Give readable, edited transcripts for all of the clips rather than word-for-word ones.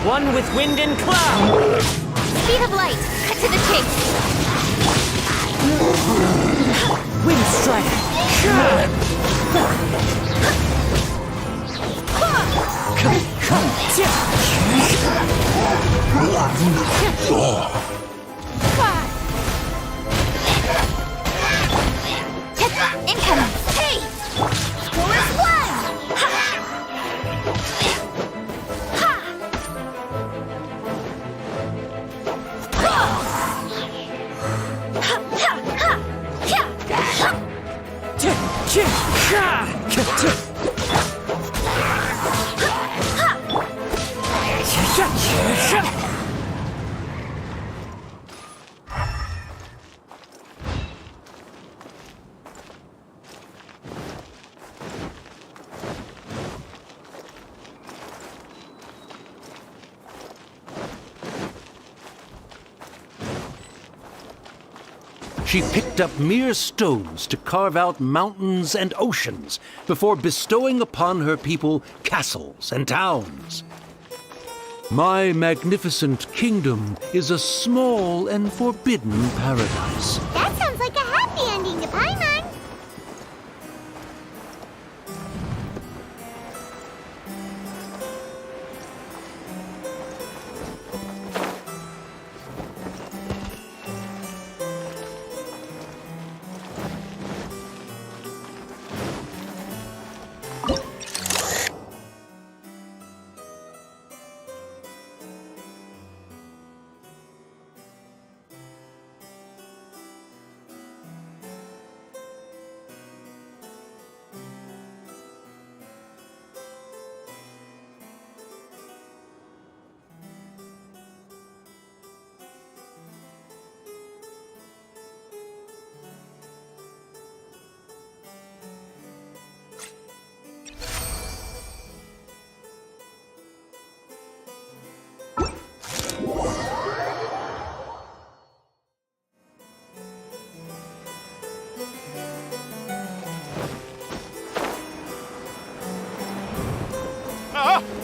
One with wind and cloud! Speed of light! Cut to the chase! Wind strike! Incoming! Hey! Score is one! She picked up mere stones to carve out mountains and oceans before bestowing upon her people castles and towns. My magnificent kingdom is a small and forbidden paradise. That sounds like a happy ending to Paimon!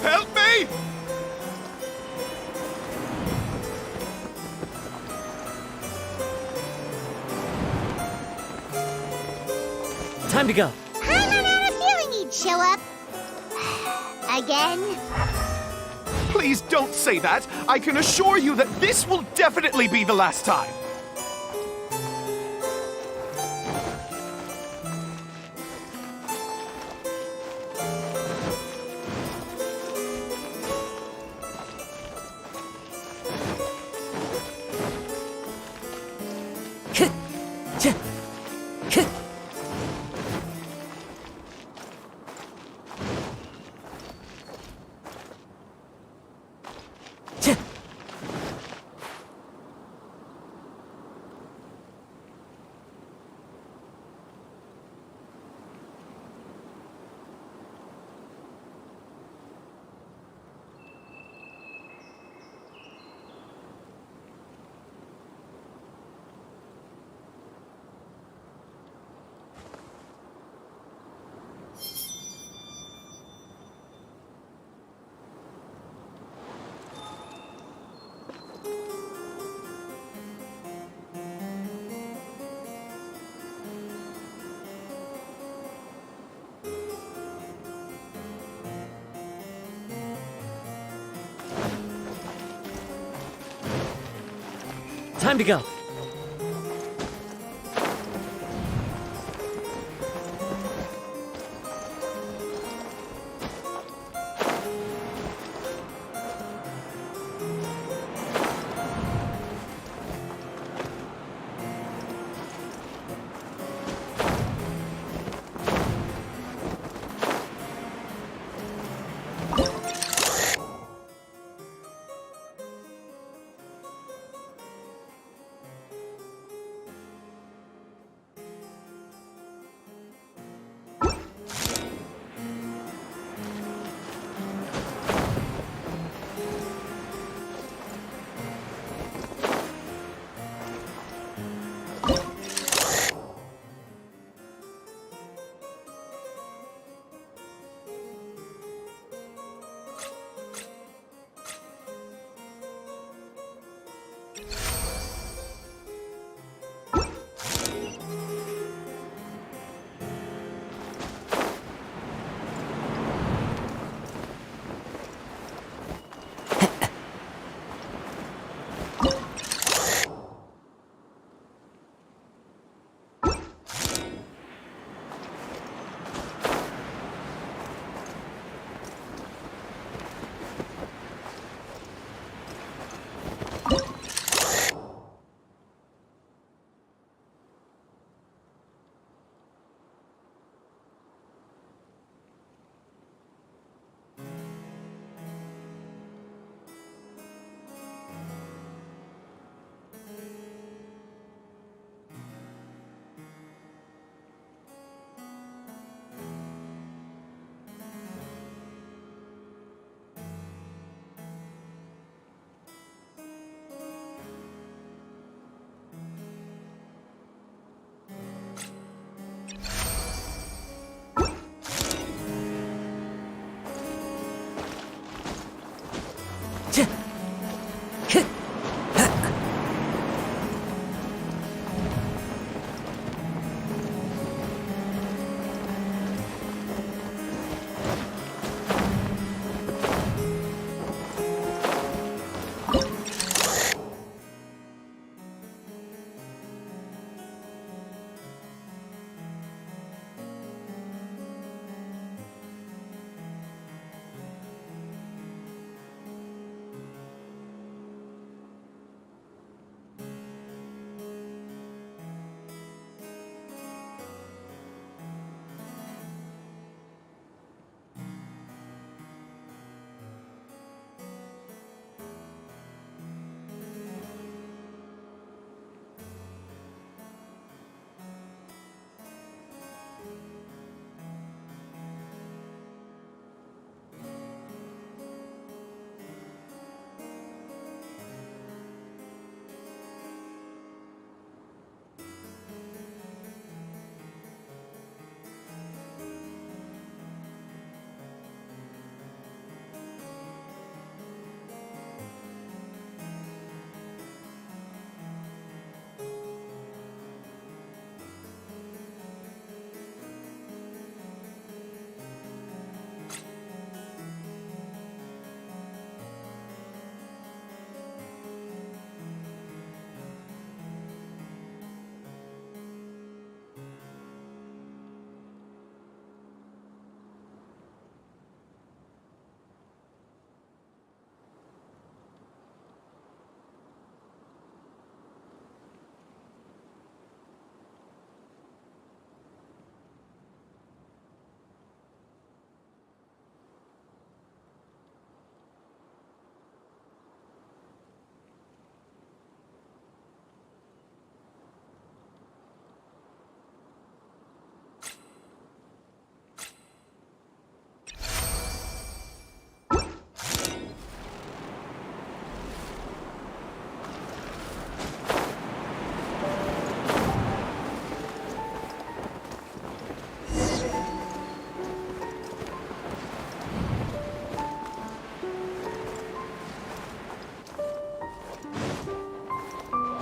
Help me! Time to go. Paimon had a feeling he'd show up. Again? Please don't say that. I can assure you that this will definitely be the last time. Time to go.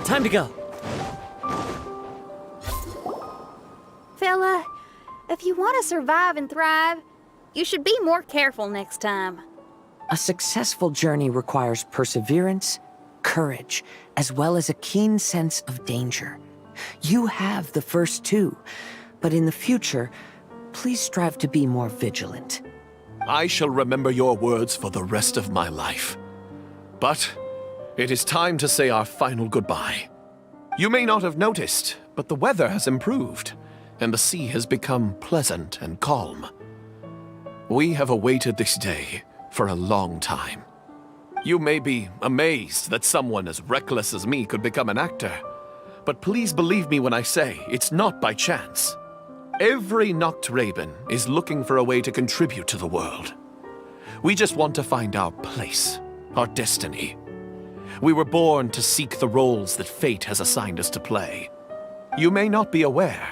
Time to go. Fella, if you want to survive and thrive, you should be more careful next time. A successful journey requires perseverance, courage, as well as a keen sense of danger. You have the first two, but in the future, please strive to be more vigilant. I shall remember your words for the rest of my life. But it is time to say our final goodbye. You may not have noticed, but the weather has improved, and the sea has become pleasant and calm. We have awaited this day for a long time. You may be amazed that someone as reckless as me could become an actor, but please believe me when I say it's not by chance. Every Nachtraben is looking for a way to contribute to the world. We just want to find our place, our destiny. We were born to seek the roles that fate has assigned us to play. You may not be aware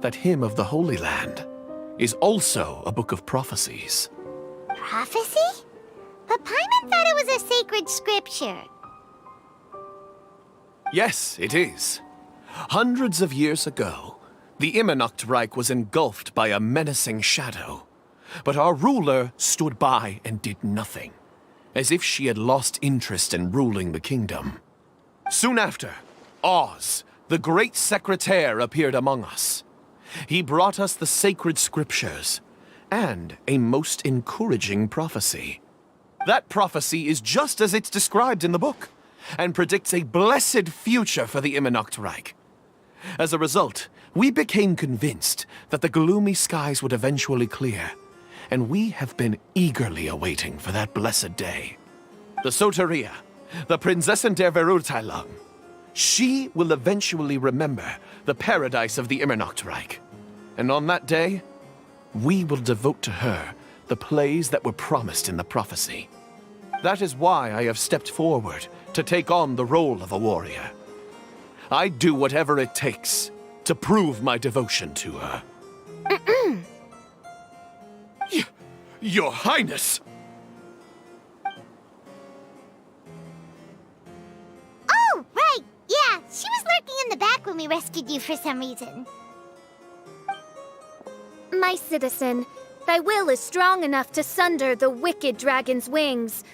that Hymn of the Holy Land is also a book of prophecies. Prophecy? But Paimon thought it was a sacred scripture. Yes, it is. Hundreds of years ago, the Immernachtreich was engulfed by a menacing shadow. But our ruler stood by and did nothing, as if she had lost interest in ruling the kingdom. Soon after, Oz, the great secretaire, appeared among us. He brought us the sacred scriptures and a most encouraging prophecy. That prophecy is just as it's described in the book, and predicts a blessed future for the Immernachtreich. As a result, we became convinced that the gloomy skies would eventually clear, and we have been eagerly awaiting for that blessed day. The Soteria, the Prinzessin der Verurteilung, she will eventually remember the paradise of the Immernachtreich. And on that day, we will devote to her the plays that were promised in the prophecy. That is why I have stepped forward to take on the role of a warrior. I'd do whatever it takes to prove my devotion to her. Your Highness! Oh, right! Yeah, she was lurking in the back when we rescued you for some reason. My citizen, thy will is strong enough to sunder the wicked dragon's wings.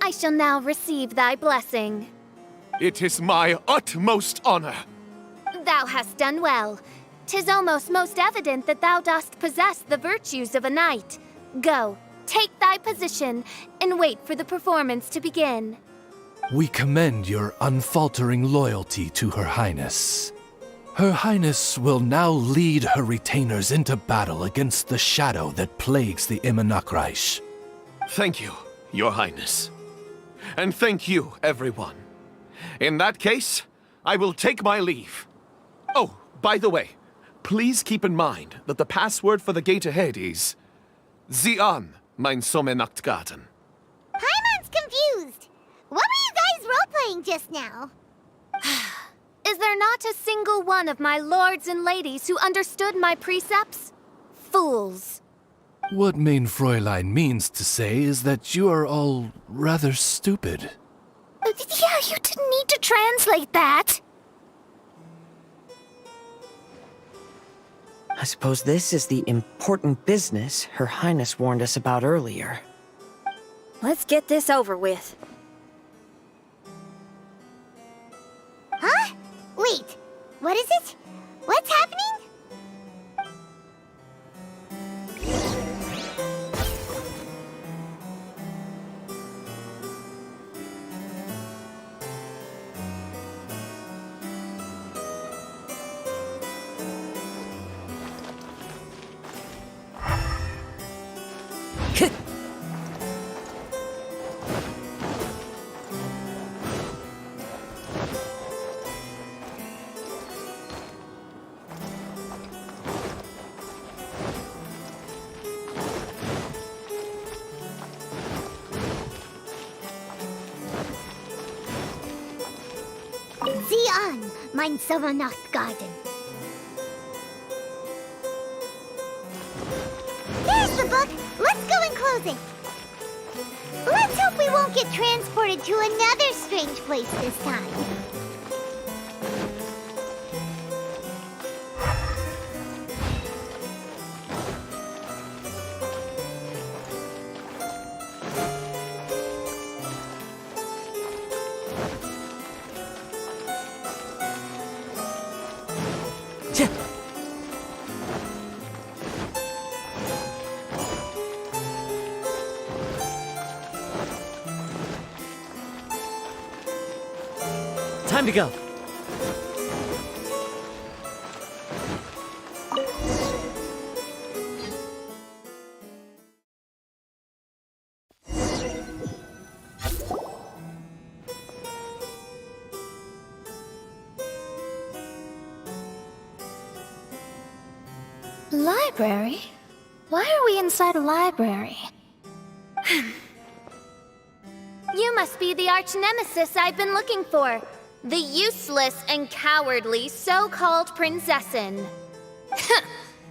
I shall now receive thy blessing. It is my utmost honor. Thou hast done well. 'Tis almost most evident that thou dost possess the virtues of a knight. Go, take thy position, and wait for the performance to begin. We commend your unfaltering loyalty to Her Highness. Her Highness will now lead her retainers into battle against the shadow that plagues the Immernachtreich. Thank you, Your Highness. And thank you, everyone. In that case, I will take my leave. Oh, by the way, please keep in mind that the password for the gate ahead is Sieh an, mein Sommernachtgarten. Paimon's confused. What were you guys role-playing just now? Is there not a single one of my lords and ladies who understood my precepts? Fools. What mein Fräulein means to say is that you are all rather stupid. Yeah, you didn't need to translate that. I suppose this is the important business Her Highness warned us about earlier. Let's get this over with. Huh? Wait, what is it? What's happening? Sieh an, mein Sommernachtgarten. There's the book. Let's go and close it. Let's hope we won't get transported to another strange place this time. Ch- Time to go. Library? Why are we inside a library? You must be the arch nemesis I've been looking for. The useless and cowardly so-called prinzessin.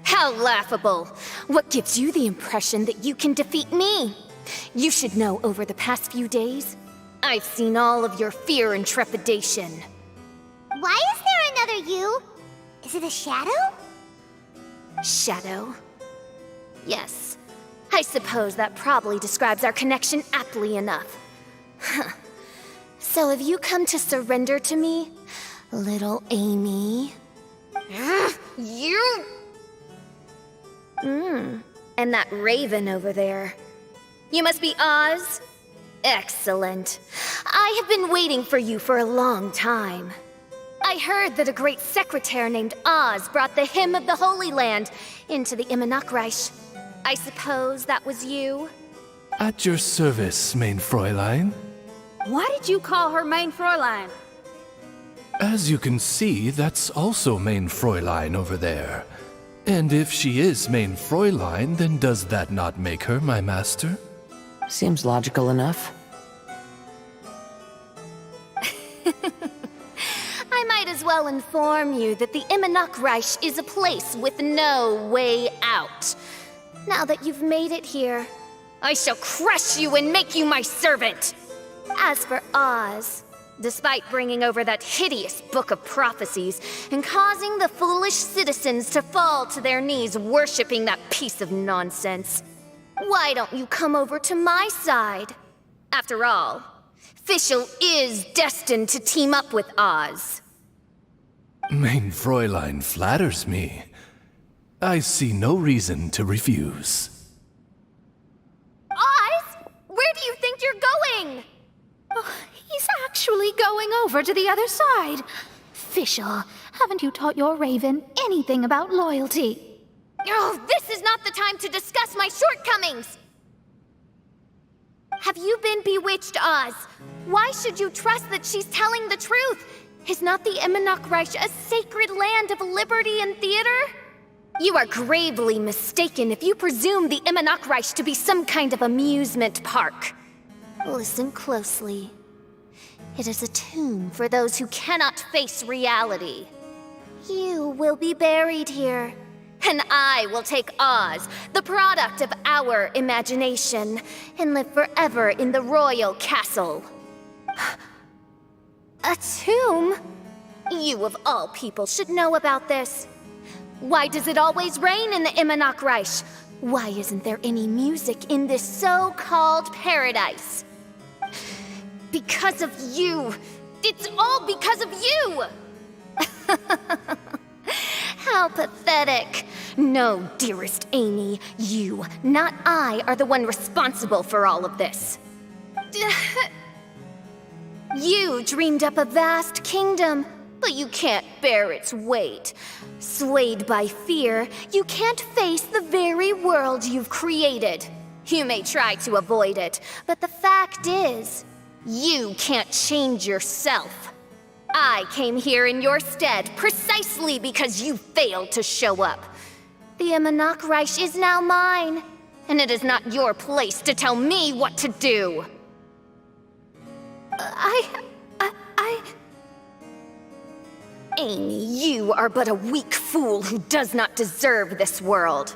How laughable. What gives you the impression that you can defeat me? You should know over the past few days, I've seen all of your fear and trepidation. Why is there another you? Is it a shadow? Shadow? Yes. I suppose that probably describes our connection aptly enough. So have you come to surrender to me, little Amy? You? And that raven over there. You must be Oz? Excellent. I have been waiting for you for a long time. I heard that a great secretary named Oz brought the hymn of the Holy Land into the Immenachreich. I suppose that was you? At your service, mein Fräulein. Why did you call her Mein Fräulein? As you can see, that's also mein Fräulein over there. And if she is mein Fräulein, then does that not make her my master? Seems logical enough. I might as well inform you that the Immenachreich is a place with no way out. Now that you've made it here, I shall crush you and make you my servant! As for Oz, despite bringing over that hideous book of prophecies and causing the foolish citizens to fall to their knees worshipping that piece of nonsense, why don't you come over to my side? After all, Fischl is destined to team up with Oz. Mein Fräulein flatters me. I see no reason to refuse. Oz? Where do you think you're going? He's actually going over to the other side. Fischl, haven't you taught your raven anything about loyalty? Oh, this is not the time to discuss my shortcomings! Have you been bewitched, Oz? Why should you trust that she's telling the truth? Is not the Immenachreich a sacred land of liberty and theater? You are gravely mistaken if you presume the Immenachreich to be some kind of amusement park. Listen closely. It is a tomb for those who cannot face reality. You will be buried here, and I will take Oz, the product of our imagination, and live forever in the royal castle. A tomb? You of all people should know about this. Why does it always rain in the Immenachreich? Why isn't there any music in this so-called paradise? Because of you! It's all because of you! How pathetic. No, dearest Amy, you, not I, are the one responsible for all of this. You dreamed up a vast kingdom, but you can't bear its weight. Swayed by fear, you can't face the very world you've created. You may try to avoid it, but the fact is, you can't change yourself. I came here in your stead precisely because you failed to show up. The Immenachreich is now mine, and it is not your place to tell me what to do. Amy, you are but a weak fool who does not deserve this world.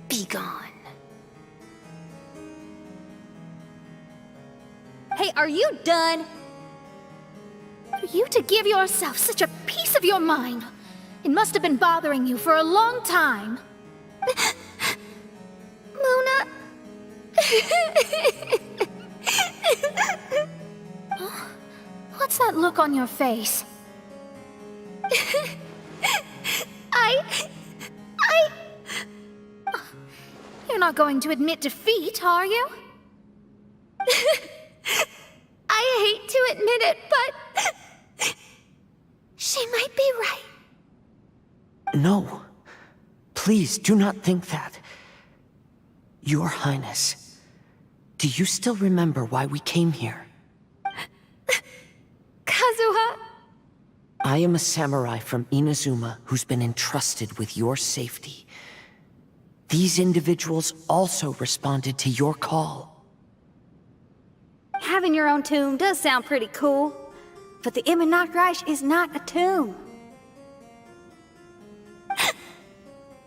Be gone. Hey, are you done? For you to give yourself such a piece of your mind, it must have been bothering you for a long time. Luna? What's that look on your face? You're not going to admit defeat, are you? I hate to admit it, but she might be right. No. Please do not think that. Your Highness, do you still remember why we came here? Kazuha! I am a samurai from Inazuma who's been entrusted with your safety. These individuals also responded to your call. Having your own tomb does sound pretty cool, but the Iemanakreich is not a tomb.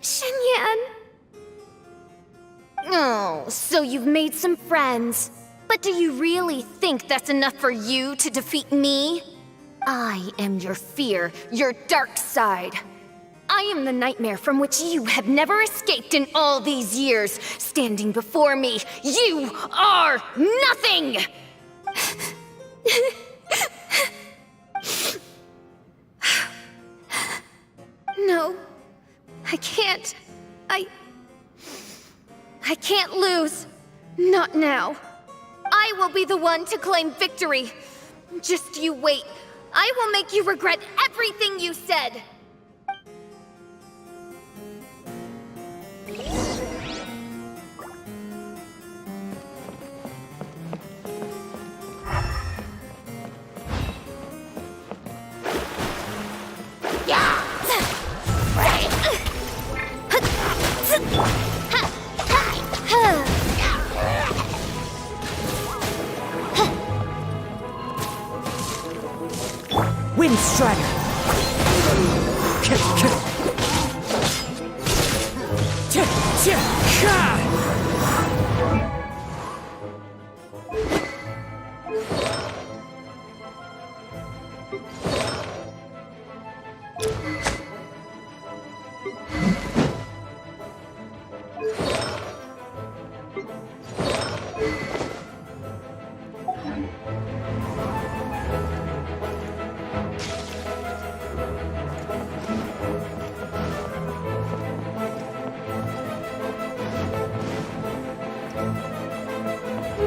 Shenyan! Oh, so you've made some friends. But do you really think that's enough for you to defeat me? I am your fear, your dark side. I am the nightmare from which you have never escaped in all these years. Standing before me, you are nothing! No, I can't. I can't lose. Not now. I will be the one to claim victory. Just you wait. I will make you regret everything you said. Wind Strider!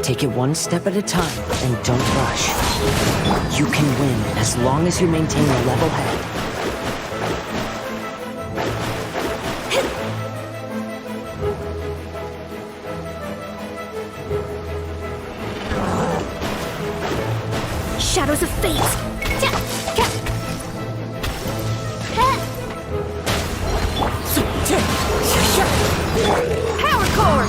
Take it one step at a time, and don't rush. You can win as long as you maintain a level head. Shadows of fate! Power core!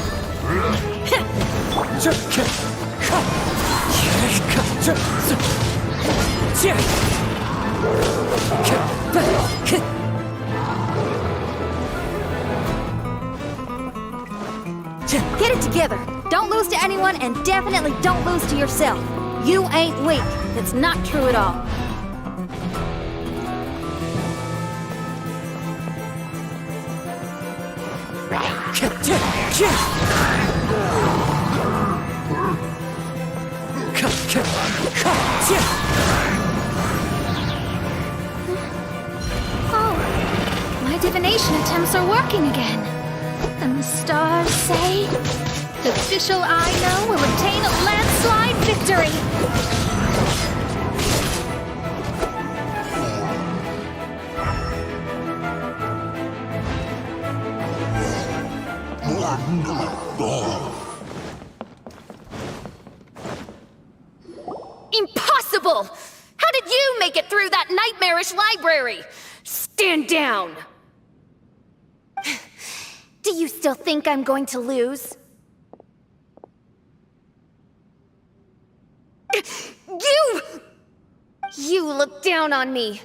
Get it together. Don't lose to anyone, and definitely don't lose to yourself. You ain't weak. That's not true at all. Oh, my divination attempts are working again. And the stars say the official I know will obtain a landslide victory. Impossible! How did you make it through that nightmarish library? Stand down! Do you still think I'm going to lose? You looked down on me.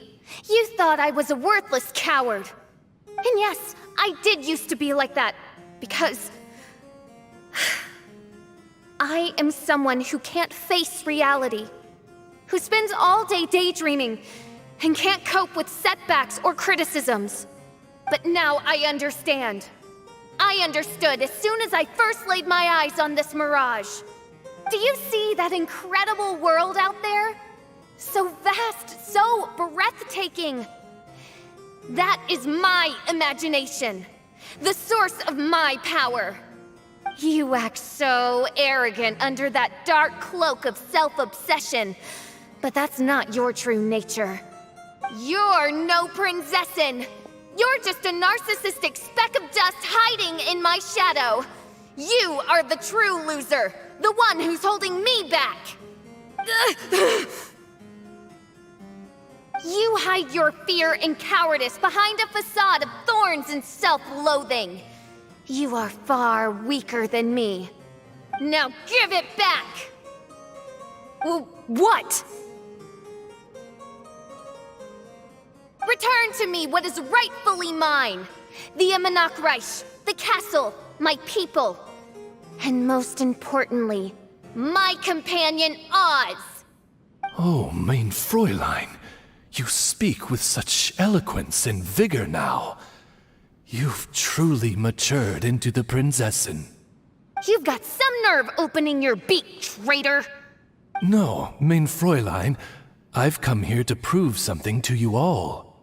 You thought I was a worthless coward. And yes, I did used to be like that, because I am someone who can't face reality, who spends all day daydreaming and can't cope with setbacks or criticisms. But now I understand. I understood as soon as I first laid my eyes on this mirage. Do you see that incredible world out there? So vast, so breathtaking. That is my imagination, the source of my power. You act so arrogant under that dark cloak of self-obsession, but that's not your true nature. You're no princessin. You're just a narcissistic speck of dust hiding in my shadow. You are the true loser, the one who's holding me back. You hide your fear and cowardice behind a facade of thorns and self-loathing. You are far weaker than me. Now give it back! What? Return to me what is rightfully mine. The Immonakreich, the castle, my people. And most importantly, my companion Oz. Oh, mein Fräulein, you speak with such eloquence and vigor now. You've truly matured into the Prinzessin. You've got some nerve opening your beak, traitor! No, mein Fräulein, I've come here to prove something to you all.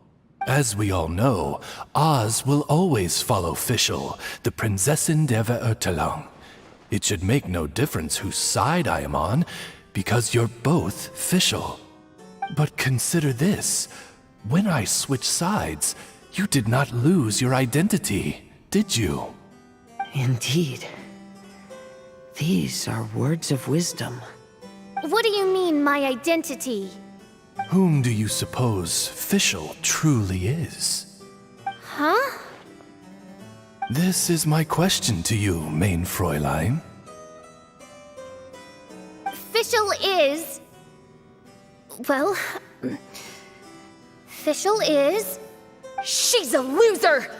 As we all know, Oz will always follow Fischl, the Prinzessin der Verurteilung. It should make no difference whose side I am on, because you're both Fischl. But consider this. When I switched sides, you did not lose your identity, did you? Indeed. These are words of wisdom. What do you mean, my identity? Whom do you suppose Fischl truly is? Huh? This is my question to you, mein Fräulein. Fischl is... Well... Fischl is... She's a loser!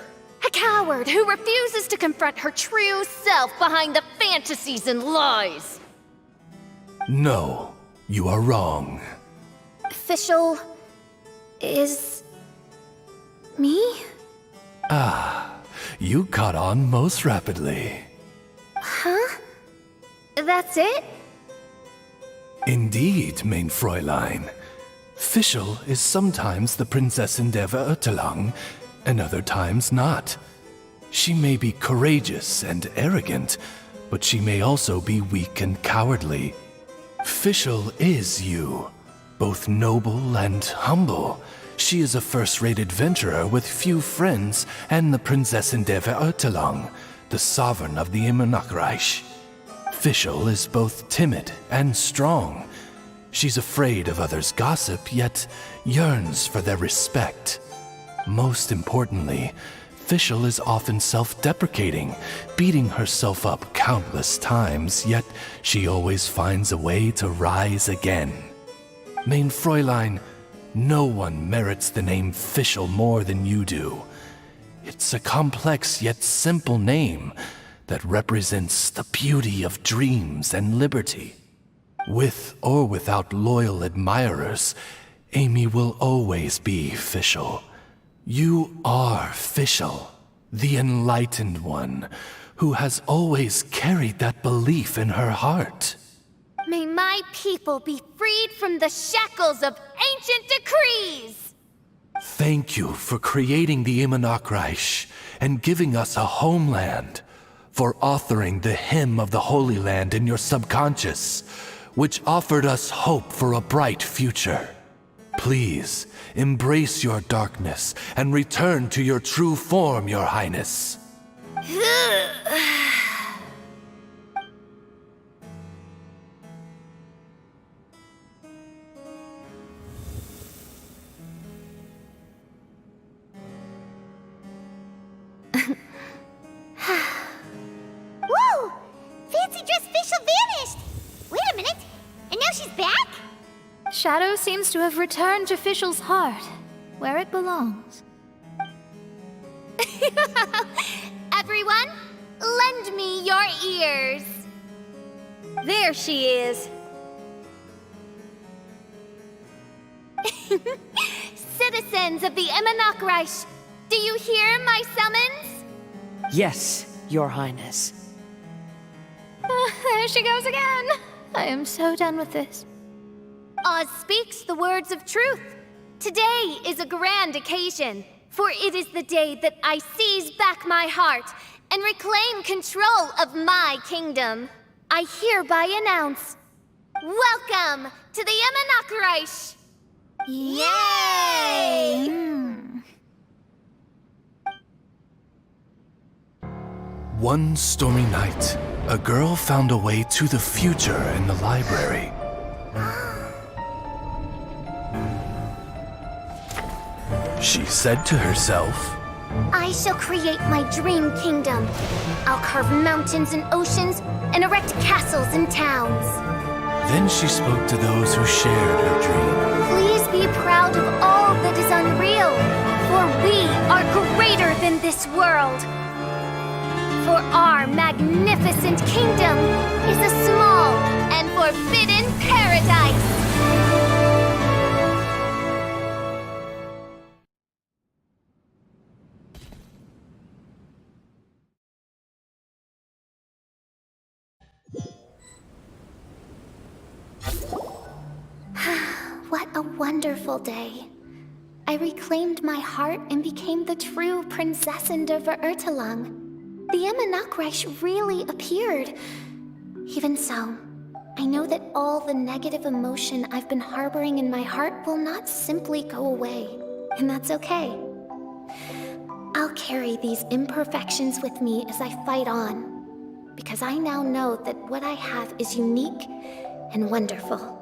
A coward who refuses to confront her true self behind the fantasies and lies! No, you are wrong. Fischl is... me? You caught on most rapidly. Huh? That's it? Indeed, mein Fräulein. Fischl is sometimes the Prinzessin der Verurteilung, and other times not. She may be courageous and arrogant, but she may also be weak and cowardly. Fischl is you, both noble and humble. She is a first-rate adventurer with few friends and the Prinzessin der Verurteilung, the sovereign of the Immonakreich. Fischl is both timid and strong. She's afraid of others' gossip, yet yearns for their respect. Most importantly, Fischl is often self-deprecating, beating herself up countless times, yet she always finds a way to rise again. Mein Fräulein, no one merits the name Fischl more than you do. It's a complex yet simple name that represents the beauty of dreams and liberty. With or without loyal admirers, Amy will always be Fischl. You are Fischl, the enlightened one, who has always carried that belief in her heart. May my people be freed from the shackles of ancient decrees! Thank you for creating the Immonakreich and giving us a homeland, for authoring the hymn of the Holy Land in your subconscious, which offered us hope for a bright future. Please, embrace your darkness and return to your true form, Your Highness. Whoa! Fancy dress Fischl vanished! Wait a minute, and now she's back? Shadow seems to have returned to Fischl's heart, where it belongs. Everyone, lend me your ears. There she is. Citizens of the Immonakreich, do you hear my summons? Yes, Your Highness. There she goes again. I am so done with this. Oz speaks the words of truth. Today is a grand occasion. for it is the day that I seize back my heart and reclaim control of my kingdom. I hereby announce, welcome to the Immonakreich! Yay! One stormy night, a girl found a way to the future in the library. She said to herself, I shall create my dream kingdom. I'll carve mountains and oceans and erect castles and towns. Then she spoke to those who shared her dream. Please be proud of all that is unreal, for we are greater than this world. For our magnificent kingdom is a small and forbidden paradise. What a wonderful day. I reclaimed my heart and became the true Prinzessin der Verurteilung. The Immonakreich really appeared. Even so, I know that all the negative emotion I've been harboring in my heart will not simply go away, and that's okay. I'll carry these imperfections with me as I fight on, because I now know that what I have is unique and wonderful.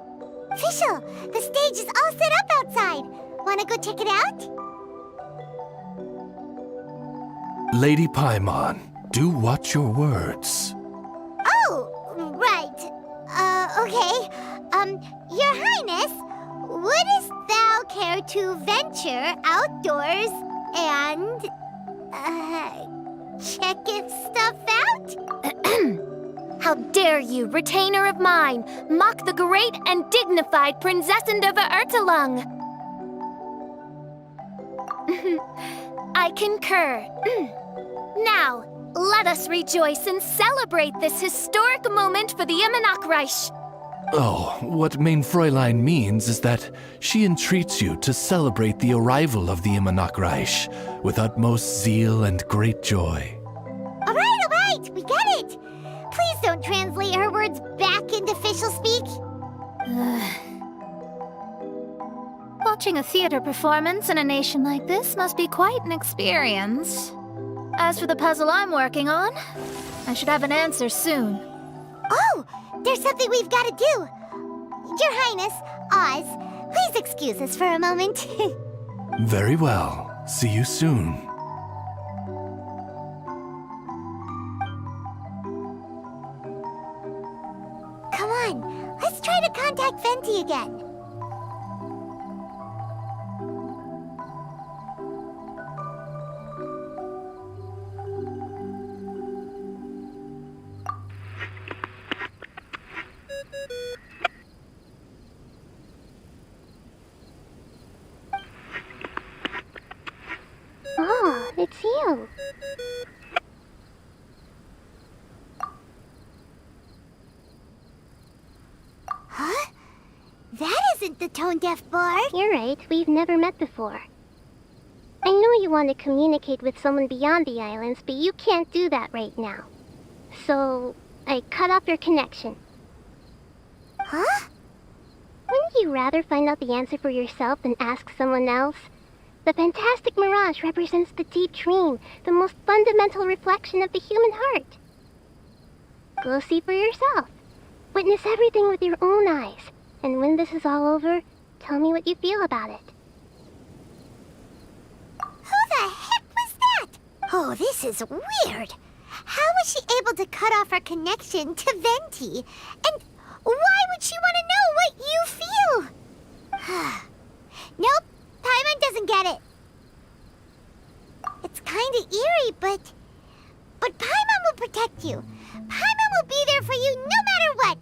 Fischl, the stage is all set up outside. Wanna go check it out? Lady Paimon, do watch your words. Oh, right. Okay. Your Highness, wouldst thou care to venture outdoors and, check if stuff out? How dare you, retainer of mine, mock the great and dignified Prinzessin der Verurteilung! I concur. Now, let us rejoice and celebrate this historic moment for the Immonakreich. Oh, what Mein Fräulein means is that she entreats you to celebrate the arrival of the Immonakreich with utmost zeal and great joy. All right, we get it. Please don't translate her words back into Fischl speak. Watching a theater performance in a nation like this must be quite an experience. As for the puzzle I'm working on, I should have an answer soon. Oh, there's something we've got to do. Your Highness, Oz, please excuse us for a moment. Very well. See you soon. Come on, let's try to contact Venti again. Oh, it's you. Huh? That isn't the tone-deaf bard. You're right, we've never met before. I know you want to communicate with someone beyond the islands, but you can't do that right now. So, I cut off your connection. Huh? Wouldn't you rather find out the answer for yourself than ask someone else? The fantastic mirage represents the deep dream, the most fundamental reflection of the human heart. Go see for yourself. Witness everything with your own eyes. And when this is all over, tell me what you feel about it. Who the heck was that? Oh, this is weird. How was she able to cut off her connection to Venti? And why would she want to know what you feel? Nope, Paimon doesn't get it. It's kind of eerie, but Paimon will protect you. Paimon will be there for you no matter what.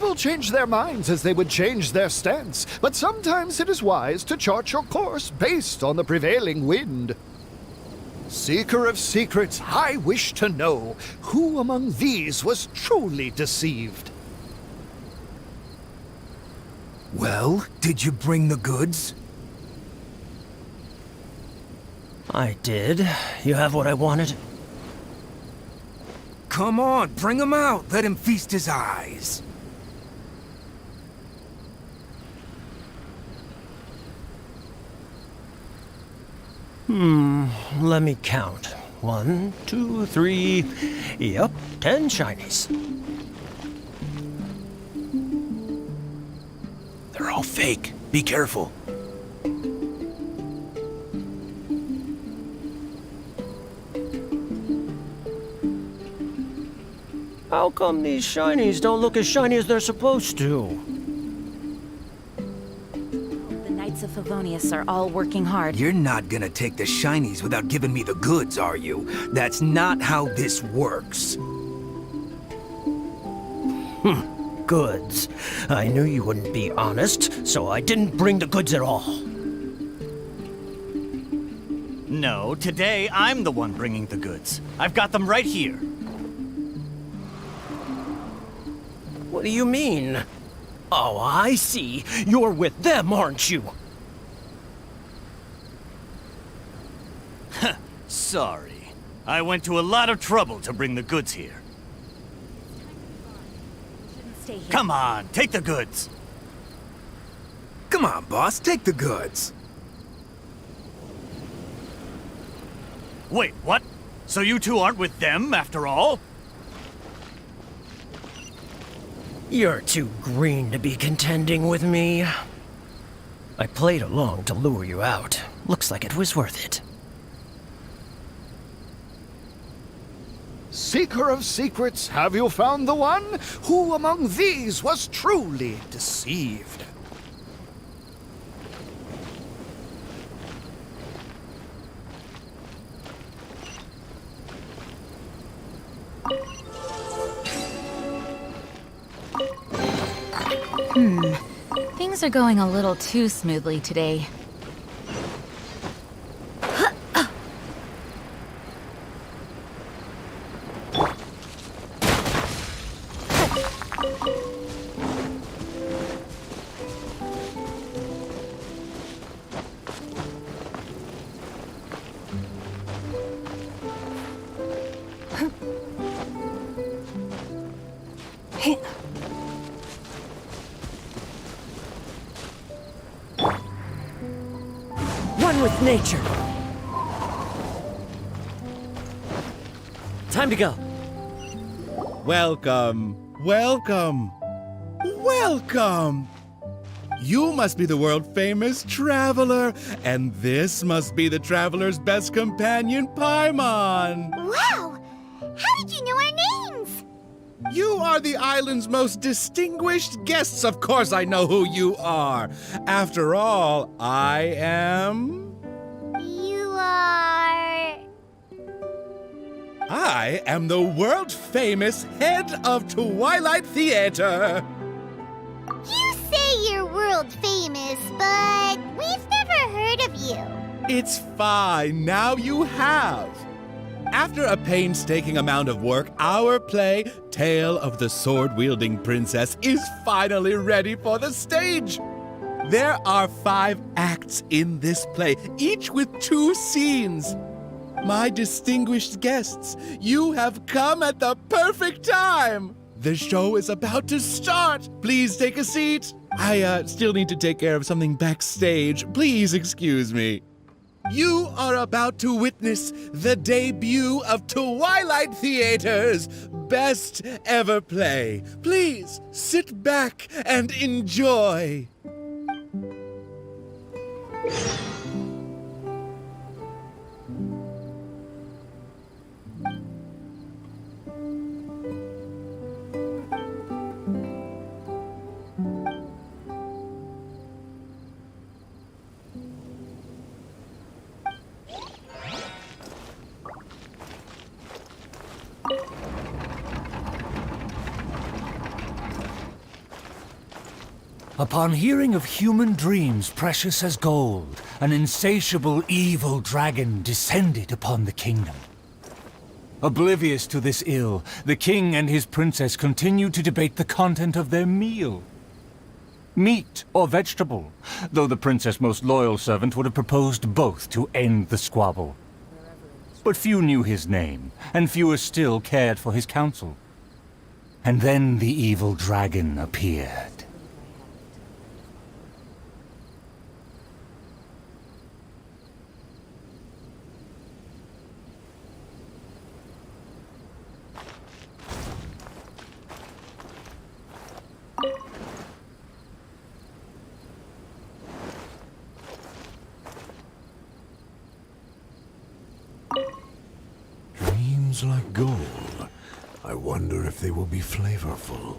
People change their minds as they would change their stance, but sometimes it is wise to chart your course based on the prevailing wind. Seeker of secrets, I wish to know who among these was truly deceived. Well, did you bring the goods? I did. You have what I wanted? Come on, bring him out. Let him feast his eyes. Let me count. 1, 2, 3... Yep, 10 shinies. They're all fake. Be careful. How come these shinies don't look as shiny as they're supposed to? The Knights of Favonius are all working hard. You're not gonna take the shinies without giving me the goods, are you? That's not how this works. Goods. I knew you wouldn't be honest, so I didn't bring the goods at all. No, today I'm the one bringing the goods. I've got them right here. What do you mean? Oh, I see. You're with them, aren't you? Sorry. I went to a lot of trouble to bring the goods here. Stay here. Come on, take the goods. Come on, boss, take the goods. Wait, what? So you two aren't with them after all? You're too green to be contending with me. I played along to lure you out. Looks like it was worth it. Seeker of secrets, have you found the one? Who among these was truly deceived? Things are going a little too smoothly today. One with nature. Time to go. Welcome, welcome, welcome! You must be the world-famous traveler, and this must be the traveler's best companion, Paimon. Wow! How did you know our names? You are the island's most distinguished guests. Of course I know who you are. After all, I am... You are... I am the world-famous head of Twilight Theater. You say you're world famous, but we've never heard of you. It's fine. Now you have. After a painstaking amount of work, our play, Tale of the Sword-Wielding Princess, is finally ready for the stage. There are 5 acts in this play, each with 2 scenes. My distinguished guests, you have come at the perfect time. The show is about to start. Please take a seat. I still need to take care of something backstage. Please excuse me. You are about to witness the debut of Twilight Theater's best ever play. Please sit back and enjoy. Upon hearing of human dreams precious as gold, an insatiable evil dragon descended upon the kingdom. Oblivious to this ill, the king and his princess continued to debate the content of their meal. Meat or vegetable, though the princess' most loyal servant would have proposed both to end the squabble. But few knew his name, and fewer still cared for his counsel. And then the evil dragon appeared. Dreams like gold. I wonder if they will be flavorful.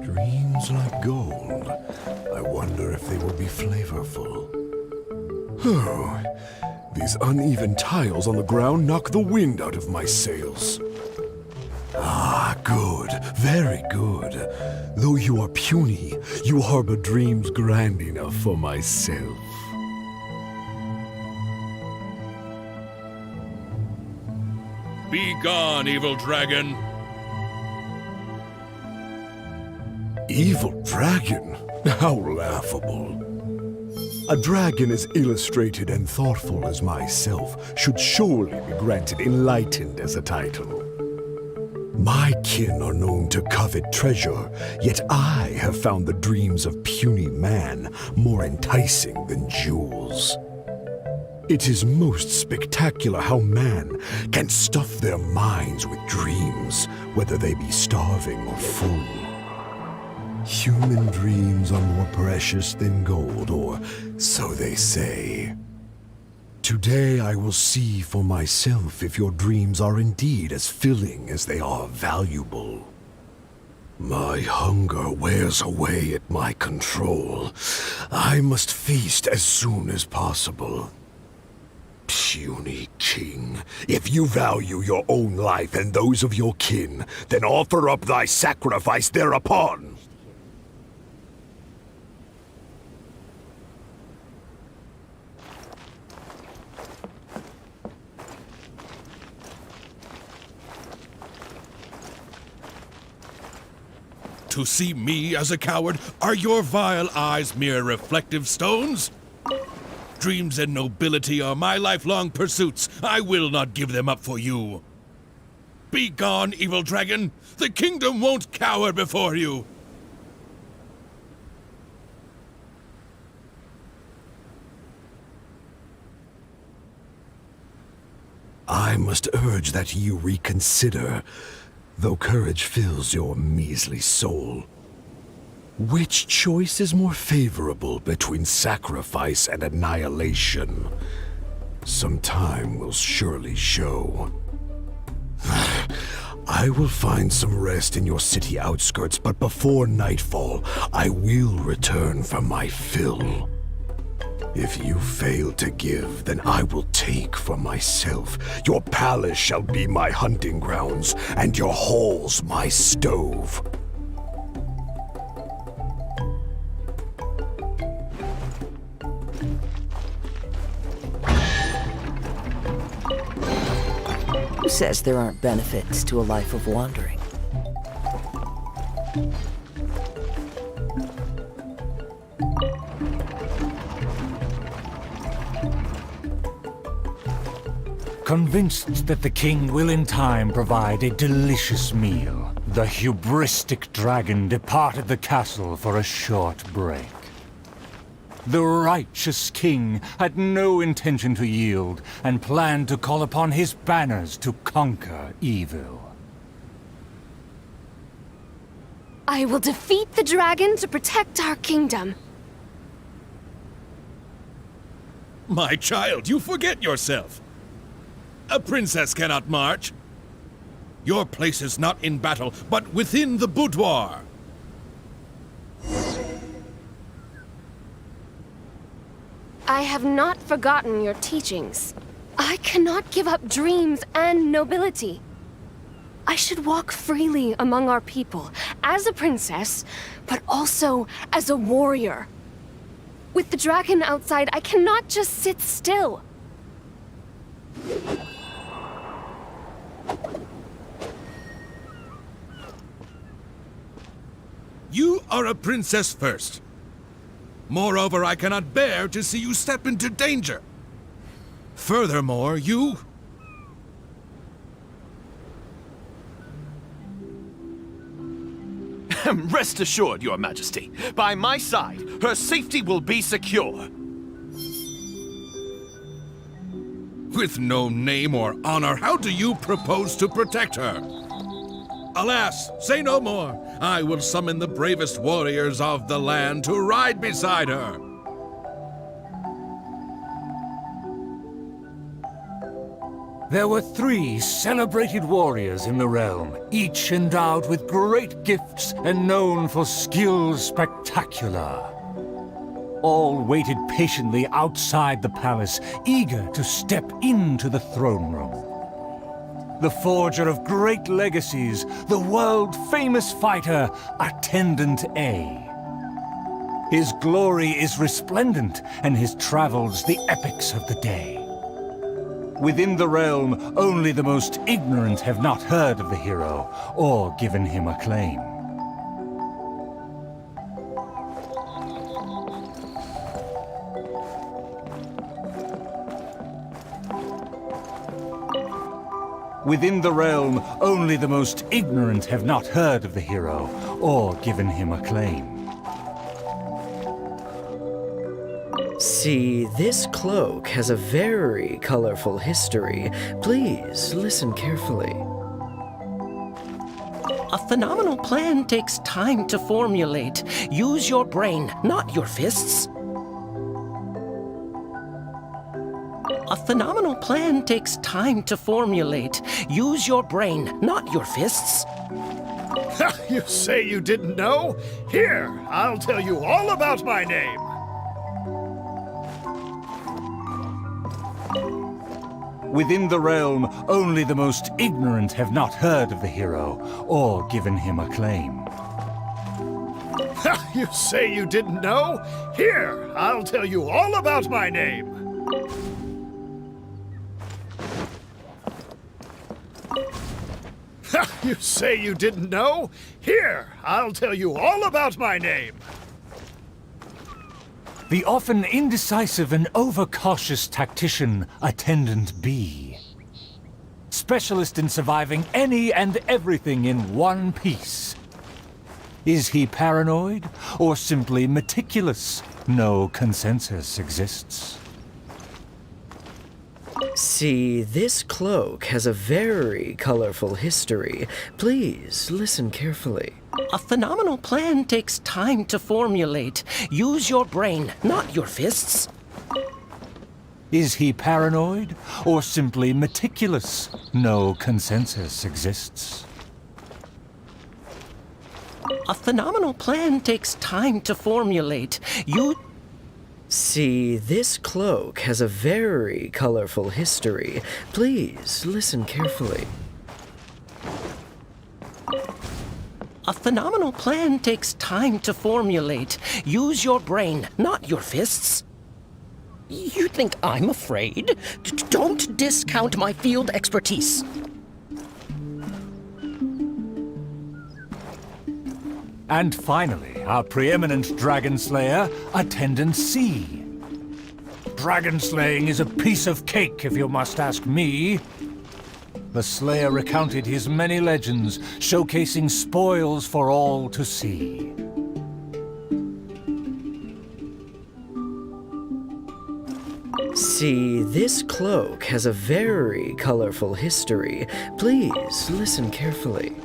Dreams like gold. I wonder if they will be flavorful. Oh, these uneven tiles on the ground knock the wind out of my sails. Ah, good, very good. Though you are puny, you harbor dreams grand enough for myself. Be gone, evil dragon! Evil dragon? How laughable. A dragon as illustrated and thoughtful as myself should surely be granted enlightened as a title. My kin are known to covet treasure, yet I have found the dreams of puny man more enticing than jewels. It is most spectacular how man can stuff their minds with dreams, whether they be starving or full. Human dreams are more precious than gold, or so they say. Today I will see for myself if your dreams are indeed as filling as they are valuable. My hunger wears away at my control. I must feast as soon as possible. Puny king, if you value your own life and those of your kin, then offer up thy sacrifice thereupon. To see me as a coward, are your vile eyes mere reflective stones? Dreams and nobility are my lifelong pursuits. I will not give them up for you. Be gone, evil dragon! The kingdom won't cower before you! I must urge that you reconsider, though courage fills your measly soul. Which choice is more favorable between sacrifice and annihilation? Some time will surely show. I will find some rest in your city outskirts, but before nightfall, I will return for my fill. If you fail to give, then I will take for myself. Your palace shall be my hunting grounds, and your halls my stove. Who says there aren't benefits to a life of wandering? Convinced that the king will in time provide a delicious meal, the hubristic dragon departed the castle for a short break. The righteous king had no intention to yield, and planned to call upon his banners to conquer evil. I will defeat the dragon to protect our kingdom. My child, you forget yourself. A princess cannot march. Your place is not in battle, but within the boudoir. I have not forgotten your teachings. I cannot give up dreams and nobility. I should walk freely among our people, as a princess, but also as a warrior. With the dragon outside, I cannot just sit still. You are a princess first. Moreover, I cannot bear to see you step into danger. Furthermore, you... Rest assured, Your Majesty, by my side, her safety will be secure. With no name or honor, how do you propose to protect her? Alas, say no more. I will summon the bravest warriors of the land to ride beside her. There were 3 celebrated warriors in the realm, each endowed with great gifts and known for skills spectacular. All waited patiently outside the palace, eager to step into the throne room. The forger of great legacies, the world-famous fighter, Attendant A. His glory is resplendent, and his travels the epics of the day. Within the realm, only the most ignorant have not heard of the hero, or given him acclaim. Within the realm, only the most ignorant have not heard of the hero, or given him acclaim. See, this cloak has a very colorful history. Please listen carefully. A phenomenal plan takes time to formulate. Use your brain, not your fists. A phenomenal plan takes time to formulate. Use your brain, not your fists. You say you didn't know? Here, I'll tell you all about my name. Within the realm, only the most ignorant have not heard of the hero, or given him acclaim. You say you didn't know? Here, I'll tell you all about my name. You say you didn't know? Here, I'll tell you all about my name. The often indecisive and overcautious tactician, Attendant B. Specialist in surviving any and everything in one piece. Is he paranoid, or simply meticulous? No consensus exists. See, this cloak has a very colorful history. Please listen carefully. A phenomenal plan takes time to formulate. Use your brain, not your fists. Is he paranoid, or simply meticulous? No consensus exists. A phenomenal plan takes time to formulate. See, this cloak has a very colorful history. Please listen carefully. A phenomenal plan takes time to formulate. Use your brain, not your fists. You think I'm afraid? Don't discount my field expertise. And finally, our preeminent dragon slayer, Attendant C. Dragon slaying is a piece of cake, if you must ask me. The slayer recounted his many legends, showcasing spoils for all to see. See, this cloak has a very colorful history. Please listen carefully.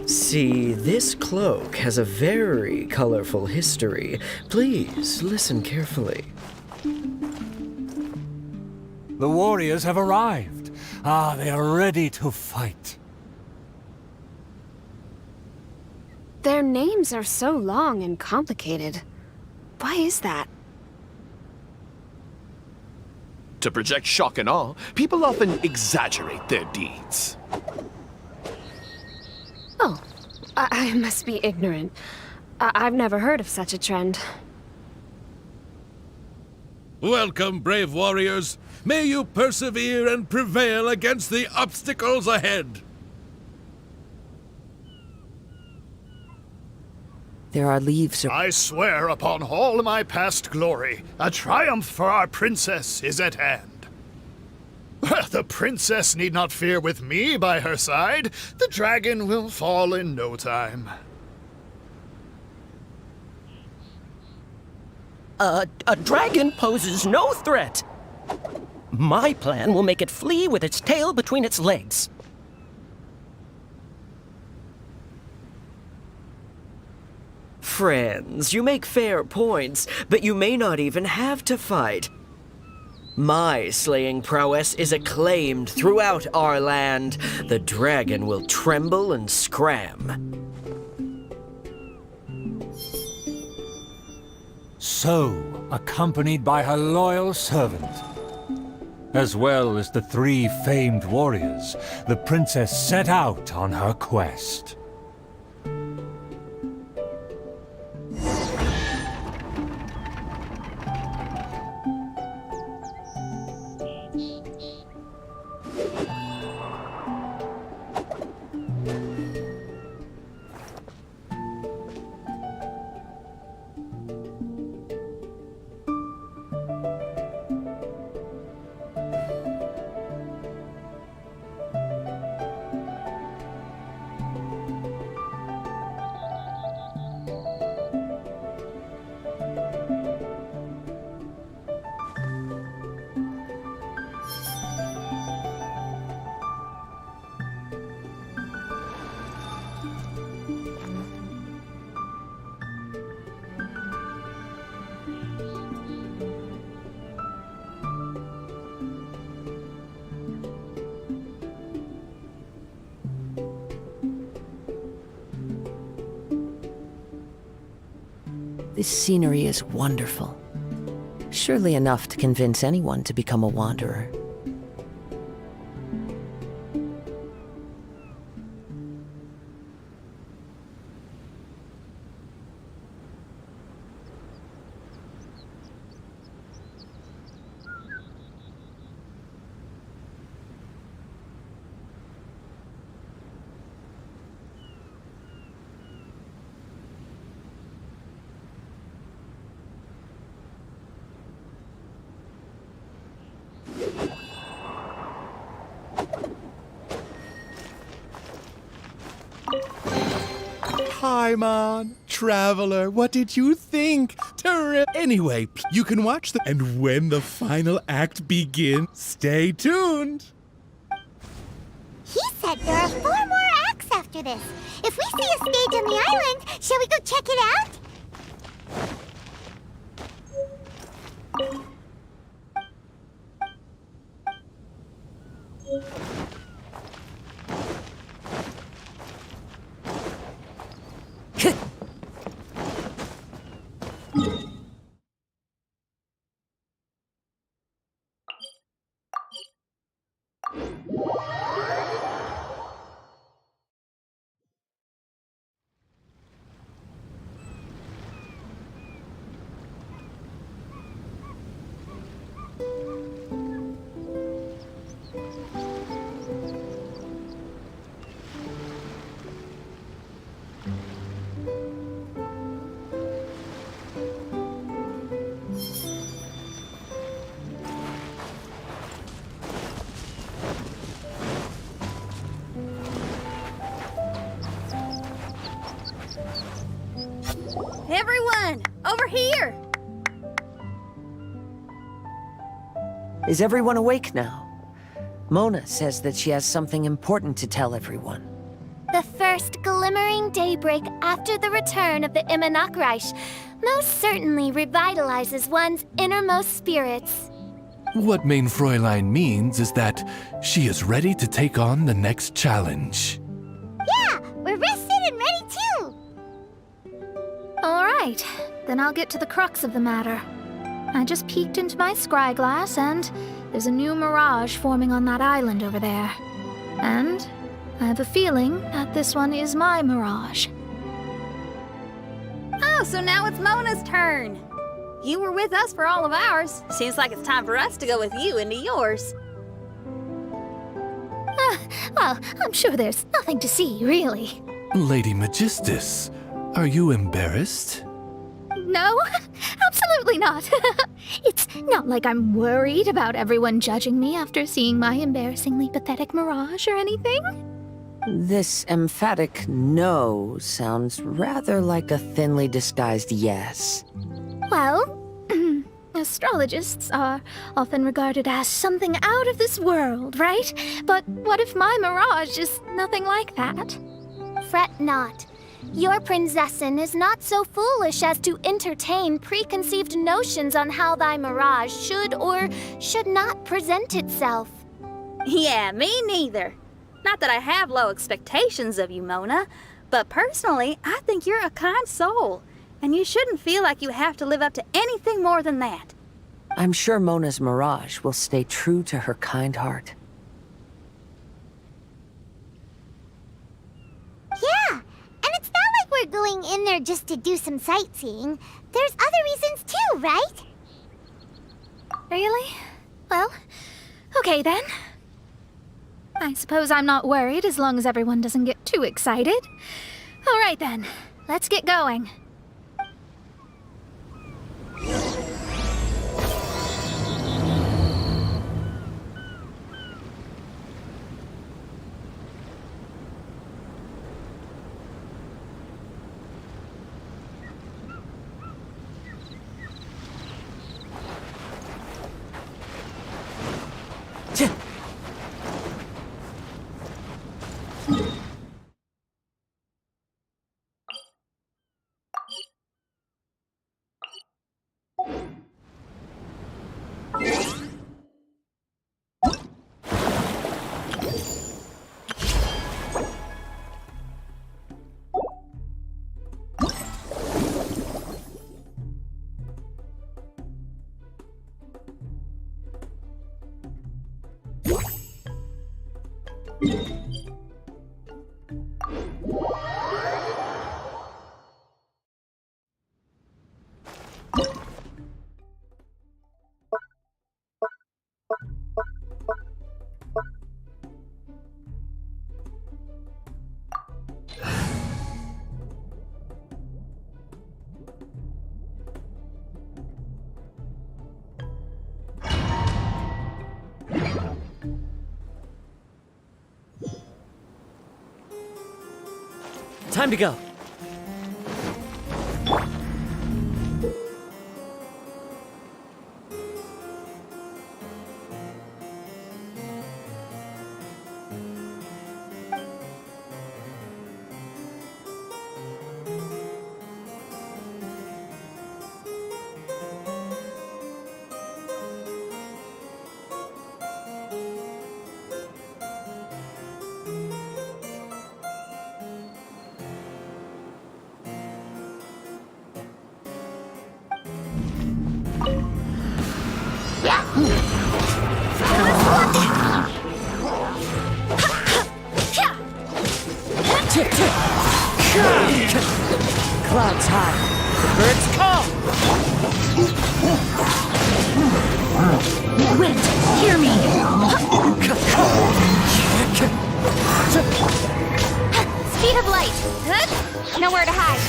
See, this cloak has a very colorful history. Please listen carefully. The warriors have arrived. Ah, they are ready to fight. Their names are so long and complicated. Why is that? To project shock and awe, people often exaggerate their deeds. Oh, I must be ignorant. I've never heard of such a trend. Welcome, brave warriors. May you persevere and prevail against the obstacles ahead. There are leaves. I swear upon all my past glory, a triumph for our princess is at hand. The princess need not fear with me by her side. The dragon will fall in no time. A dragon poses no threat. My plan will make it flee with its tail between its legs. Friends, you make fair points, but you may not even have to fight. My slaying prowess is acclaimed throughout our land. The dragon will tremble and scram. So, accompanied by her loyal servant, as well as the 3 famed warriors, the princess set out on her quest. This scenery is wonderful. Surely enough to convince anyone to become a wanderer. Paimon, traveler, what did you think? Anyway, you can watch the... And when the final act begins, stay tuned. He said there are 4 more acts after this. If we see a stage on the island, shall we go check it out? Everyone, over here! Is everyone awake now? Mona says that she has something important to tell everyone. The first glimmering daybreak after the return of the Imanakreich most certainly revitalizes one's innermost spirits. What Mein Fräulein means is that she is ready to take on the next challenge. Yeah, we're rested and ready too. All right, then I'll get to the crux of the matter. I just peeked into my scry glass, and there's a new mirage forming on that island over there. And I have a feeling that this one is my mirage. Oh, so now it's Mona's turn. You were with us for all of ours. Seems like it's time for us to go with you into yours. Well, I'm sure there's nothing to see, really. Lady Magistus, are you embarrassed? No, absolutely not. It's not like I'm worried about everyone judging me after seeing my embarrassingly pathetic mirage or anything. This emphatic no sounds rather like a thinly disguised yes. Well, astrologists are often regarded as something out of this world, right? But what if my mirage is nothing like that? Fret not. Your princessin is not so foolish as to entertain preconceived notions on how thy mirage should or should not present itself. Yeah, me neither. Not that I have low expectations of you, Mona, but personally, I think you're a kind soul, and you shouldn't feel like you have to live up to anything more than that. I'm sure Mona's mirage will stay true to her kind heart. Yeah, and it's not like we're going in there just to do some sightseeing. There's other reasons too, right? Really? Well, okay then. I suppose I'm not worried as long as everyone doesn't get too excited. All right then, let's get going. Time to go. Clouds high, the birds call. Wind, hear me. Speed of light. Huh? Nowhere to hide.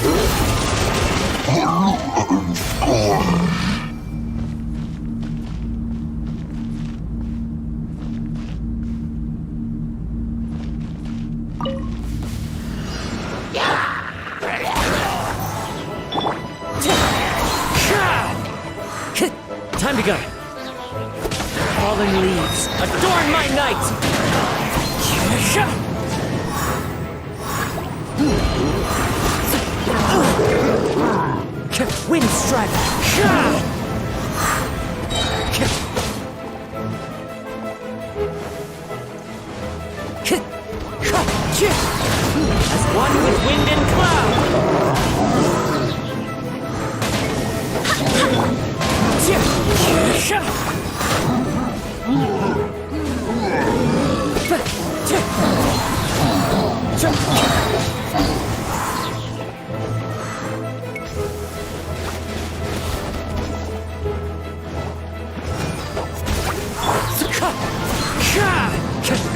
Time to go. Falling leaves, adorn my night! Wind strike! one with wind and cloud.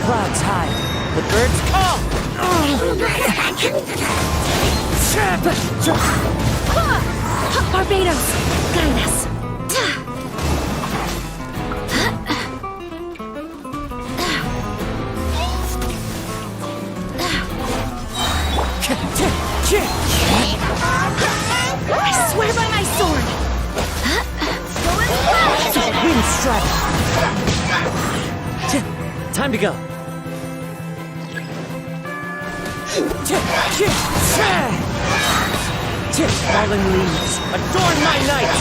Clouds high, the birds call. Barbados, guide us. I swear by my sword. Wind strike. Time to go. Fallen leaves, adorn my night!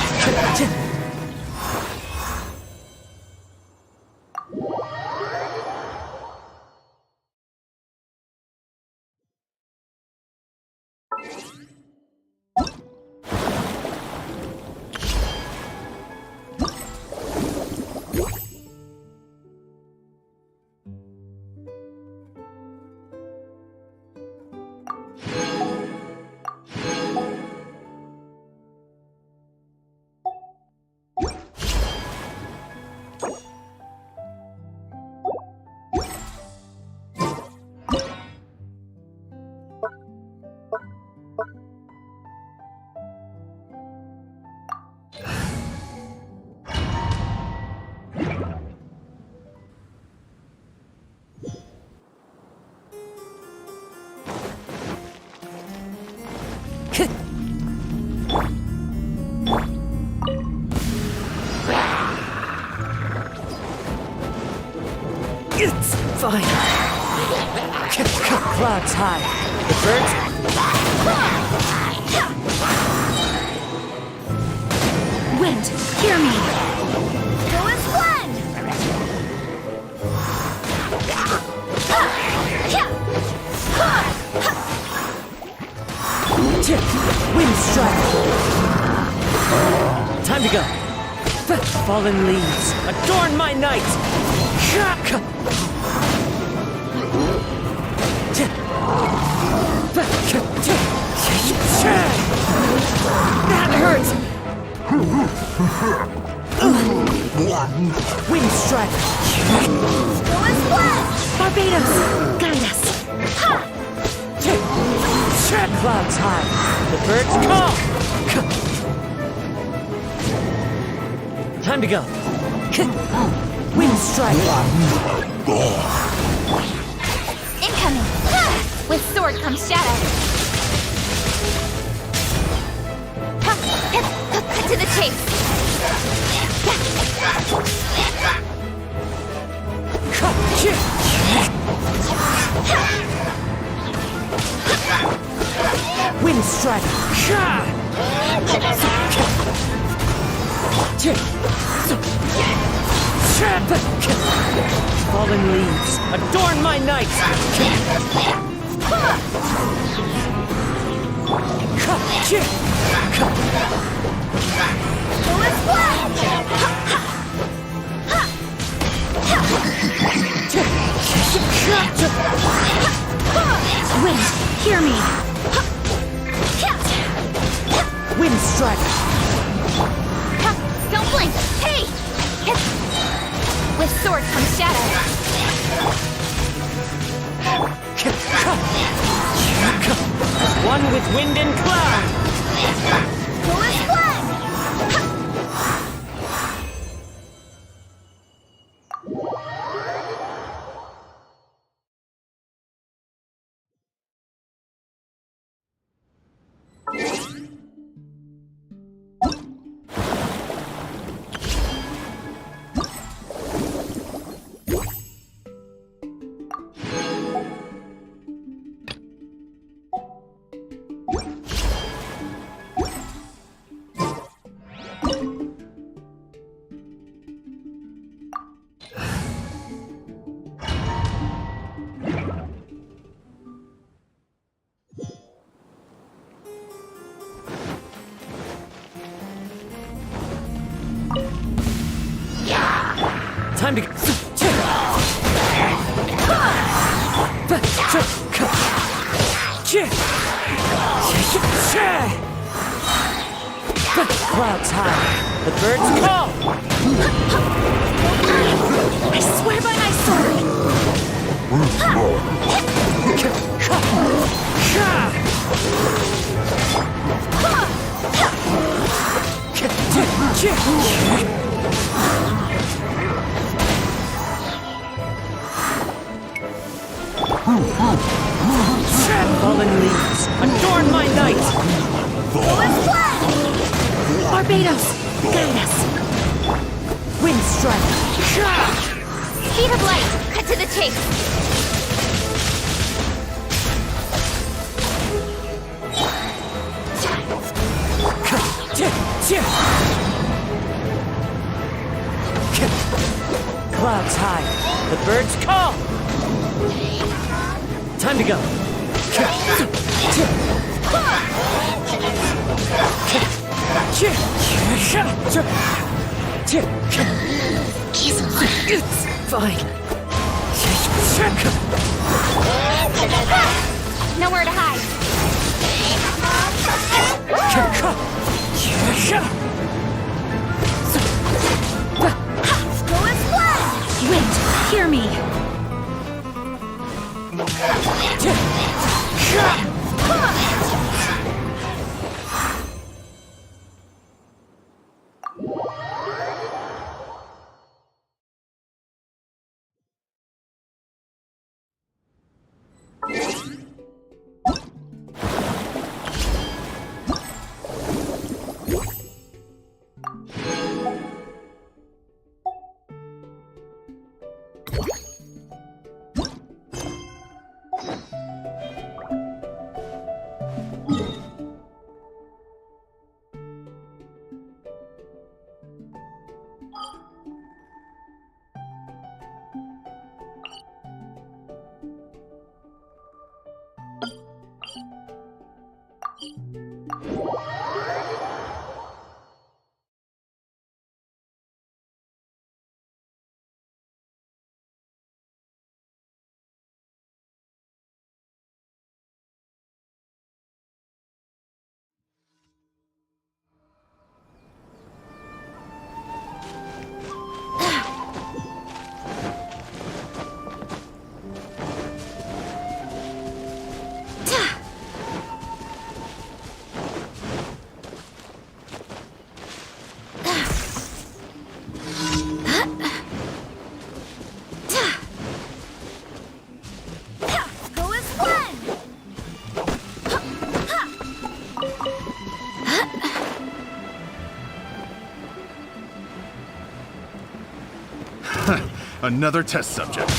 It's fine. Clouds high. The birds. Wind, hear me. Go and blend! Wind strike. Time to go. Fallen leaves, adorn my night. That hurts. Wind strike. Go and blend! Barbados, guide us. Clouds high. The birds call. Time to go. Wind strike. Incoming! With sword comes shadow. To the chase! Wind strike. Fallen leaves, adorn my night. Wind, hear me. Wind strike. Don't blink! Hey! With sword comes shadow. One with wind and cloud. Go and blend! Time to... Clouds high. The birds call. I swear by my Fallen leaves, adorn my night! Barbados, guide us. Wind strike. Speed of light, cut to the chase. Clouds high. The birds call. Time to go. It's fine. Nowhere to hide. Go and splash! Wind, hear me. Another test subject.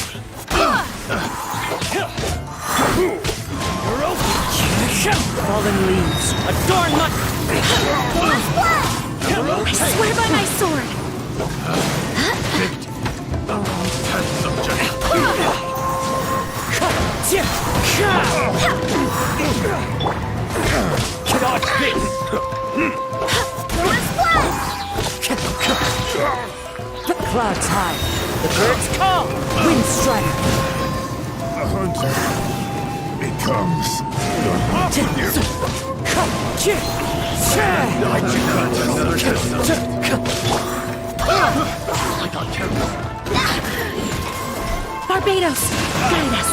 Fallen leaves, adorn my... I swear by my sword. Test subject. Dodge this! Clouds high. The birds call. Wind strike. A hunter becomes the hunter. Another test subject. Barbados, guide us.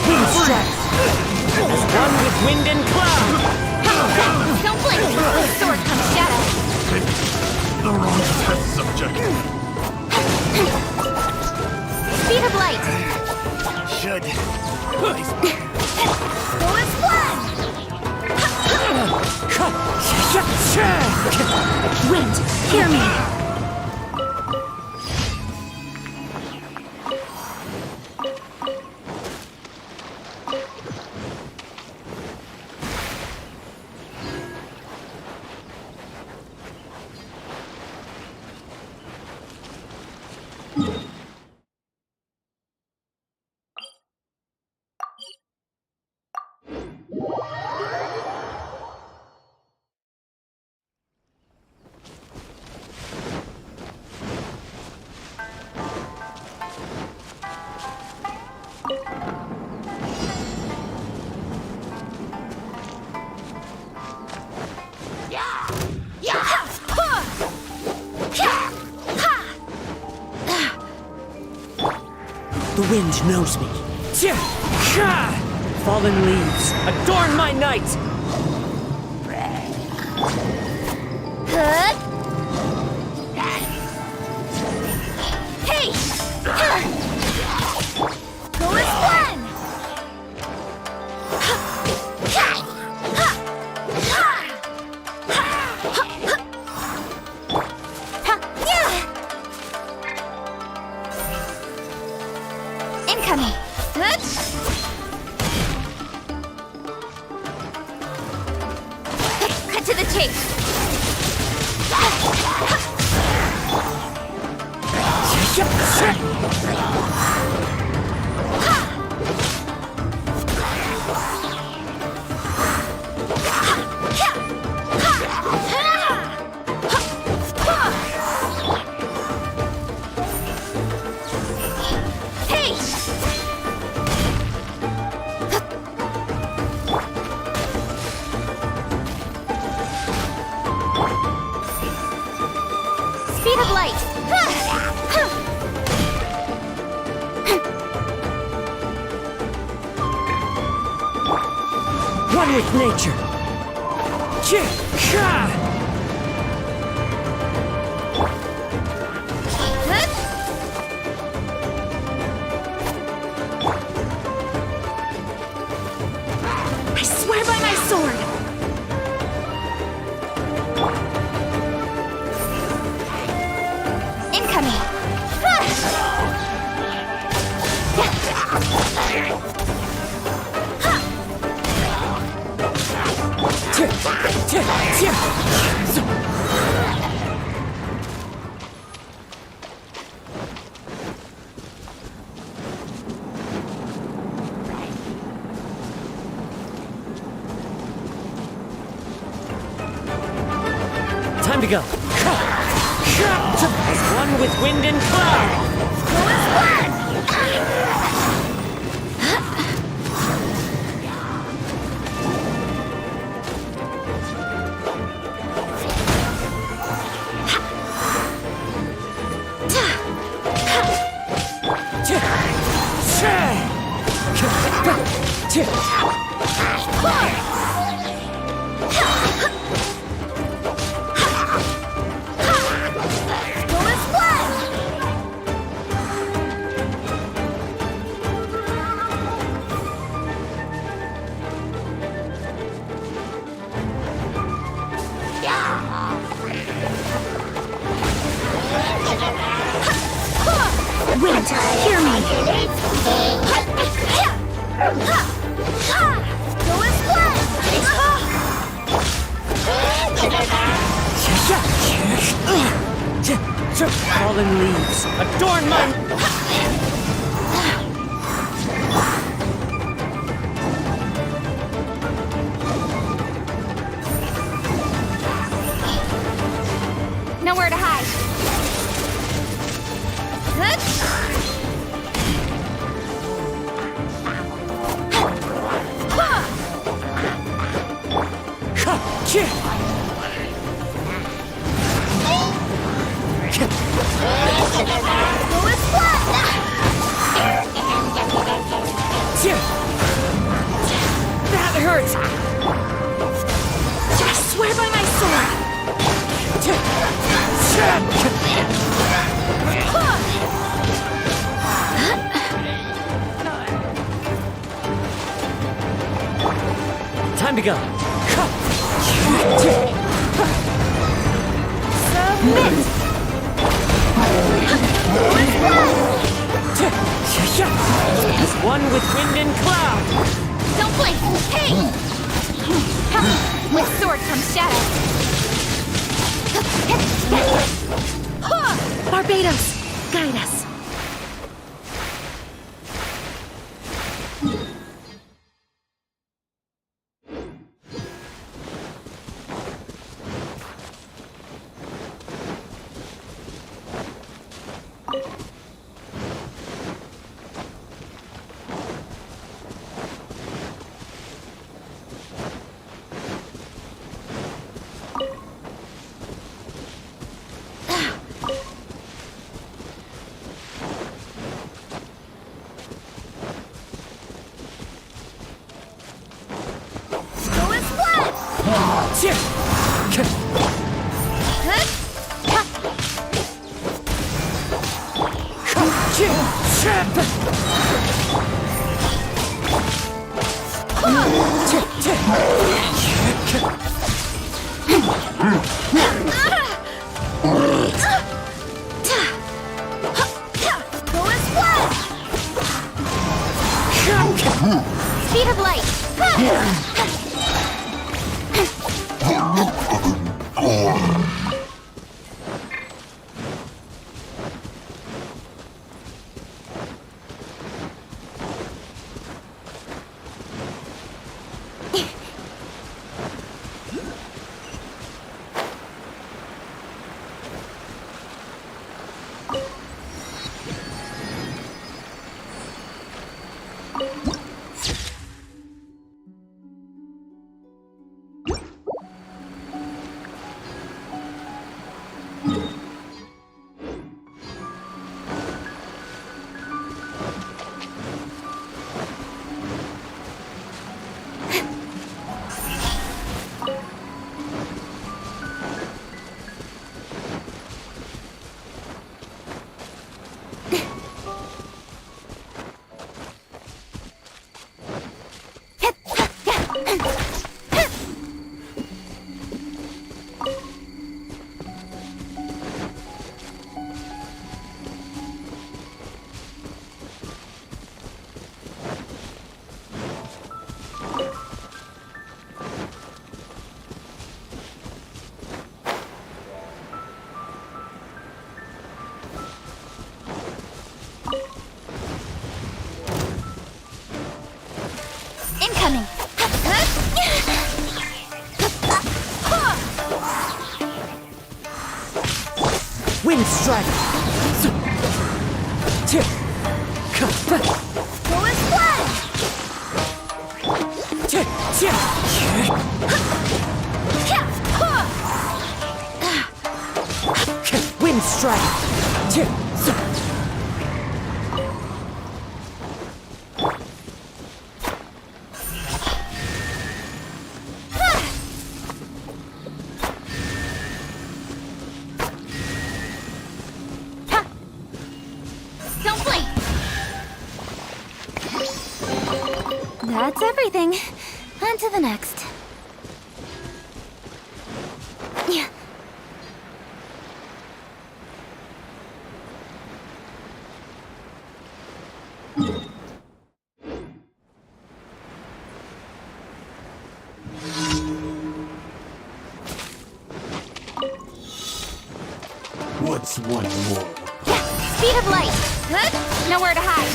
Wind strike. As one with wind and cloud. Don't blink! With sword comes shadow. The wrong test subject. Speed of light. Should. Go and splash! Wind, hear me. wind knows me. Fallen leaves, adorn my night! Hey! Go as one! Incoming! Cut to the chase! Speed of light! One with nature! I swear by my sword! Incoming! Time to go. As one with wind and cloud. Go as one! Wind, hear me! Go as one! Fallen leaves, adorn my... Nowhere to hide. Go as one! That hurts! I swear by my sword! Time to go. Submit! As one with wind and cloud. Don't blink! Hey! With sword comes shadow. Barbados, guide us. Speed of light. Incoming. Wind strike! Go and fly! Wind strike! Don't blink! That's everything. On to the next. Yeah. What's one more? Speed of light! Nowhere to hide!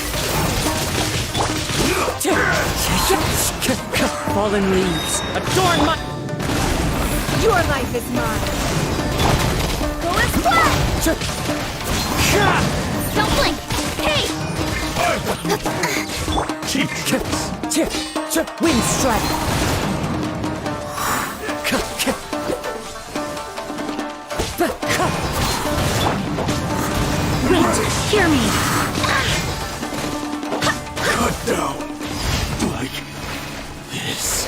Fallen leaves, adorn my... Your life is mine! Go and fly! Don't blink! Hey! Wind strike! Wait! Hear me! Cut down. Like this.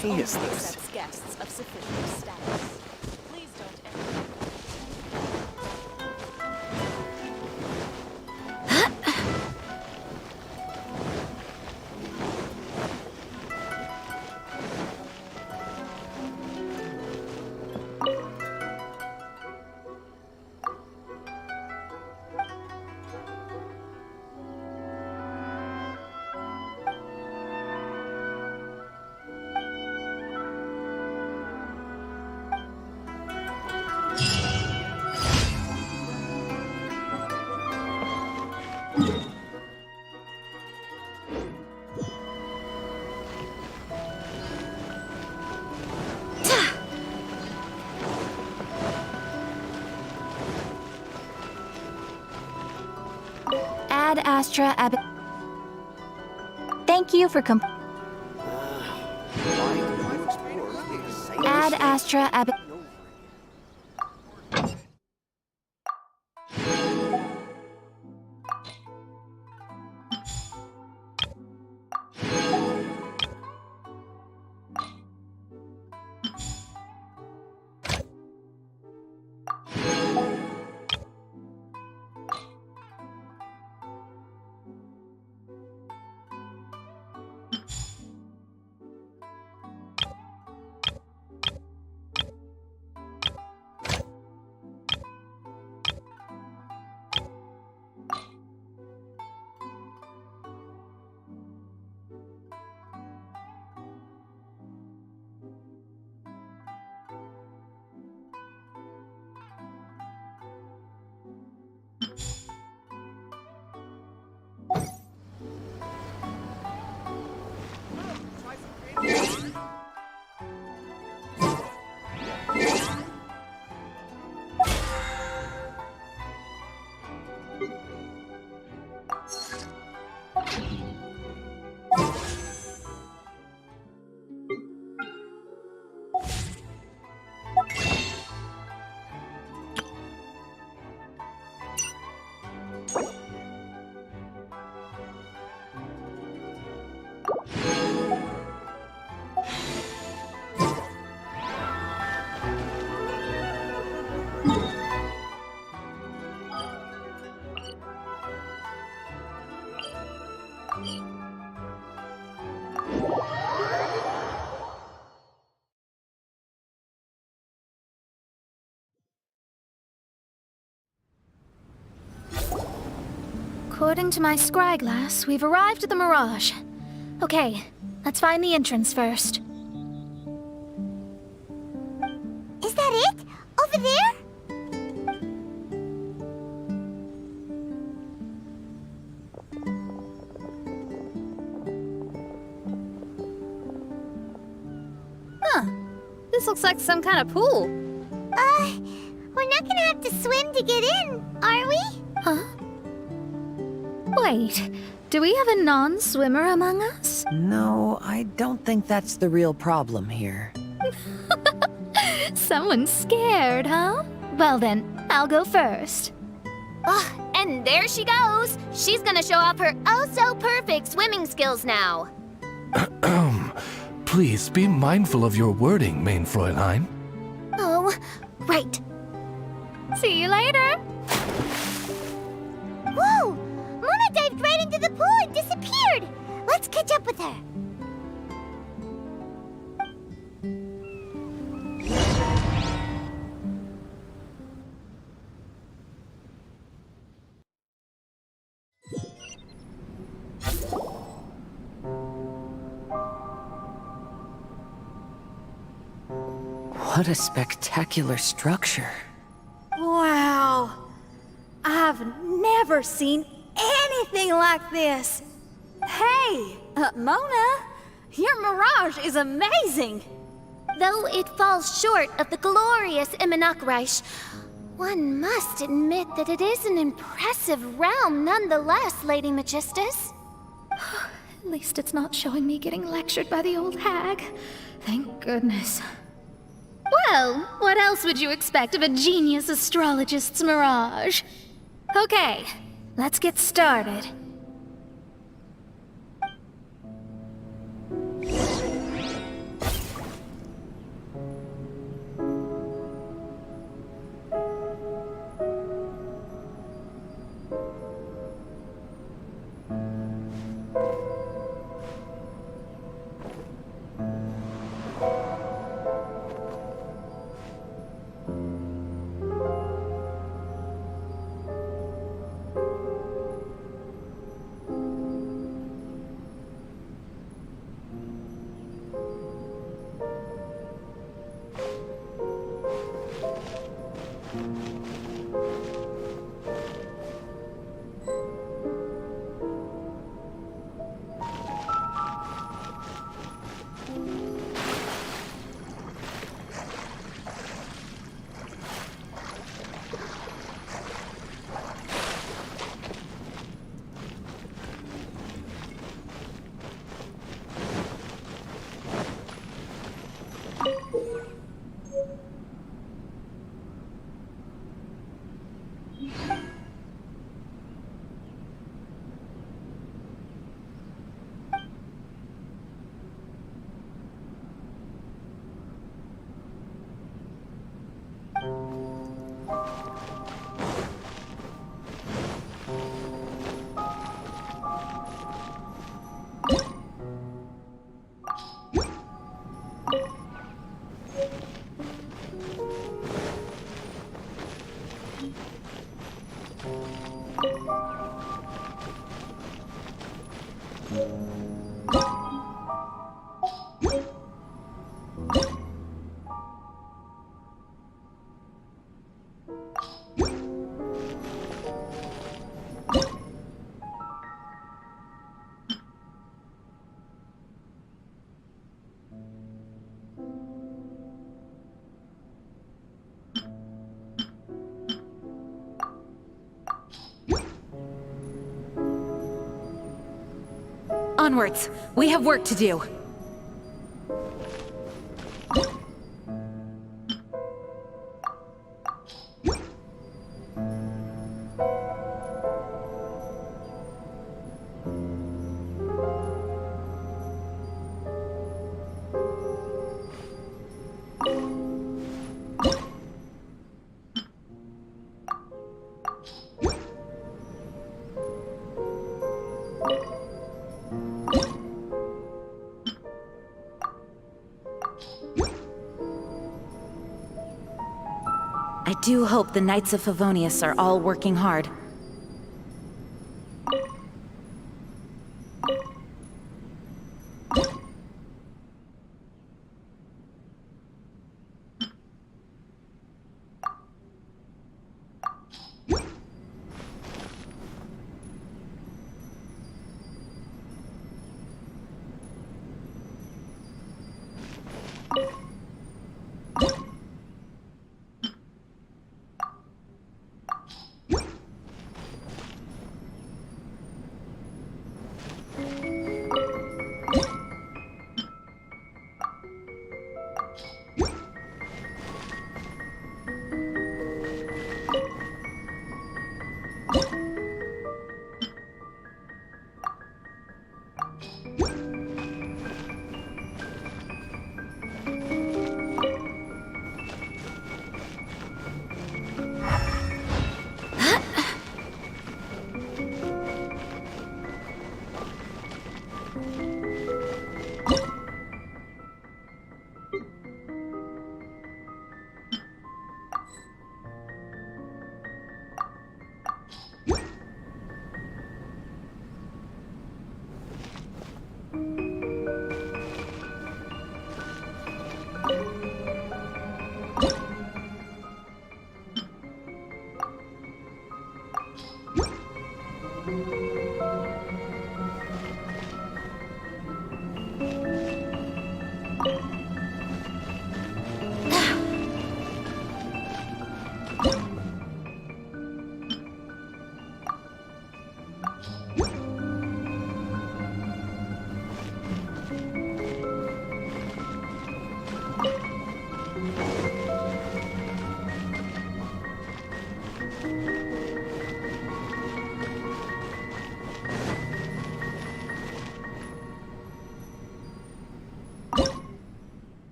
tea is this? Guests of sufficient status. Please don't enter. Ad Astra Ab. Thank you for Ad Astra Ab. According to my scryglass, we've arrived at the Mirage. Okay, let's find the entrance first. Is that it? Over there? Huh. This looks like some kind of pool. We're not gonna have to swim to get in, are we? Huh? Wait, do we have a non-swimmer among us? No, I don't think that's the real problem here. Someone's scared, huh? Well then, I'll go first. Oh, and there she goes. She's gonna show off her oh-so-perfect swimming skills now. Please be mindful of your wording, Main Fräulein. Oh, right. See you later. Whoa! Mona dived right into the pool and disappeared! Let's catch up with her. What a spectacular structure. Wow. I've never seen anything like this. Hey, Mona, your mirage is amazing. Though it falls short of the glorious Immunakreich, one must admit that it is an impressive realm nonetheless, Lady Magistus. At least it's not showing me getting lectured by the old hag. Thank goodness. Well, what else would you expect of a genius astrologist's mirage? Okay, let's get started. Onwards. We have work to do. I do hope the Knights of Favonius are all working hard.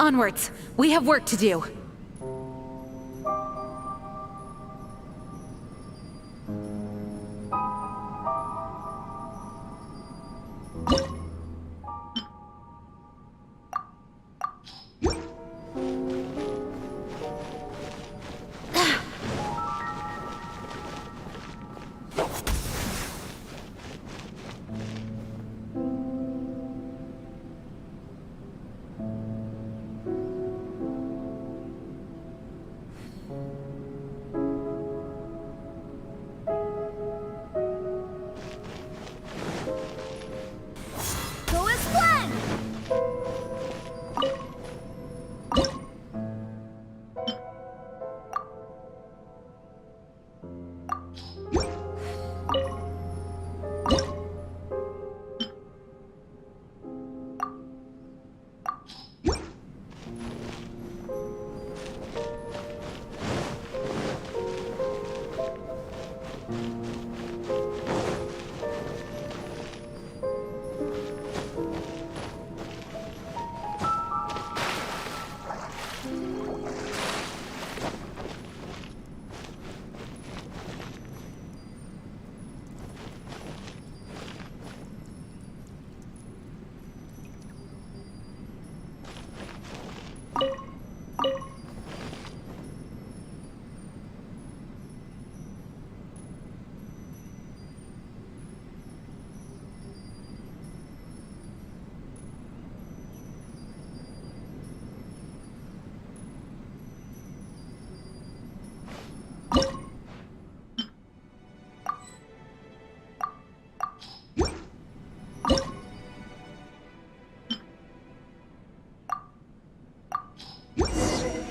Onwards! We have work to do.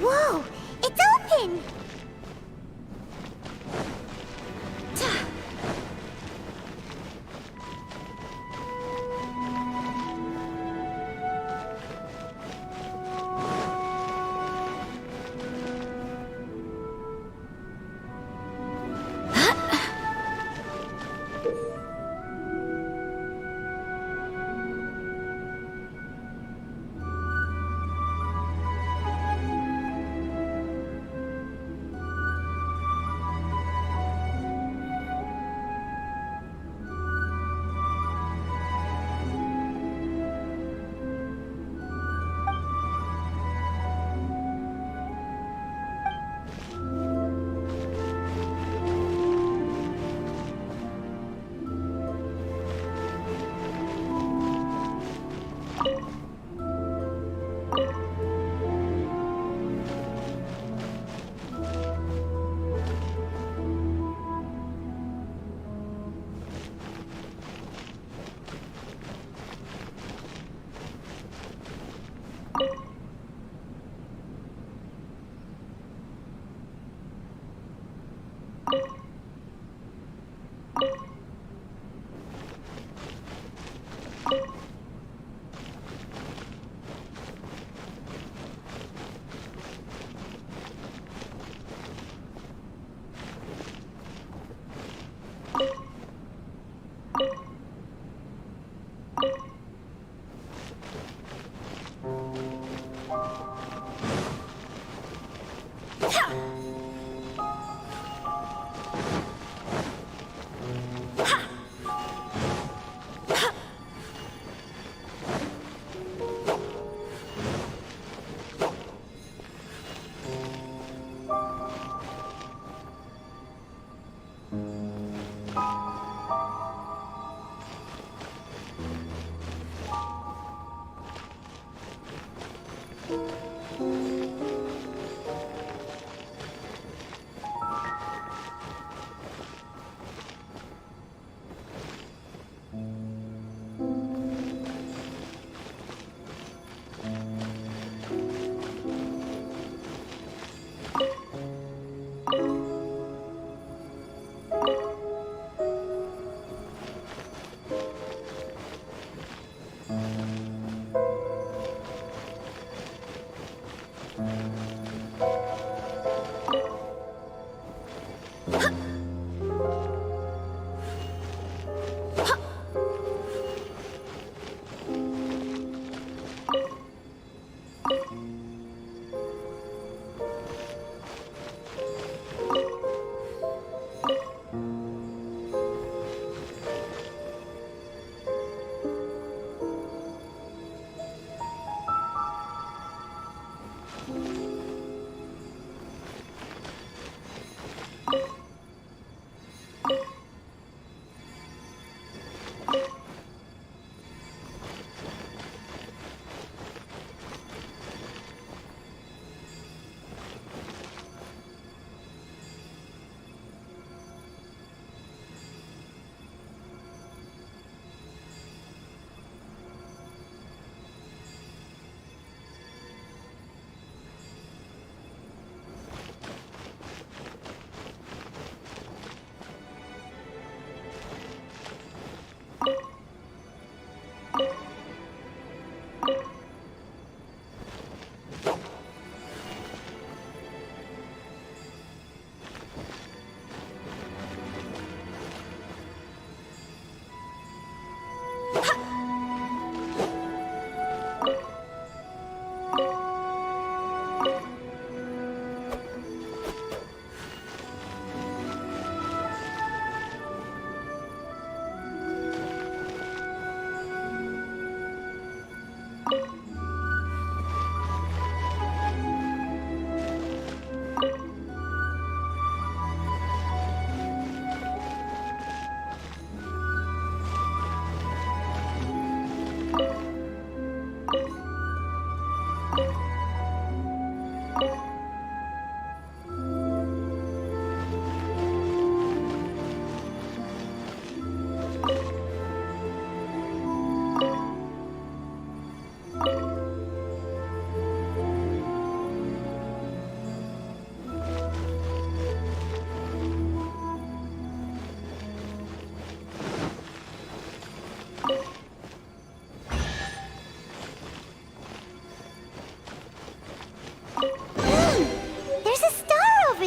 Whoa! It's open!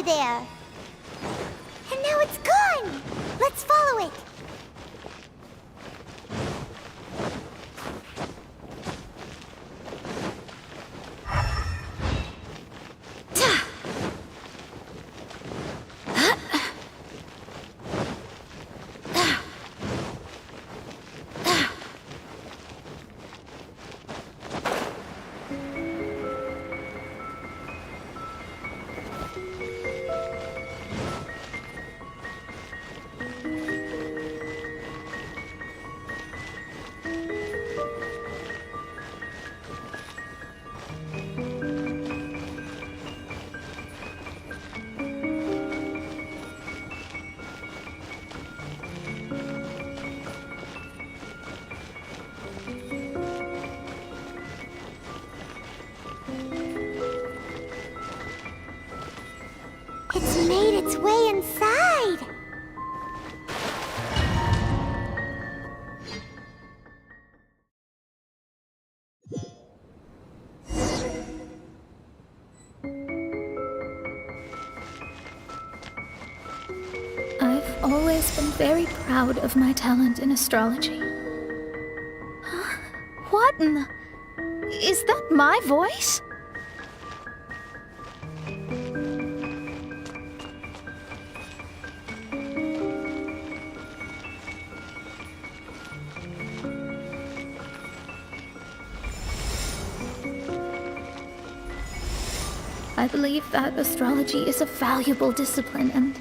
there. And now it's gone. Let's follow it. It's made its way inside. I've always been very proud of my talent in astrology. What in the... Is that my voice? I believe that astrology is a valuable discipline and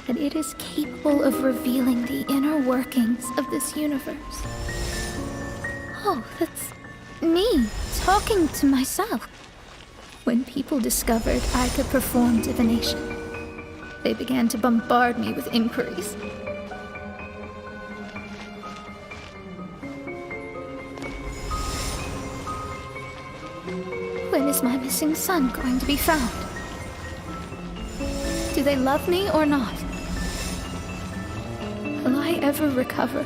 that it is capable of revealing the inner workings of this universe. Oh, that's me talking to myself. When people discovered I could perform divination, they began to bombard me with inquiries. When is my missing son going to be found? Do they love me or not? Will I ever recover?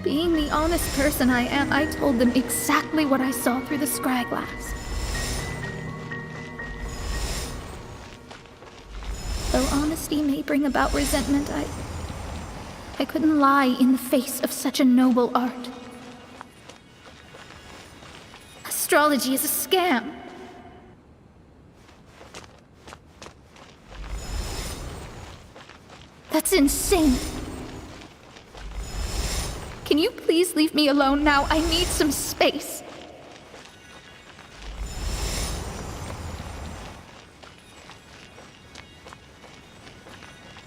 Being the honest person I am, I told them exactly what I saw through the scryglass. Though honesty may bring about resentment, I couldn't lie in the face of such a noble art. Astrology is a scam. That's insane. Can you please leave me alone now? I need some space.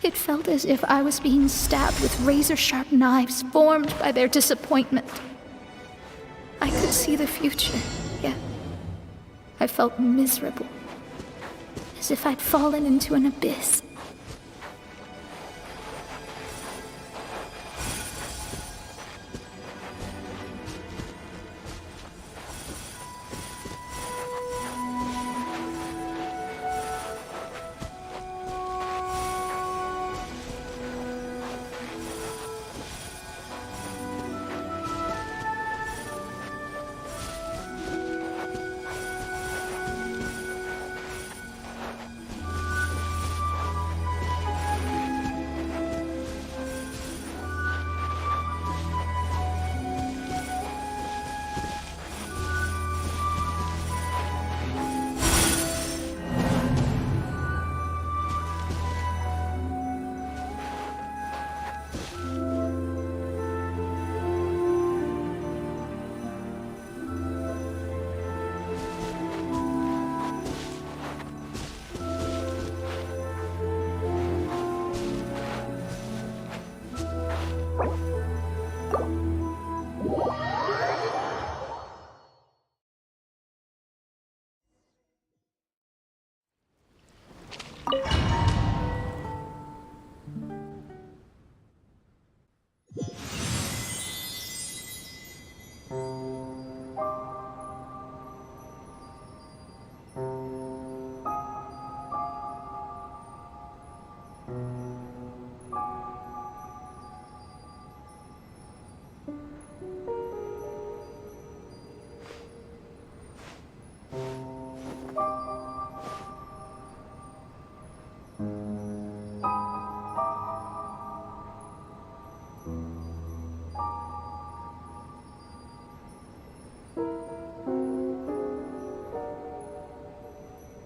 It felt as if I was being stabbed with razor-sharp knives formed by their disappointment. I could see the future, yet I felt miserable, as if I'd fallen into an abyss.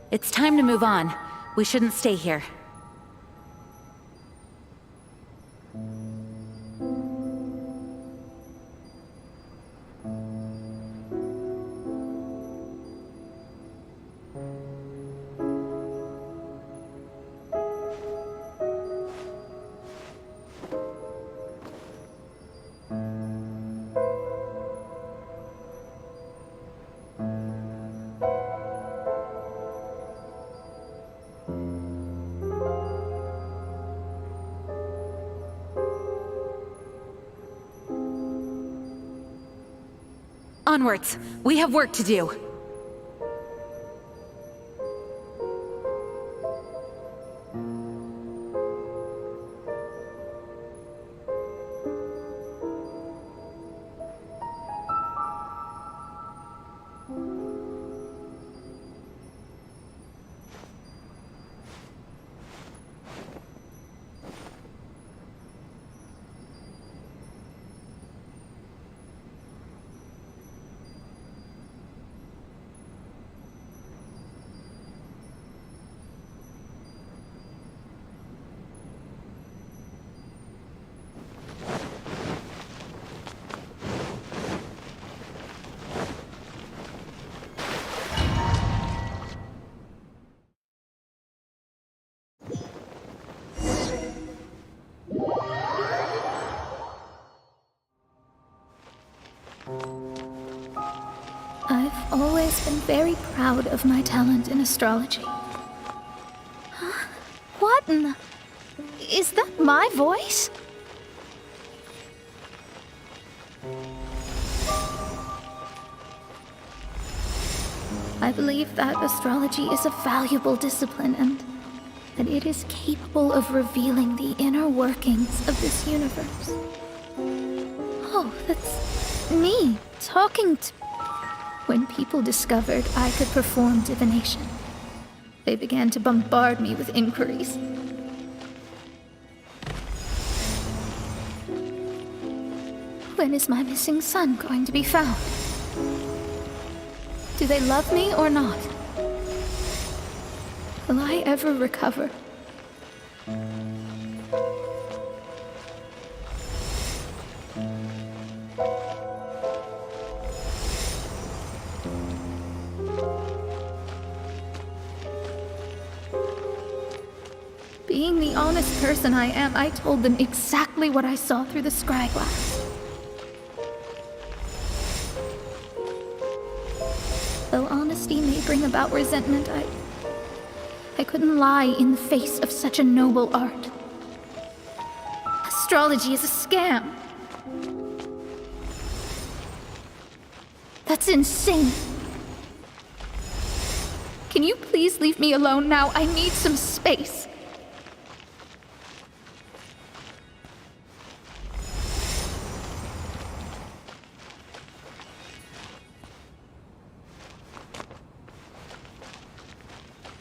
It's time to move on. We shouldn't stay here. Onwards! We have work to do! always been very proud of my talent in astrology. Huh? What in the... Is that my voice? I believe that astrology is a valuable discipline and that it is capable of revealing the inner workings of this universe. Oh, that's me talking to... When people discovered I could perform divination, they began to bombard me with inquiries. When is my missing son going to be found? Do they love me or not? Will I ever recover? Being the honest person I am, I told them exactly what I saw through the scryglass. Though honesty may bring about resentment, I couldn't lie in the face of such a noble art. Astrology is a scam. That's insane. Can you please leave me alone now? I need some space.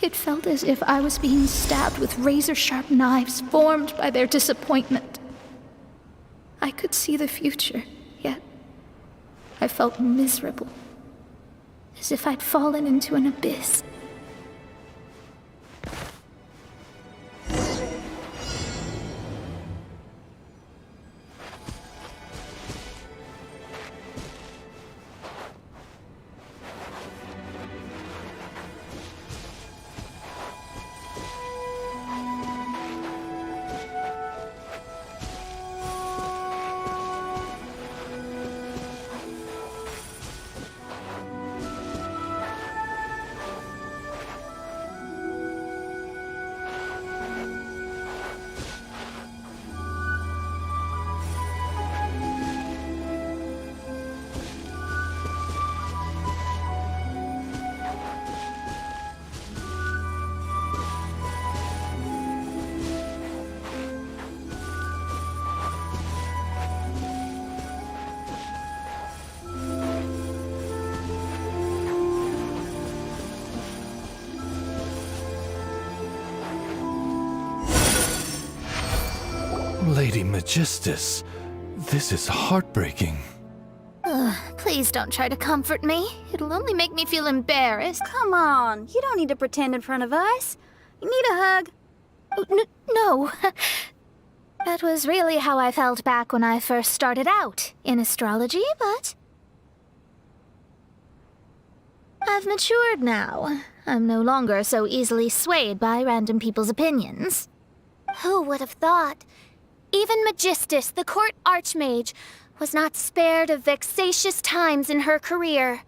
It felt as if I was being stabbed with razor-sharp knives formed by their disappointment. I could see the future, yet I felt miserable, as if I'd fallen into an abyss. Lady Magistus, this is heartbreaking. Please don't try to comfort me. It'll only make me feel embarrassed. Come on, you don't need to pretend in front of us. You need a hug. No. That was really how I felt back when I first started out in astrology, but I've matured now. I'm no longer so easily swayed by random people's opinions. Who would have thought? Even Magistus, the court archmage, was not spared of vexatious times in her career.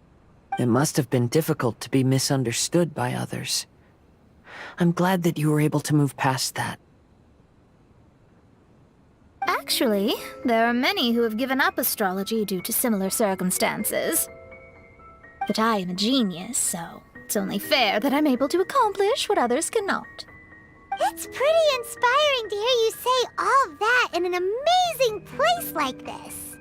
It must have been difficult to be misunderstood by others. I'm glad that you were able to move past that. Actually, there are many who have given up astrology due to similar circumstances. But I am a genius, so it's only fair that I'm able to accomplish what others cannot. It's pretty inspiring to hear you say all that in an amazing place like this.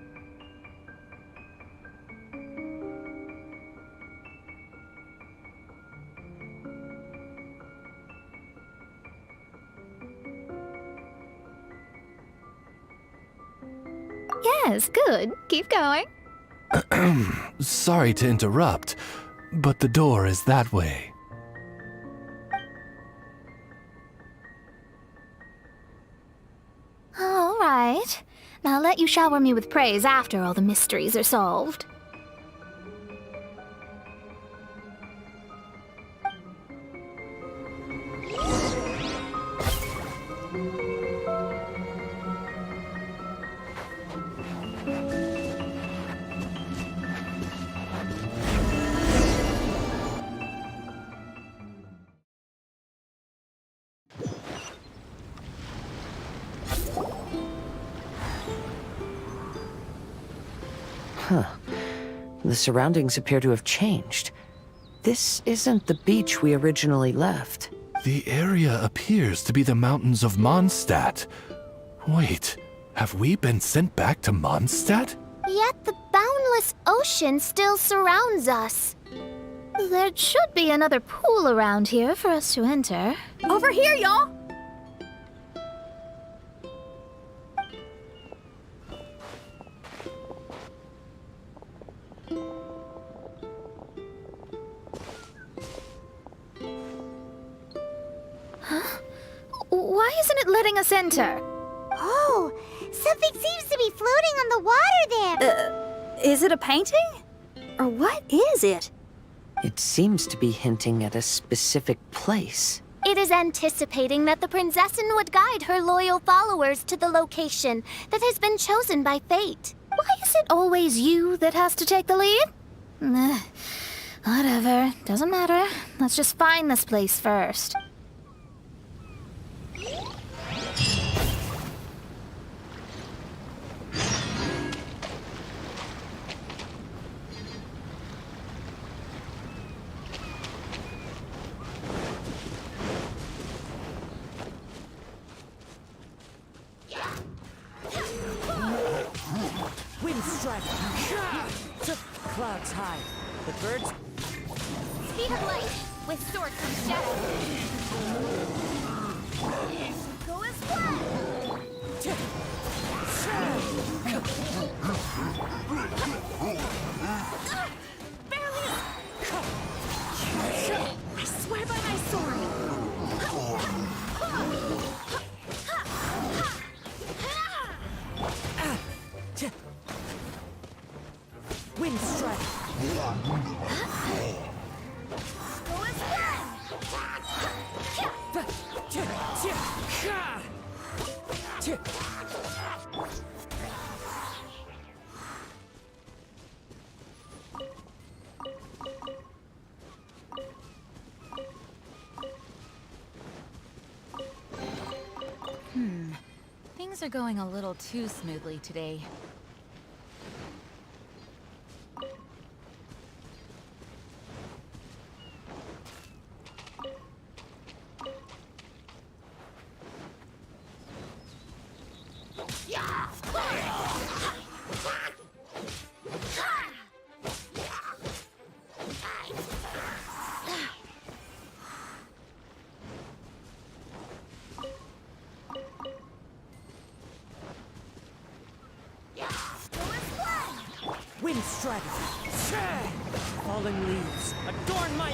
Yes, good. Keep going. Sorry to interrupt, but the door is that way. All right. Now I'll let you shower me with praise after all the mysteries are solved. The surroundings appear to have changed. This isn't the beach we originally left. The area appears to be the mountains of Mondstadt. Wait, have we been sent back to Mondstadt? Yet the boundless ocean still surrounds us. There should be another pool around here for us to enter. Over here, y'all! Why isn't it letting us enter? Oh, something seems to be floating on the water there. Is it a painting? Or what is it? It seems to be hinting at a specific place. It is anticipating that the Prinzessin would guide her loyal followers to the location that has been chosen by fate. Why is it always you that has to take the lead? Whatever, doesn't matter. Let's just find this place first. Wind strike to clouds high. The birds. Speed of light, with sword comes shadow. Go as I swear by my sword. Wind strike. Go as Things are going a little too smoothly today. Wind strike. Falling leaves adorn my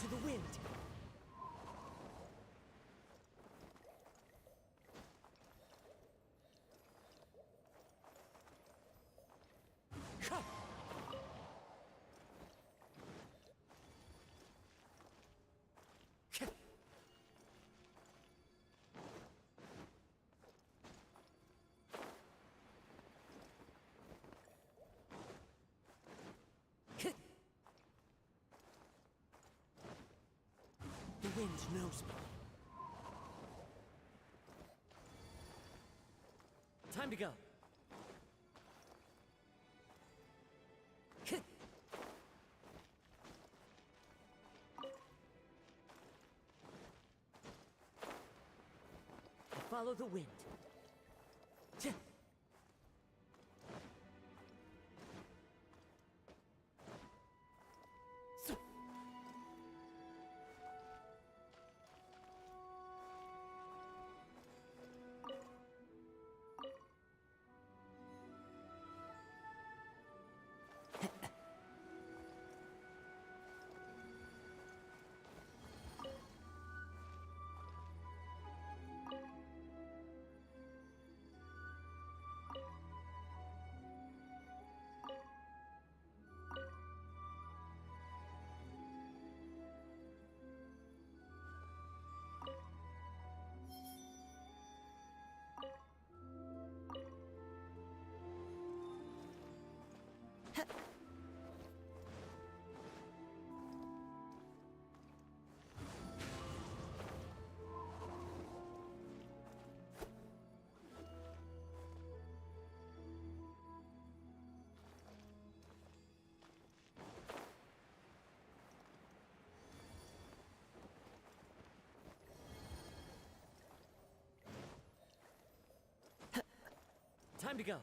Into the wind! The wind knows me. Time to go. Follow the wind. Time to go.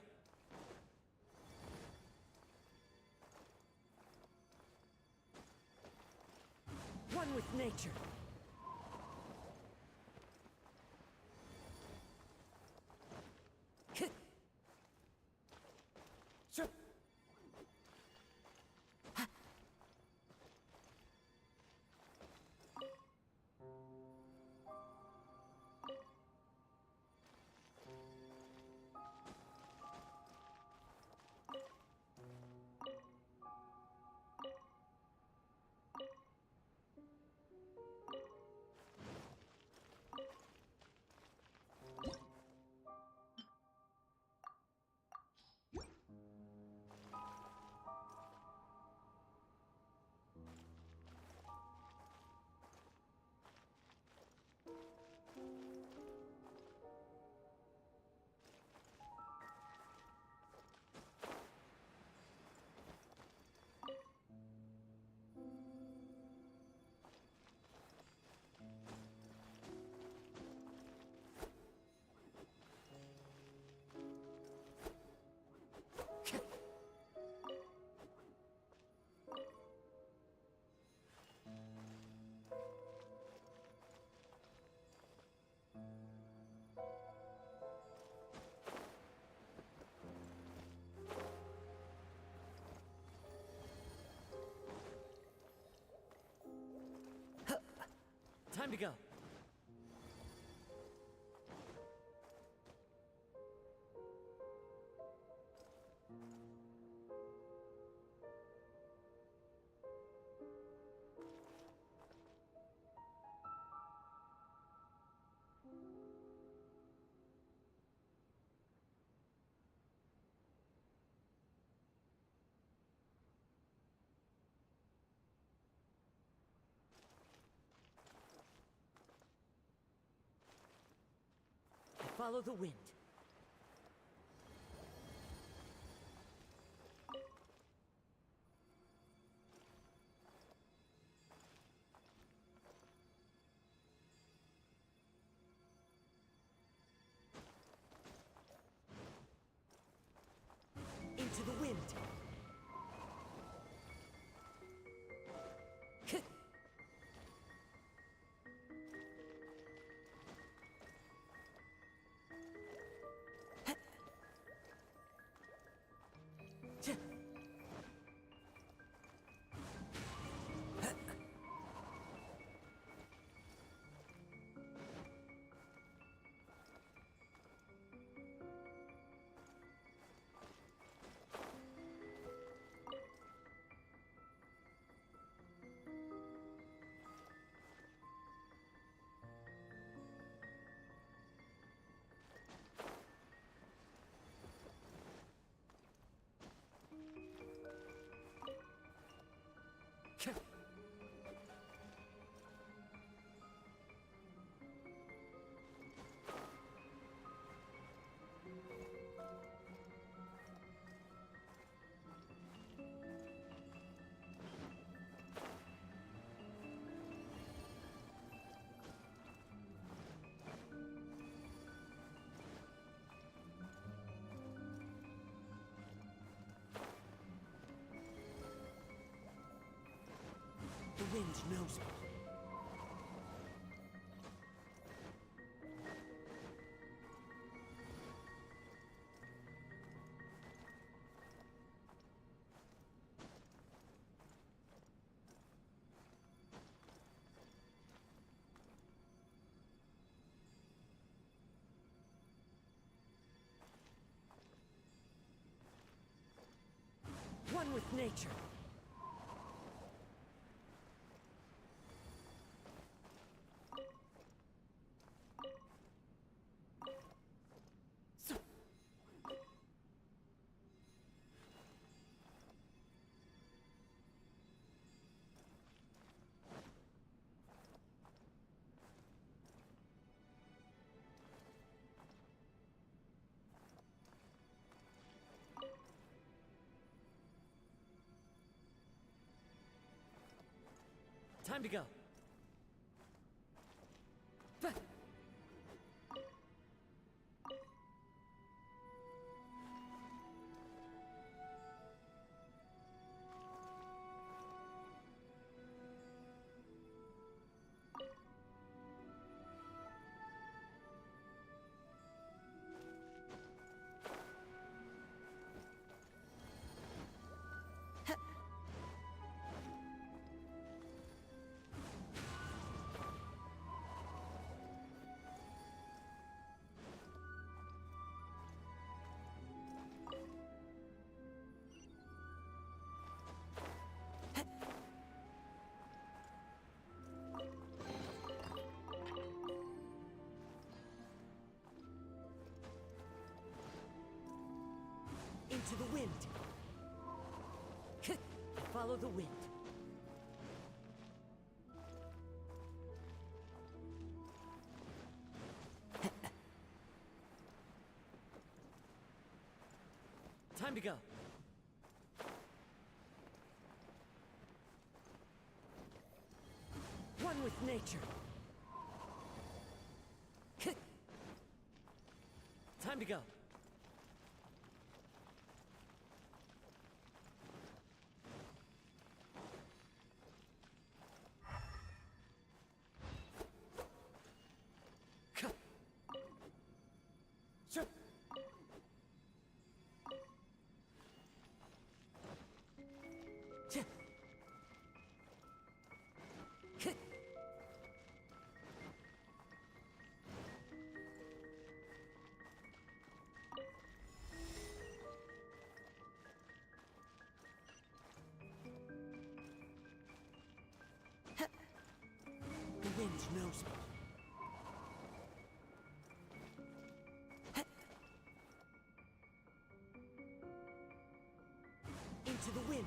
One with nature. Time to go. Follow the wind. Into the wind. wind knows me. One with nature. Time to go. Into the wind. Follow the wind. Time to go. One with nature. Time to go. The wind knows me. Into the wind.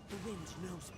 The wind knows me.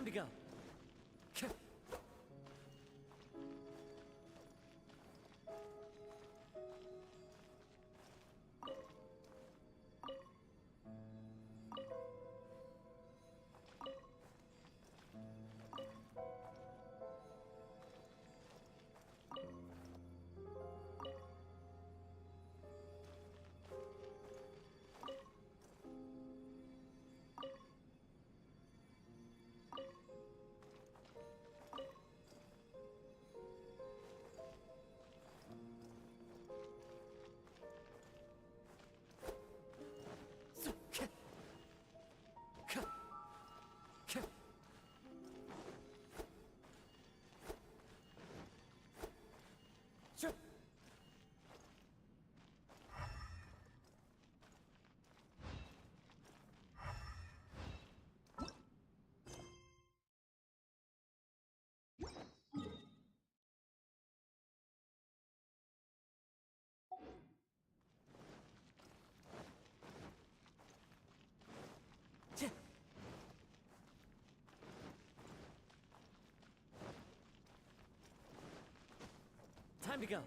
Time to go. Time to go.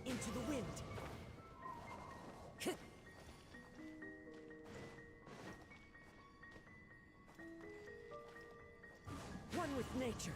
Into the wind. One with nature.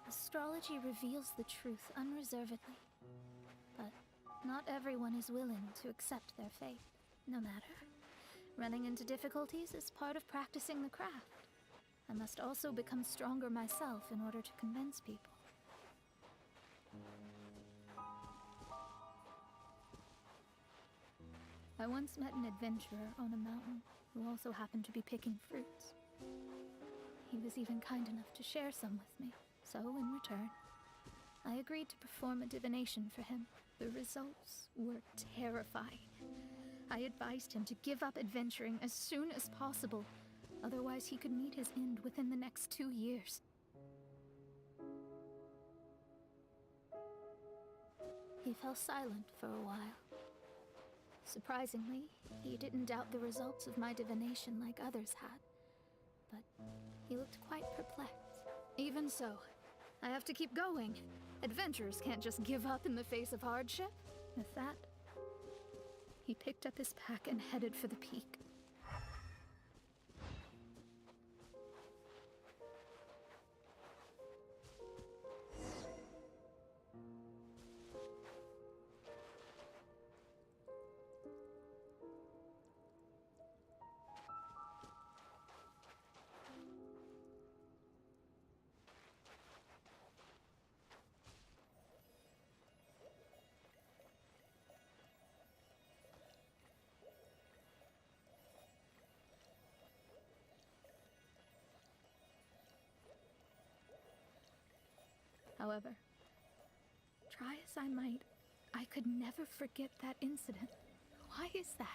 Astrology reveals the truth unreservedly. But not everyone is willing to accept their fate, no matter. Running into difficulties is part of practicing the craft. I must also become stronger myself in order to convince people. I once met an adventurer on a mountain who also happened to be picking fruits. He was even kind enough to share some with me, so in return, I agreed to perform a divination for him. The results were terrifying. I advised him to give up adventuring as soon as possible, otherwise he could meet his end within the next 2 years. He fell silent for a while. Surprisingly, he didn't doubt the results of my divination like others had, but he looked quite perplexed. Even so, I have to keep going. Adventurers can't just give up in the face of hardship. With that, he picked up his pack and headed for the peak. However, try as I might, I could never forget that incident. Why is that?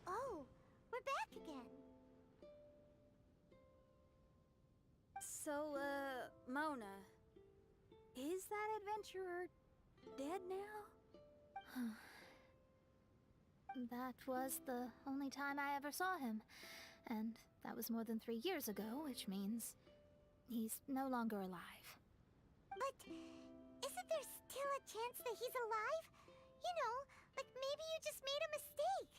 Oh, we're back again. So, Mona, is that adventurer dead now? That was the only time I ever saw him, and that was more than 3 years ago, which means he's no longer alive. But isn't there still a chance that he's alive? You know, like maybe you just made a mistake.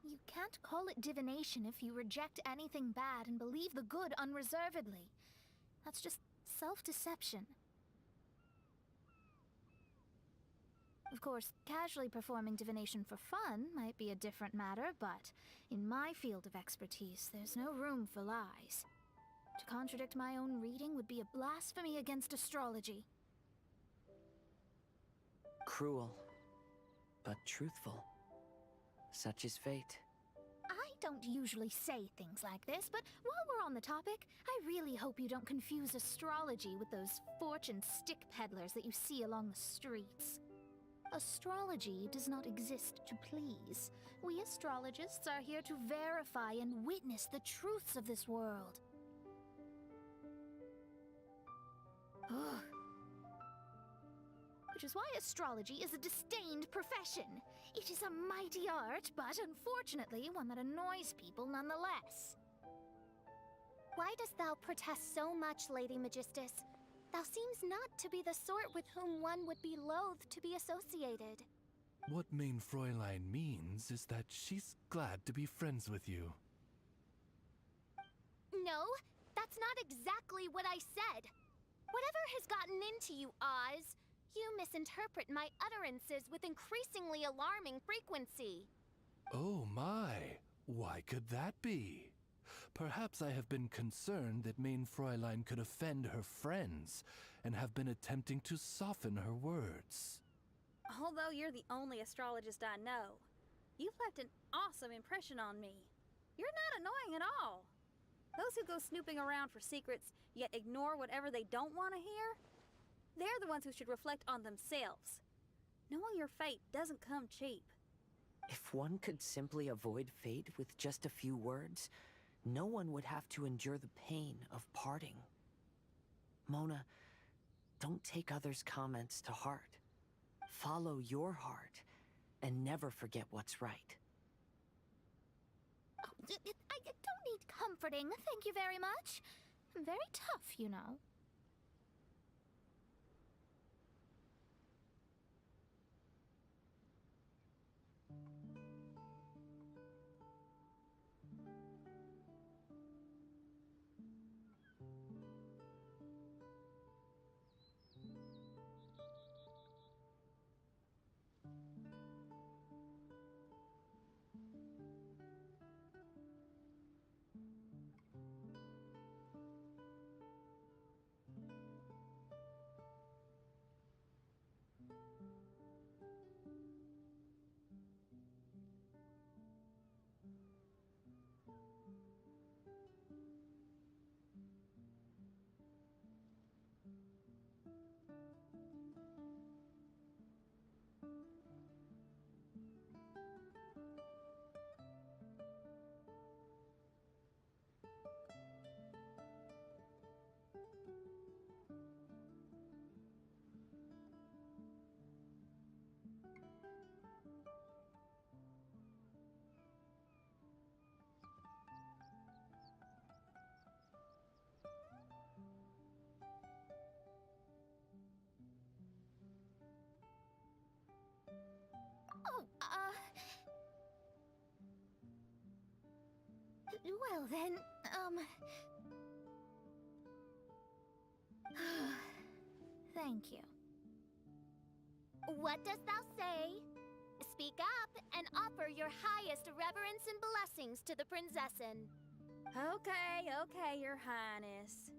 You can't call it divination if you reject anything bad and believe the good unreservedly. That's just self-deception. Of course, casually performing divination for fun might be a different matter, but in my field of expertise, there's no room for lies. To contradict my own reading would be a blasphemy against astrology. Cruel, but truthful. Such is fate. I don't usually say things like this, but while we're on the topic, I really hope you don't confuse astrology with those fortune stick peddlers that you see along the streets. Astrology does not exist to please. We astrologists are here to verify and witness the truths of this world. Ugh. Which is why astrology is a disdained profession. It is a mighty art, but unfortunately one that annoys people nonetheless. Why dost thou protest so much, Lady Magistus? Thou seems not to be the sort with whom one would be loath to be associated. What Mein Fräulein means is that she's glad to be friends with you. No, that's not exactly what I said. Whatever has gotten into you, Oz, you misinterpret my utterances with increasingly alarming frequency. Oh my, why could that be? Perhaps I have been concerned that Mein Fräulein could offend her friends, and have been attempting to soften her words. Although you're the only astrologist I know, you've left an awesome impression on me. You're not annoying at all. Those who go snooping around for secrets, yet ignore whatever they don't want to hear, they're the ones who should reflect on themselves. Knowing your fate doesn't come cheap. If one could simply avoid fate with just a few words, no one would have to endure the pain of parting. Mona, don't take others' comments to heart. Follow your heart, and never forget what's right. Oh, I don't need comforting, thank you very much. I'm very tough, you know. Oh, well then, thank you. What dost thou say? Speak up and offer your highest reverence and blessings to the prinzessin. Okay, Your Highness.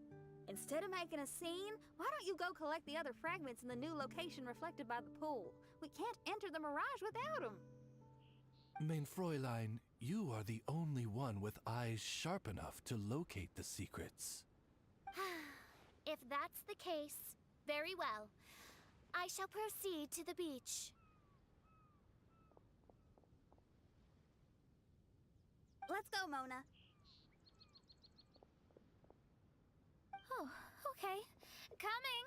Instead of making a scene, why don't you go collect the other fragments in the new location reflected by the pool? We can't enter the mirage without them. Mein Fräulein, you are the only one with eyes sharp enough to locate the secrets. If that's the case, very well. I shall proceed to the beach. Let's go, Mona. Oh, okay. Coming!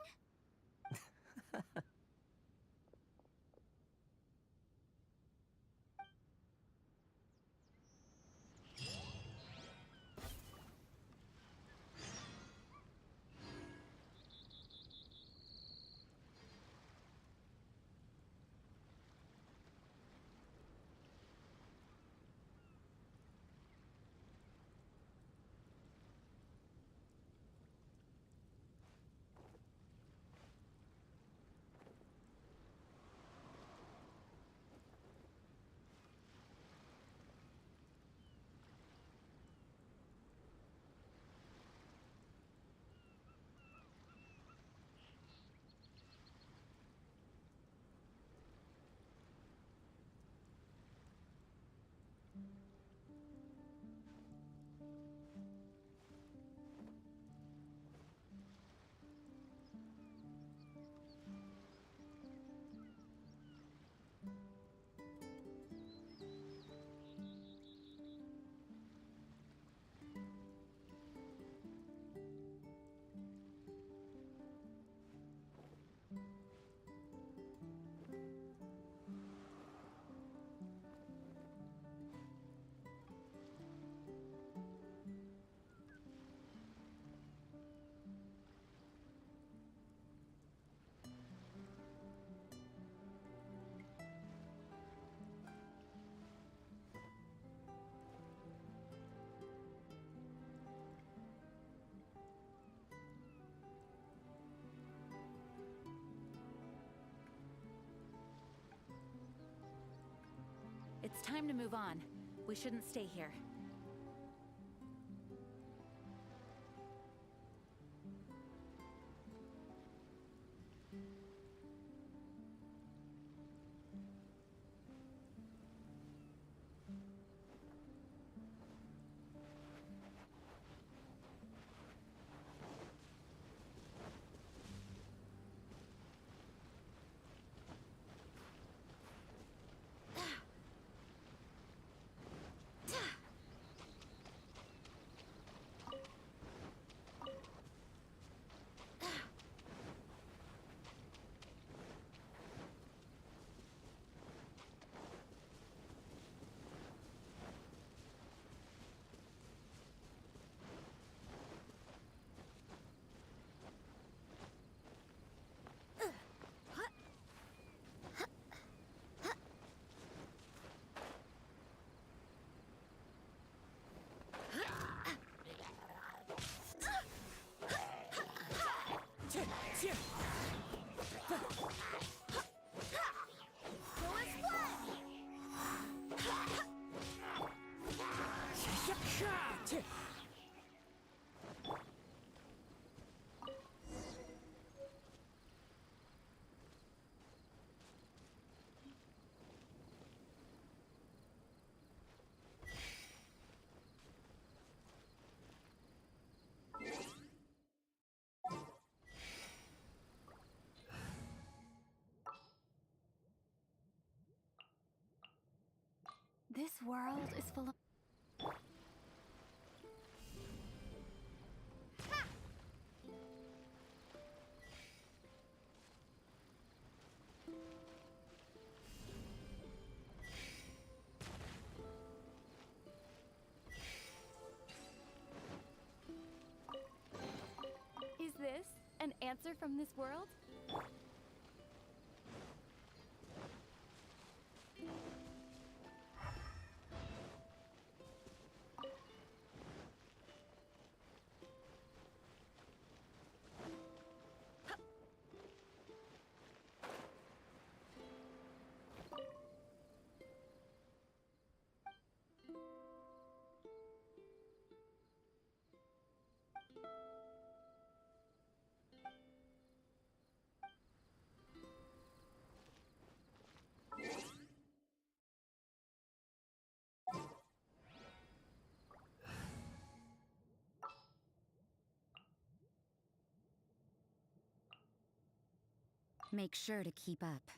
It's time to move on. We shouldn't stay here. This world is full of... Is this an answer from this world? Make sure to keep up.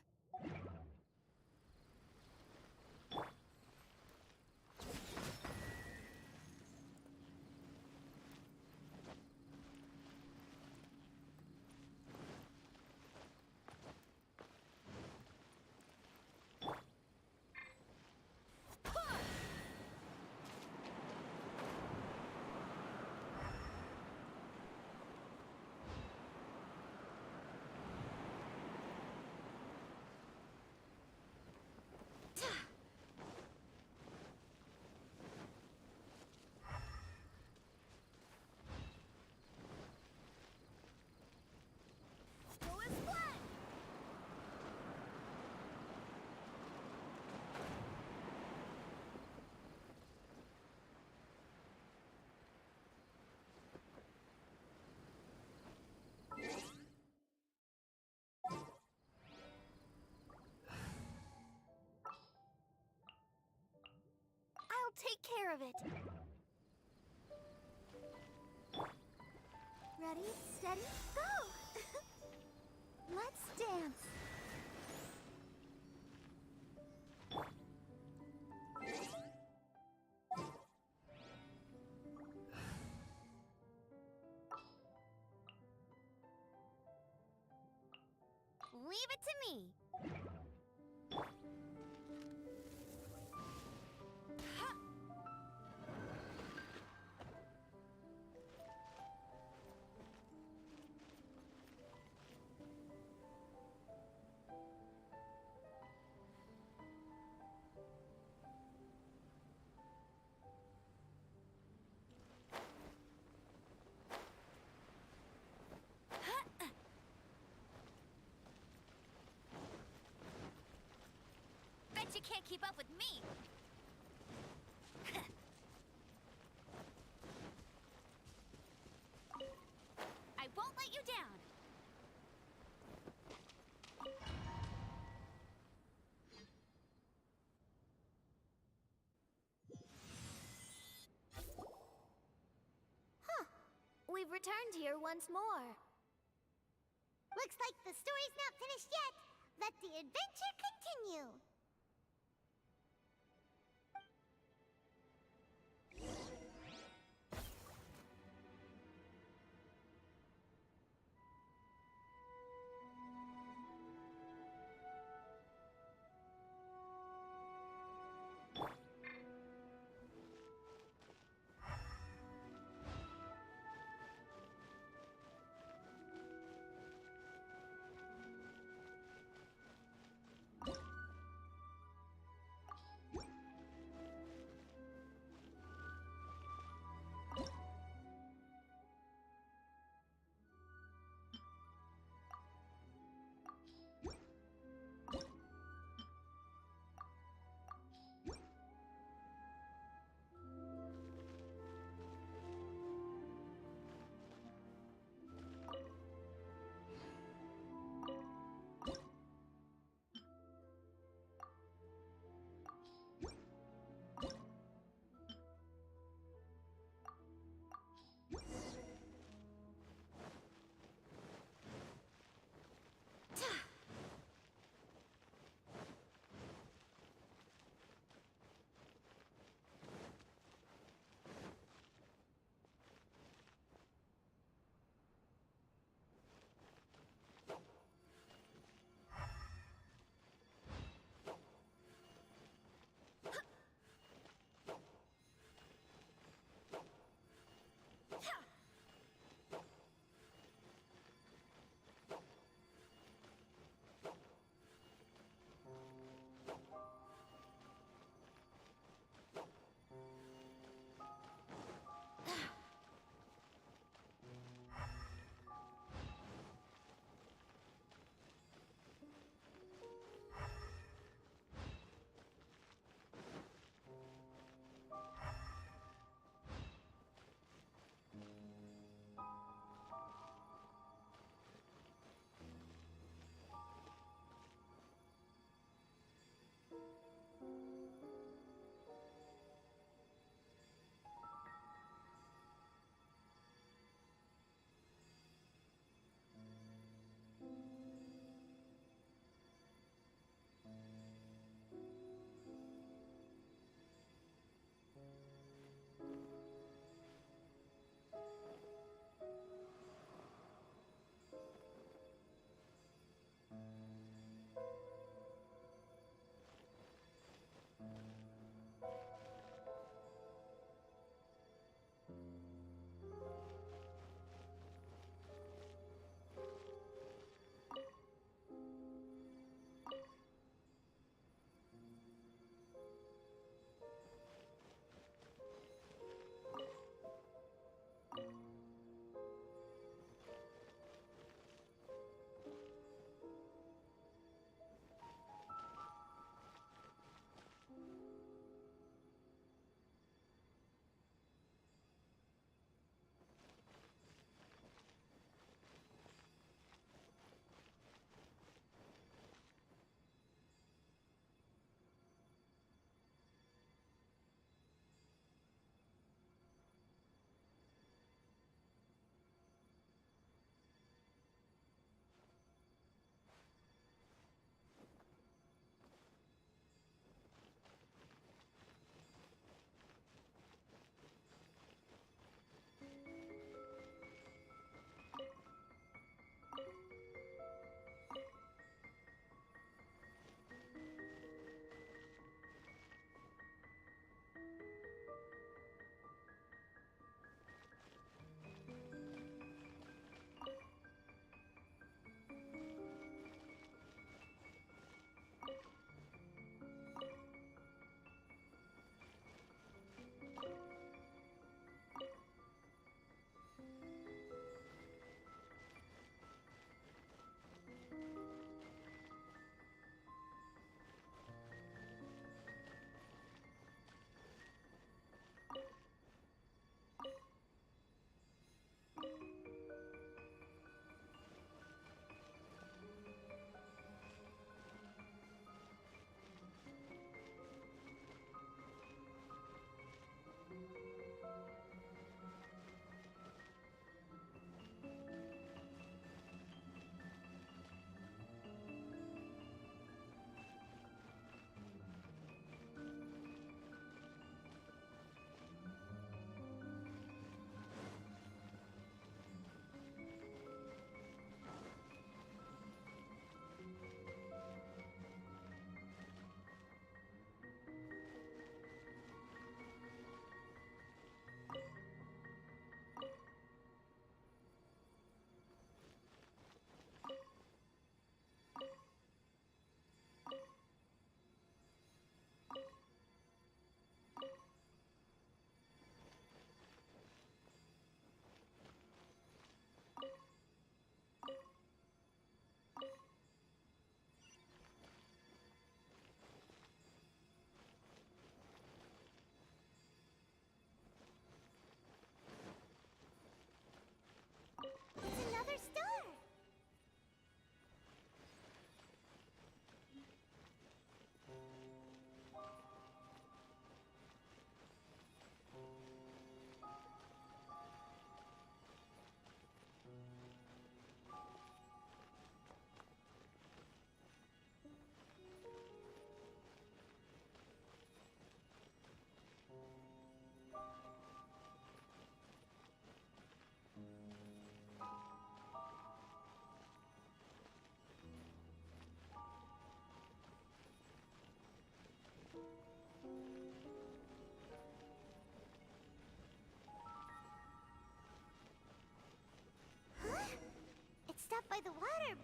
I'll take care of it. Ready, steady, go! Let's dance. Leave it to me. Bet you can't keep up with me! I won't let you down! Huh. We've returned here once more. Looks like the story's not finished yet. Let the adventure continue.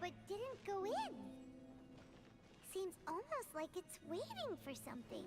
but didn't go in. Seems almost like it's waiting for something.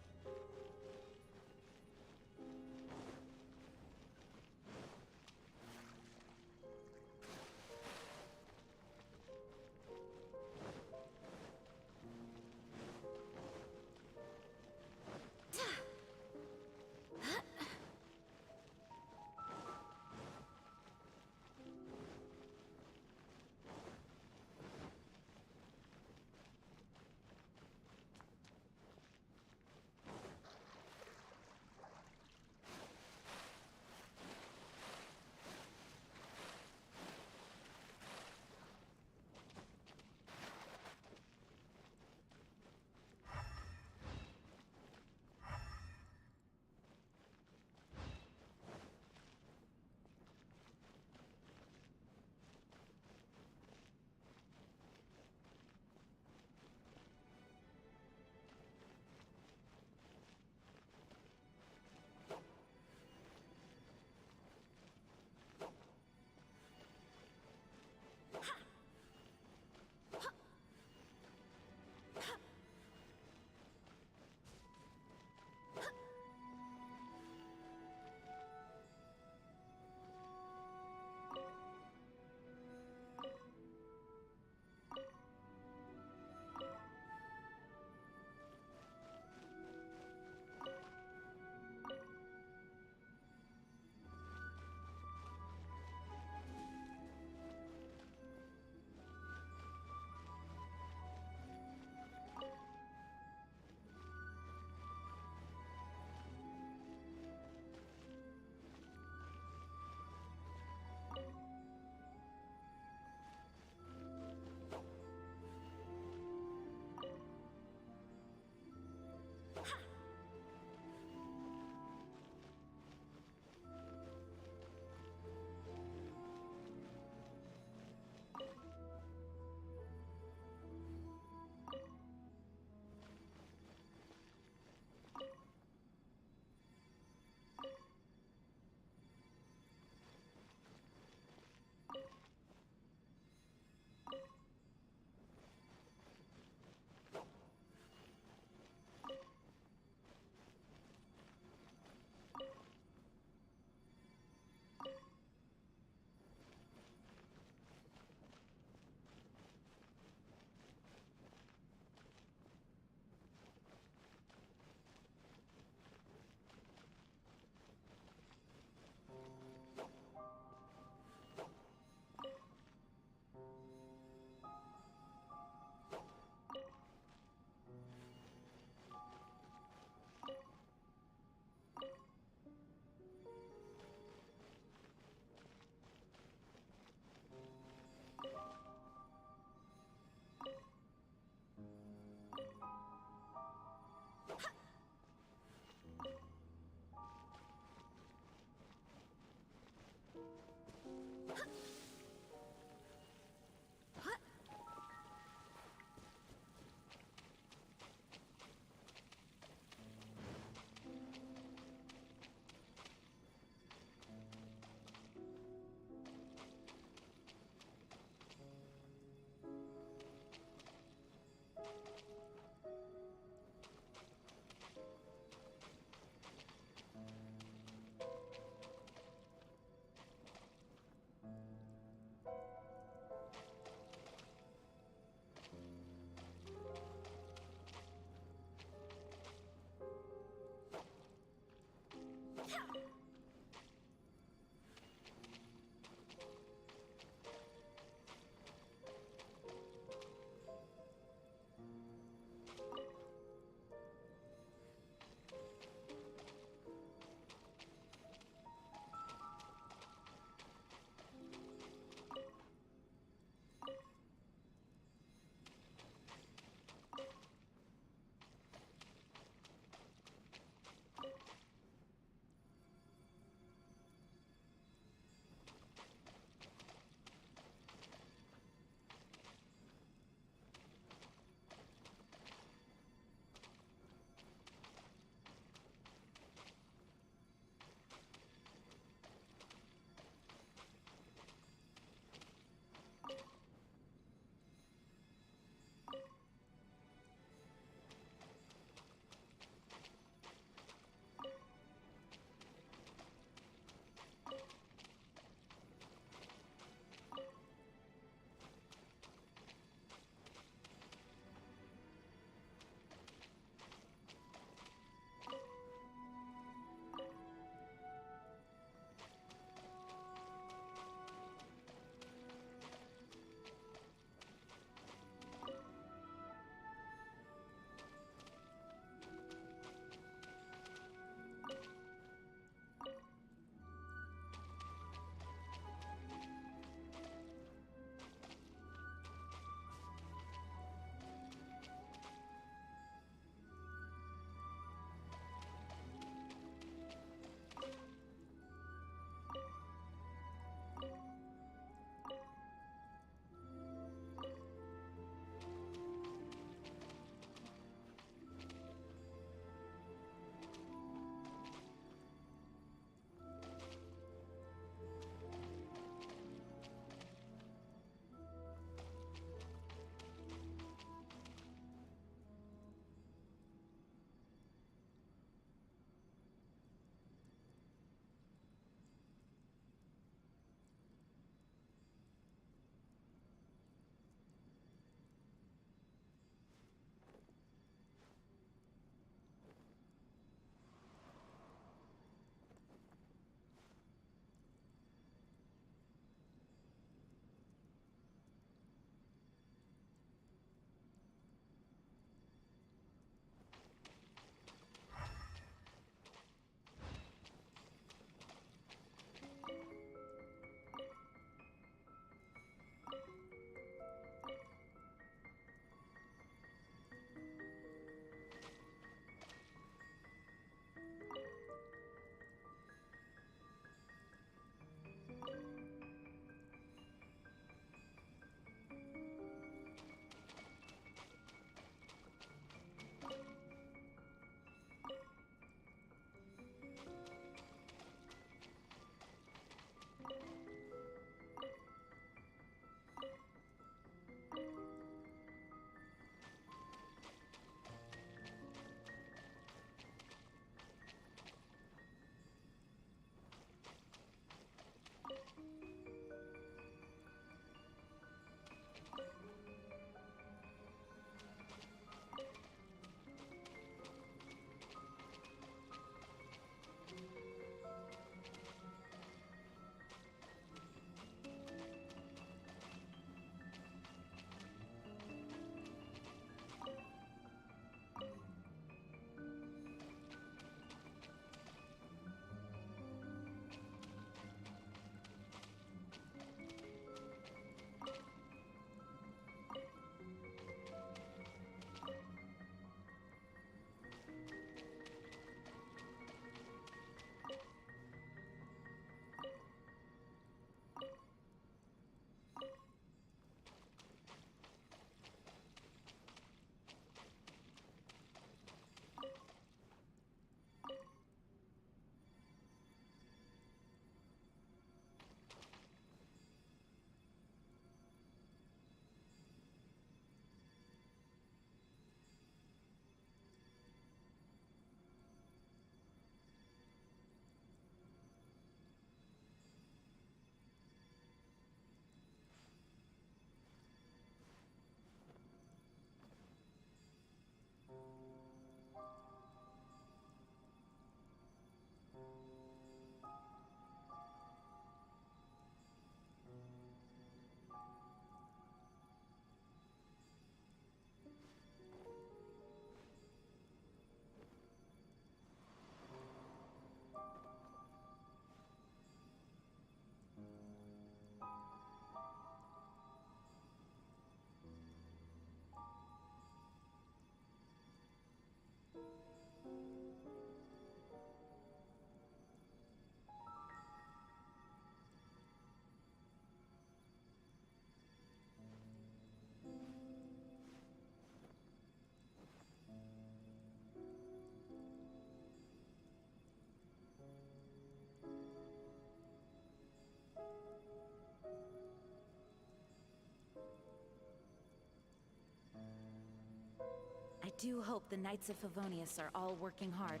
do hope the Knights of Favonius are all working hard.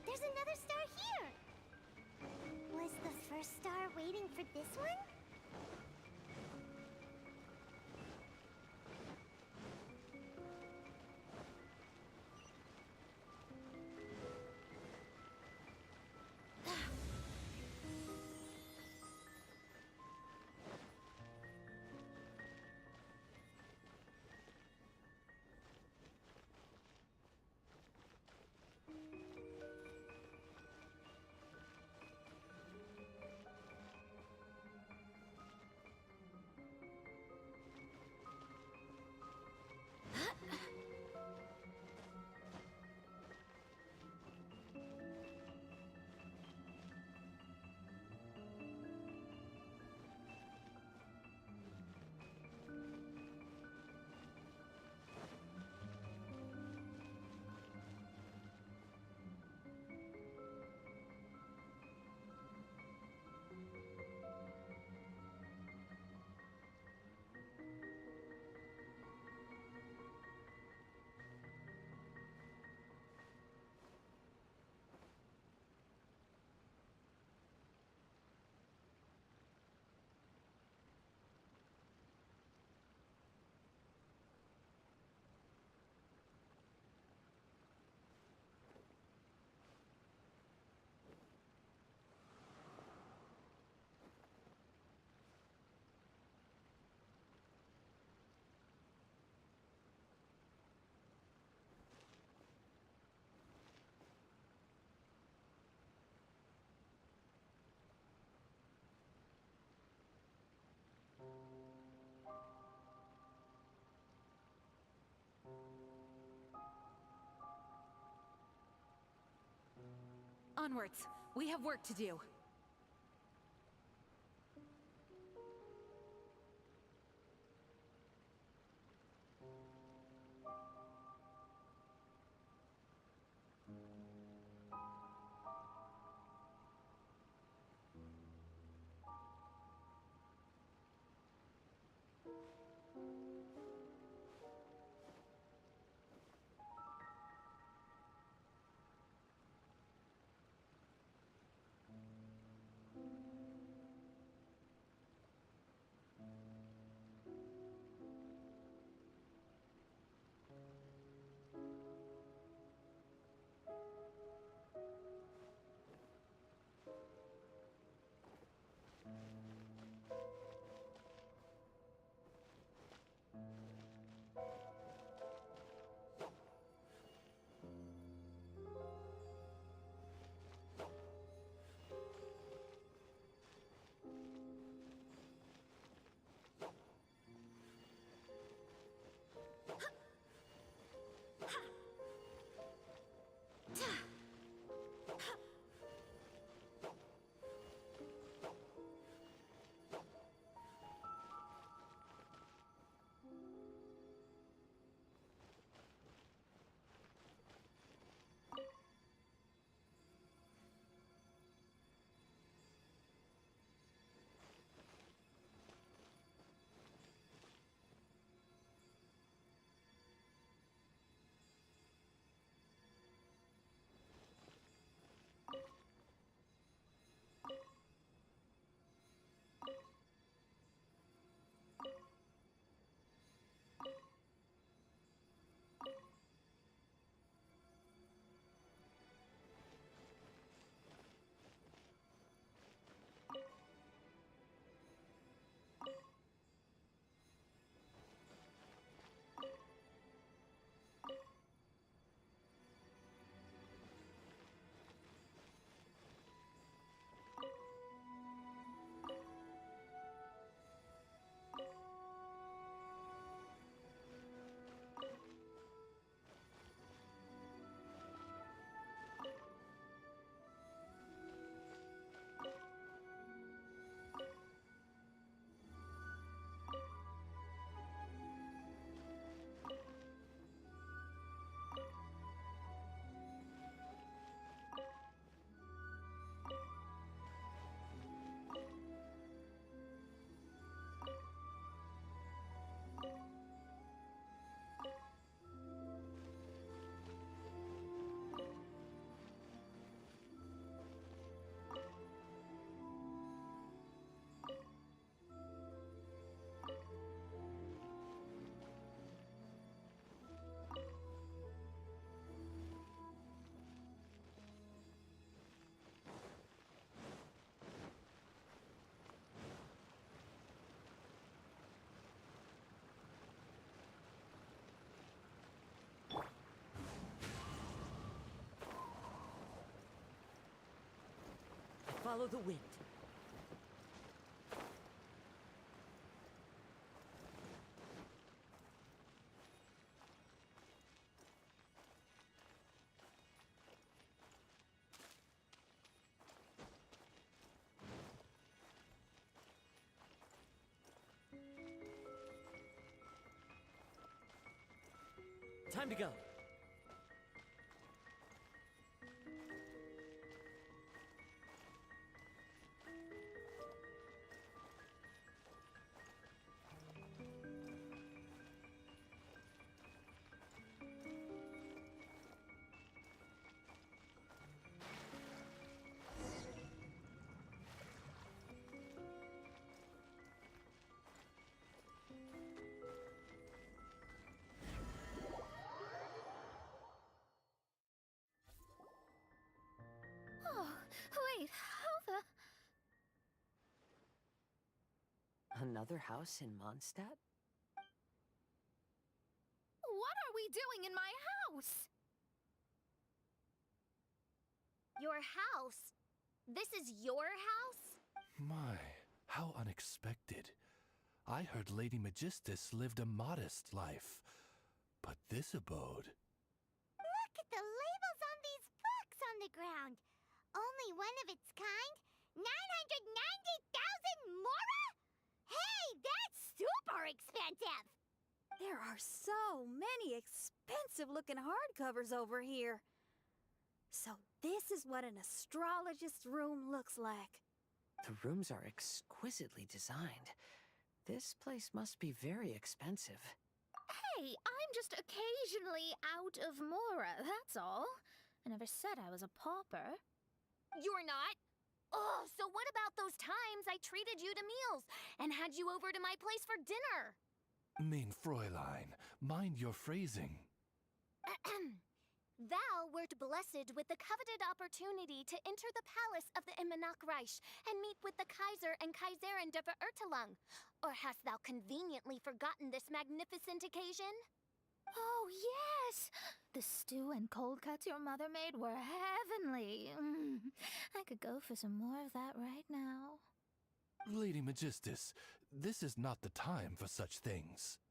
There's another star here! Was the first star waiting for this one? Onwards. We have work to do. Follow the wind. Time to go. Wait, how the... Another house in Mondstadt? What are we doing in my house? Your house? This is your house? My, how unexpected. I heard Lady Magistus lived a modest life, but this abode... Look at the labels on these books on the ground. only one of its kind? 990,000 mora? Hey, that's super expensive! There are so many expensive-looking hardcovers over here. So this is what an astrologist's room looks like. The rooms are exquisitely designed. This place must be very expensive. Hey, I'm just occasionally out of mora, that's all. I never said I was a pauper. You're not? Oh, so what about those times I treated you to meals and had you over to my place for dinner? Mein Fräulein, mind your phrasing. Thou wert blessed with the coveted opportunity to enter the palace of the Immenach Reich and meet with the Kaiser and Kaiserin der Verurteilung. Or hast thou conveniently forgotten this magnificent occasion? Oh, yes! The stew and cold cuts your mother made were heavenly. I could go for some more of that right now. Lady Magistus, this is not the time for such things.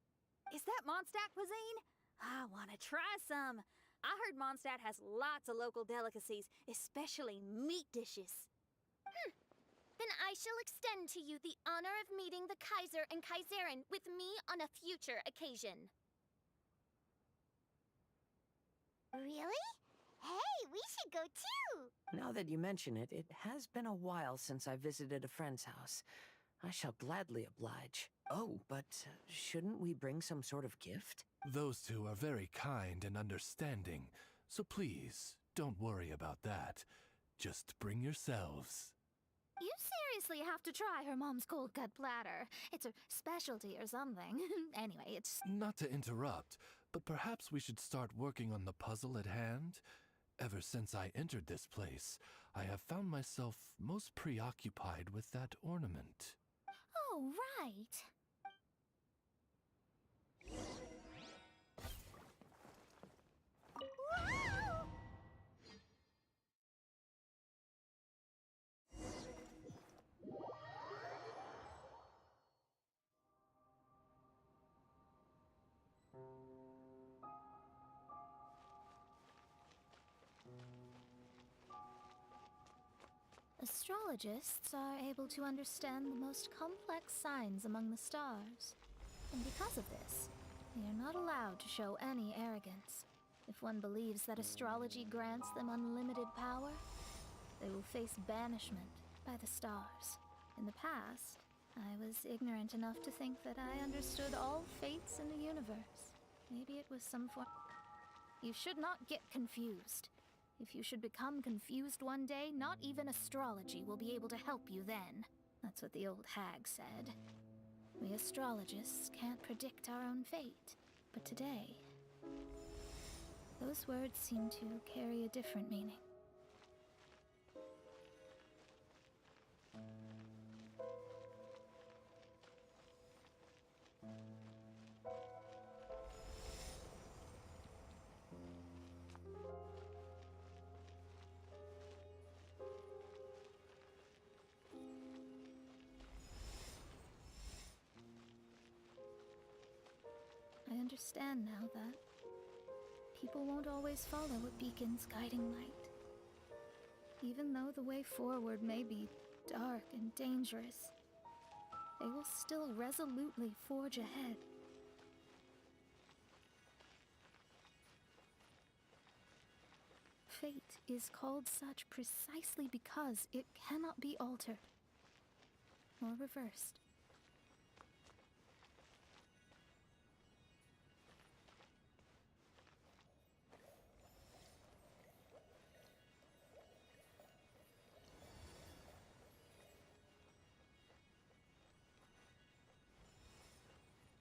Is that Mondstadt cuisine? I want to try some. I heard Mondstadt has lots of local delicacies, especially meat dishes. Then I shall extend to you the honor of meeting the Kaiser and Kaiserin with me on a future occasion. Really? Hey, we should go too! Now that you mention it, it has been a while since I visited a friend's house. I shall gladly oblige. Oh, but shouldn't we bring some sort of gift? Those two are very kind and understanding, so please, don't worry about that. Just bring yourselves. You seriously have to try her mom's cold cut platter. It's her specialty or something. Anyway, it's... Not to interrupt, but perhaps we should start working on the puzzle at hand? Ever since I entered this place, I have found myself most preoccupied with that ornament. Oh, right. Whoa! Astrologists are able to understand the most complex signs among the stars. And because of this, they are not allowed to show any arrogance. If one believes that astrology grants them unlimited power, they will face banishment by the stars. In the past, I was ignorant enough to think that I understood all fates in the universe. Maybe it was some form... You should not get confused. If you should become confused one day, not even astrology will be able to help you then. That's what the old hag said. We astrologists can't predict our own fate. But today, those words seem to carry a different meaning. I understand now that people won't always follow a beacon's guiding light. Even though the way forward may be dark and dangerous, they will still resolutely forge ahead. Fate is called such precisely because it cannot be altered or reversed.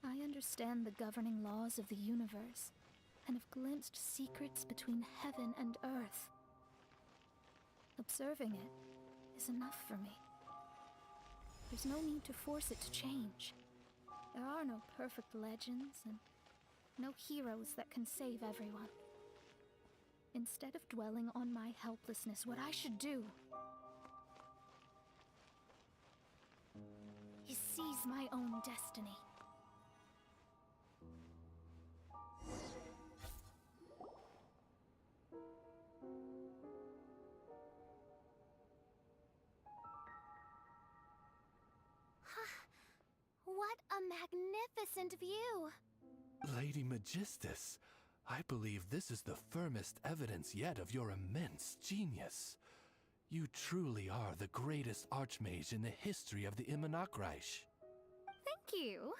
I understand the governing laws of the universe, and have glimpsed secrets between heaven and earth. Observing it is enough for me. There's no need to force it to change. There are no perfect legends, and no heroes that can save everyone. Instead of dwelling on my helplessness, what I should do is seize my own destiny. What a magnificent view! Lady Magistus, I believe this is the firmest evidence yet of your immense genius. You truly are the greatest archmage in the history of the Immonokreich. Thank you.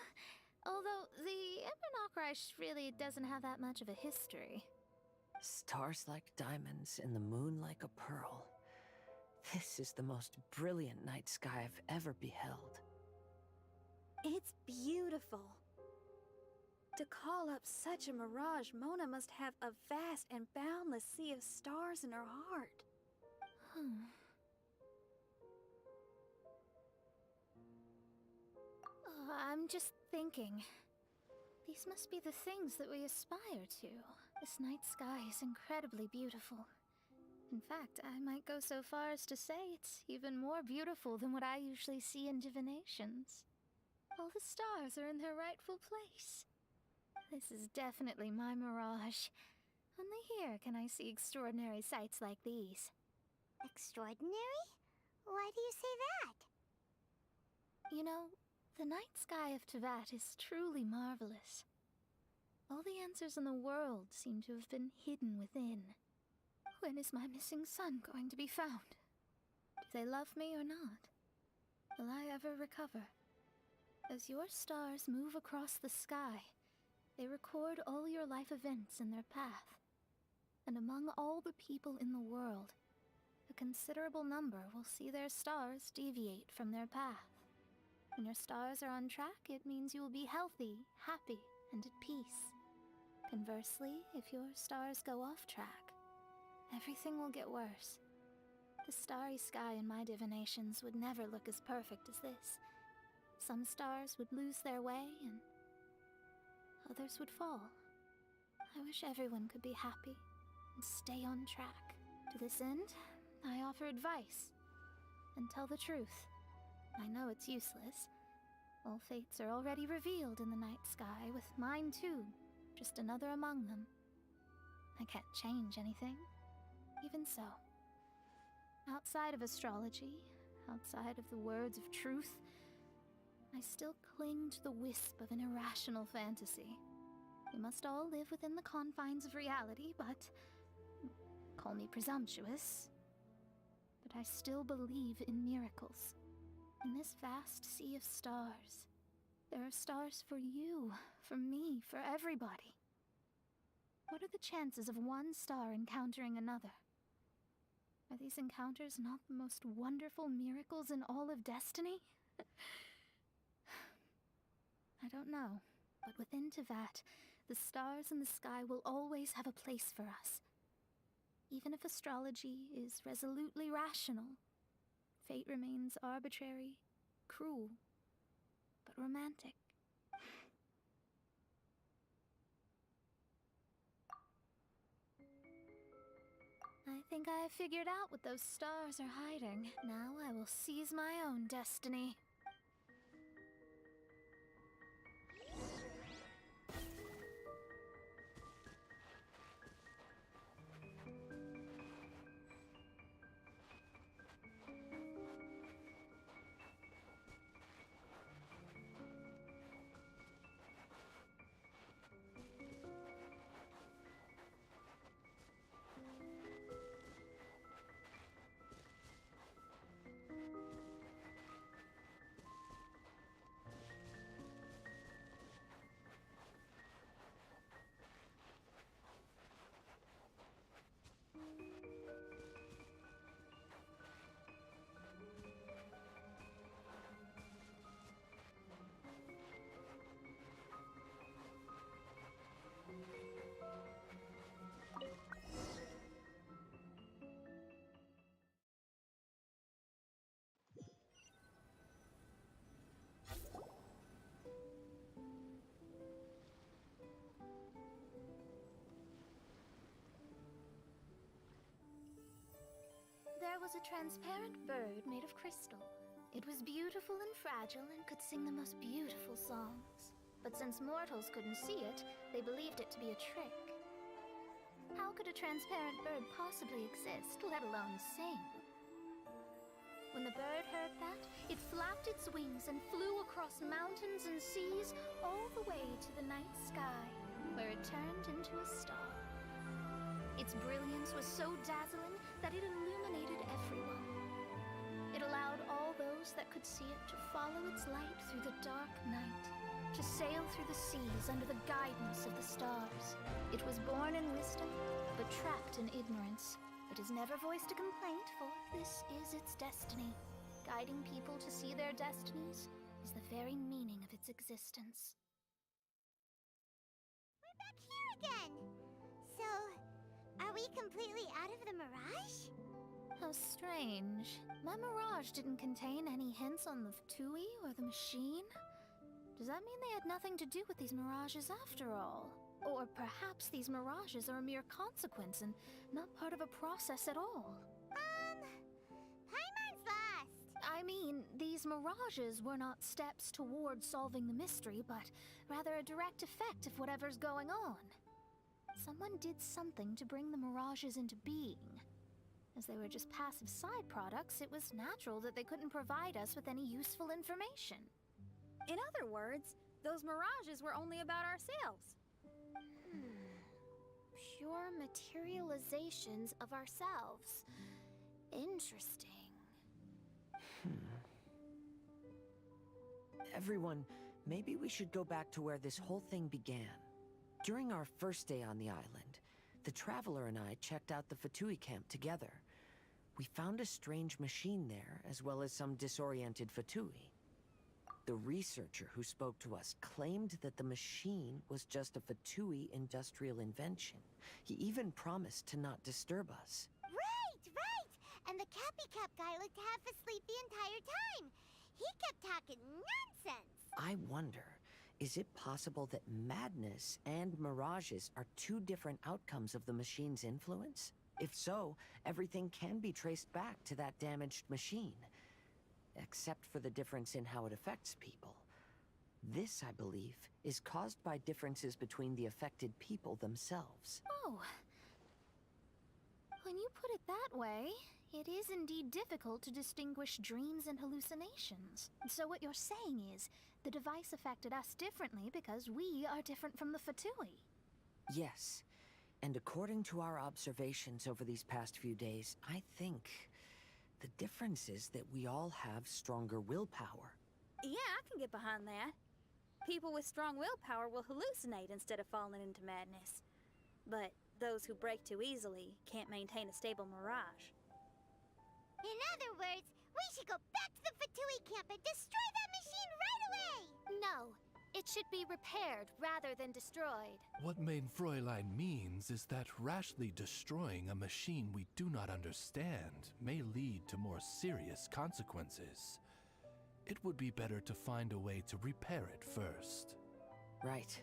Although the Immonokreich really doesn't have that much of a history. Stars like diamonds and the moon like a pearl. This is the most brilliant night sky I've ever beheld. It's beautiful. To call up such a mirage, Mona must have a vast and boundless sea of stars in her heart. I'm just thinking. These must be the things that we aspire to. This night sky is incredibly beautiful. In fact, I might go so far as to say it's even more beautiful than what I usually see in divinations. All the stars are in their rightful place. This is definitely my mirage. Only here can I see extraordinary sights like these. Extraordinary? Why do you say that? You know, the night sky of Tevat is truly marvelous. All the answers in the world seem to have been hidden within. When is my missing son going to be found? Do they love me or not? Will I ever recover? As your stars move across the sky, they record all your life events in their path. And among all the people in the world, a considerable number will see their stars deviate from their path. When your stars are on track, it means you will be healthy, happy, and at peace. Conversely, if your stars go off track, everything will get worse. The starry sky in my divinations would never look as perfect as this. Some stars would lose their way, and others would fall. I wish everyone could be happy and stay on track. To this end, I offer advice and tell the truth. I know it's useless. All fates are already revealed in the night sky, with mine too, just another among them. I can't change anything. Even so, outside of astrology, outside of the words of truth, I still cling to the wisp of an irrational fantasy. We must all live within the confines of reality, but call me presumptuous. But I still believe in miracles. In this vast sea of stars, there are stars for you, for me, for everybody. What are the chances of one star encountering another? Are these encounters not the most wonderful miracles in all of destiny? I don't know, but within Tevat, the stars in the sky will always have a place for us. Even if astrology is resolutely rational, fate remains arbitrary, cruel, but romantic. I think I have figured out what those stars are hiding. Now I will seize my own destiny. There was a transparent bird made of crystal. It was beautiful and fragile and could sing the most beautiful songs. But since mortals couldn't see it, they believed it to be a trick. How could a transparent bird possibly exist, let alone sing? When the bird heard that, it flapped its wings and flew across mountains and seas all the way to the night sky, where it turned into a star. Its brilliance was so dazzling that it illuminated everyone. It allowed all those that could see it to follow its light through the dark night, to sail through the seas under the guidance of the stars. It was born in wisdom, but trapped in ignorance. It has never voiced a complaint, for this is its destiny. Guiding people to see their destinies is the very meaning of its existence. We're back here again! So, are we completely out of the mirage? How strange. My mirage didn't contain any hints on the Fatui or the machine. Does that mean they had nothing to do with these mirages after all? Or perhaps these mirages are a mere consequence and not part of a process at all? Paimon's lost! I mean, these mirages were not steps towards solving the mystery, but rather a direct effect of whatever's going on. Someone did something to bring the mirages into being. As they were just passive side products, it was natural that they couldn't provide us with any useful information. In other words, those mirages were only about ourselves. Pure materializations of ourselves. Interesting. Everyone, maybe we should go back to where this whole thing began. During our first day on the island, the Traveler and I checked out the Fatui camp together. We found a strange machine there, as well as some disoriented Fatui. The researcher who spoke to us claimed that the machine was just a Fatui industrial invention. He even promised to not disturb us. Right! And the Cappy Cap guy looked half asleep the entire time. He kept talking nonsense. I wonder, is it possible that madness and mirages are two different outcomes of the machine's influence? If so, everything can be traced back to that damaged machine. Except for the difference in how it affects people. This, I believe, is caused by differences between the affected people themselves. Oh. When you put it that way, it is indeed difficult to distinguish dreams and hallucinations. So what you're saying is, the device affected us differently because we are different from the Fatui. Yes. And according to our observations over these past few days, I think the difference is that we all have stronger willpower. Yeah, I can get behind that. People with strong willpower will hallucinate instead of falling into madness. But those who break too easily can't maintain a stable mirage. In other words, we should go back to the Fatui camp and destroy that machine right away! No, it should be repaired rather than destroyed. What mein Fräulein means is that rashly destroying a machine we do not understand may lead to more serious consequences. It would be better to find a way to repair it first. Right.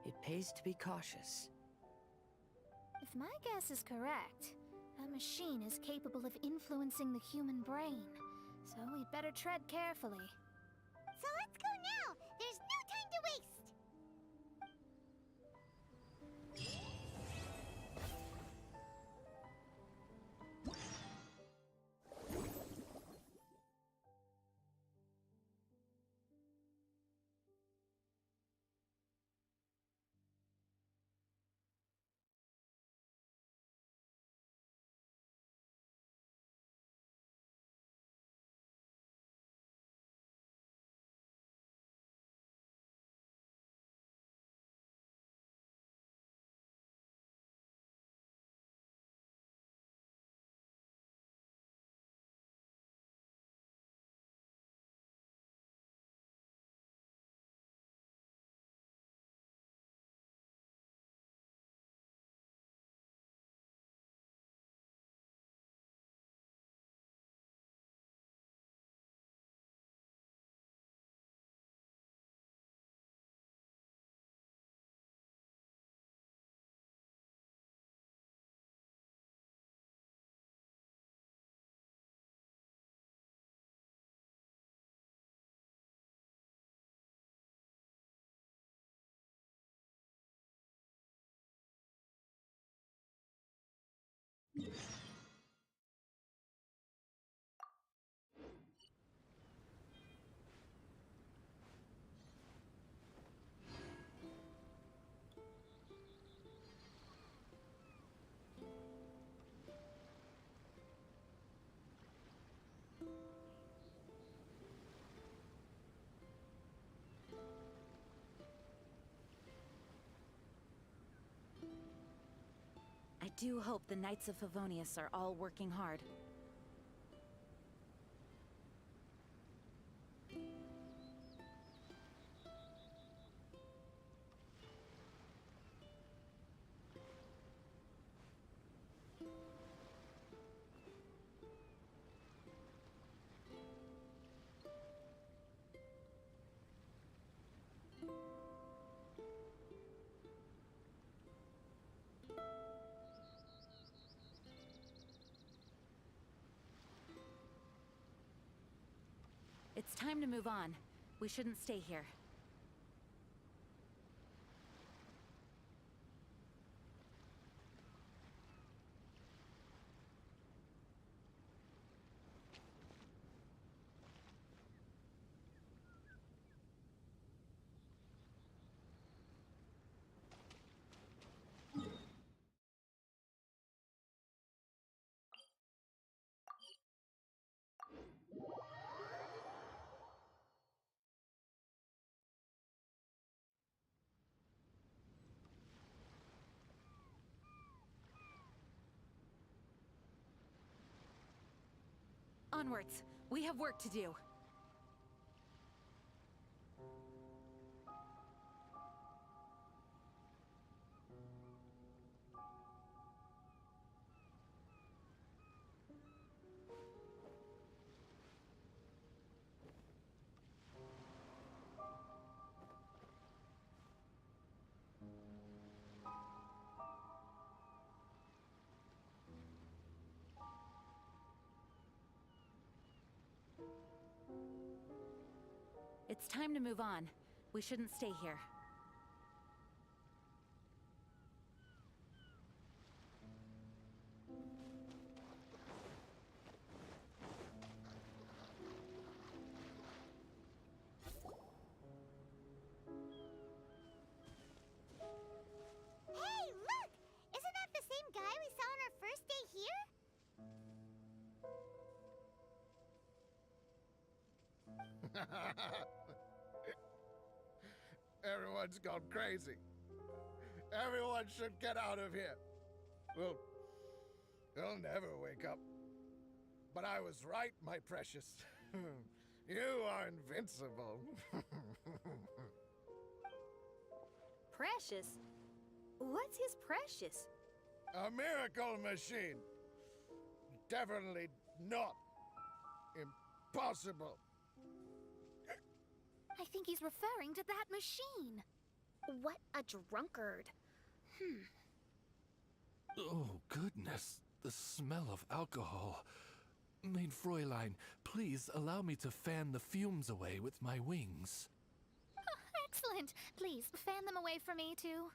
It pays to be cautious. If my guess is correct, that machine is capable of influencing the human brain. So we'd better tread carefully. So let's go now! There's no time to waste! do hope the Knights of Favonius are all working hard. It's time to move on. We shouldn't stay here. Onwards! We have work to do. It's time to move on. We shouldn't stay here. Hey, look! Isn't that the same guy we saw on our first day here? Everyone's gone crazy. Everyone should get out of here. We'll never wake up. But I was right, my precious. You are invincible. Precious? What's his precious? A miracle machine. Definitely not impossible. I think he's referring to that machine. What a drunkard. Oh, goodness. The smell of alcohol. Main Fräulein, please allow me to fan the fumes away with my wings. Excellent. Please, fan them away for me, too.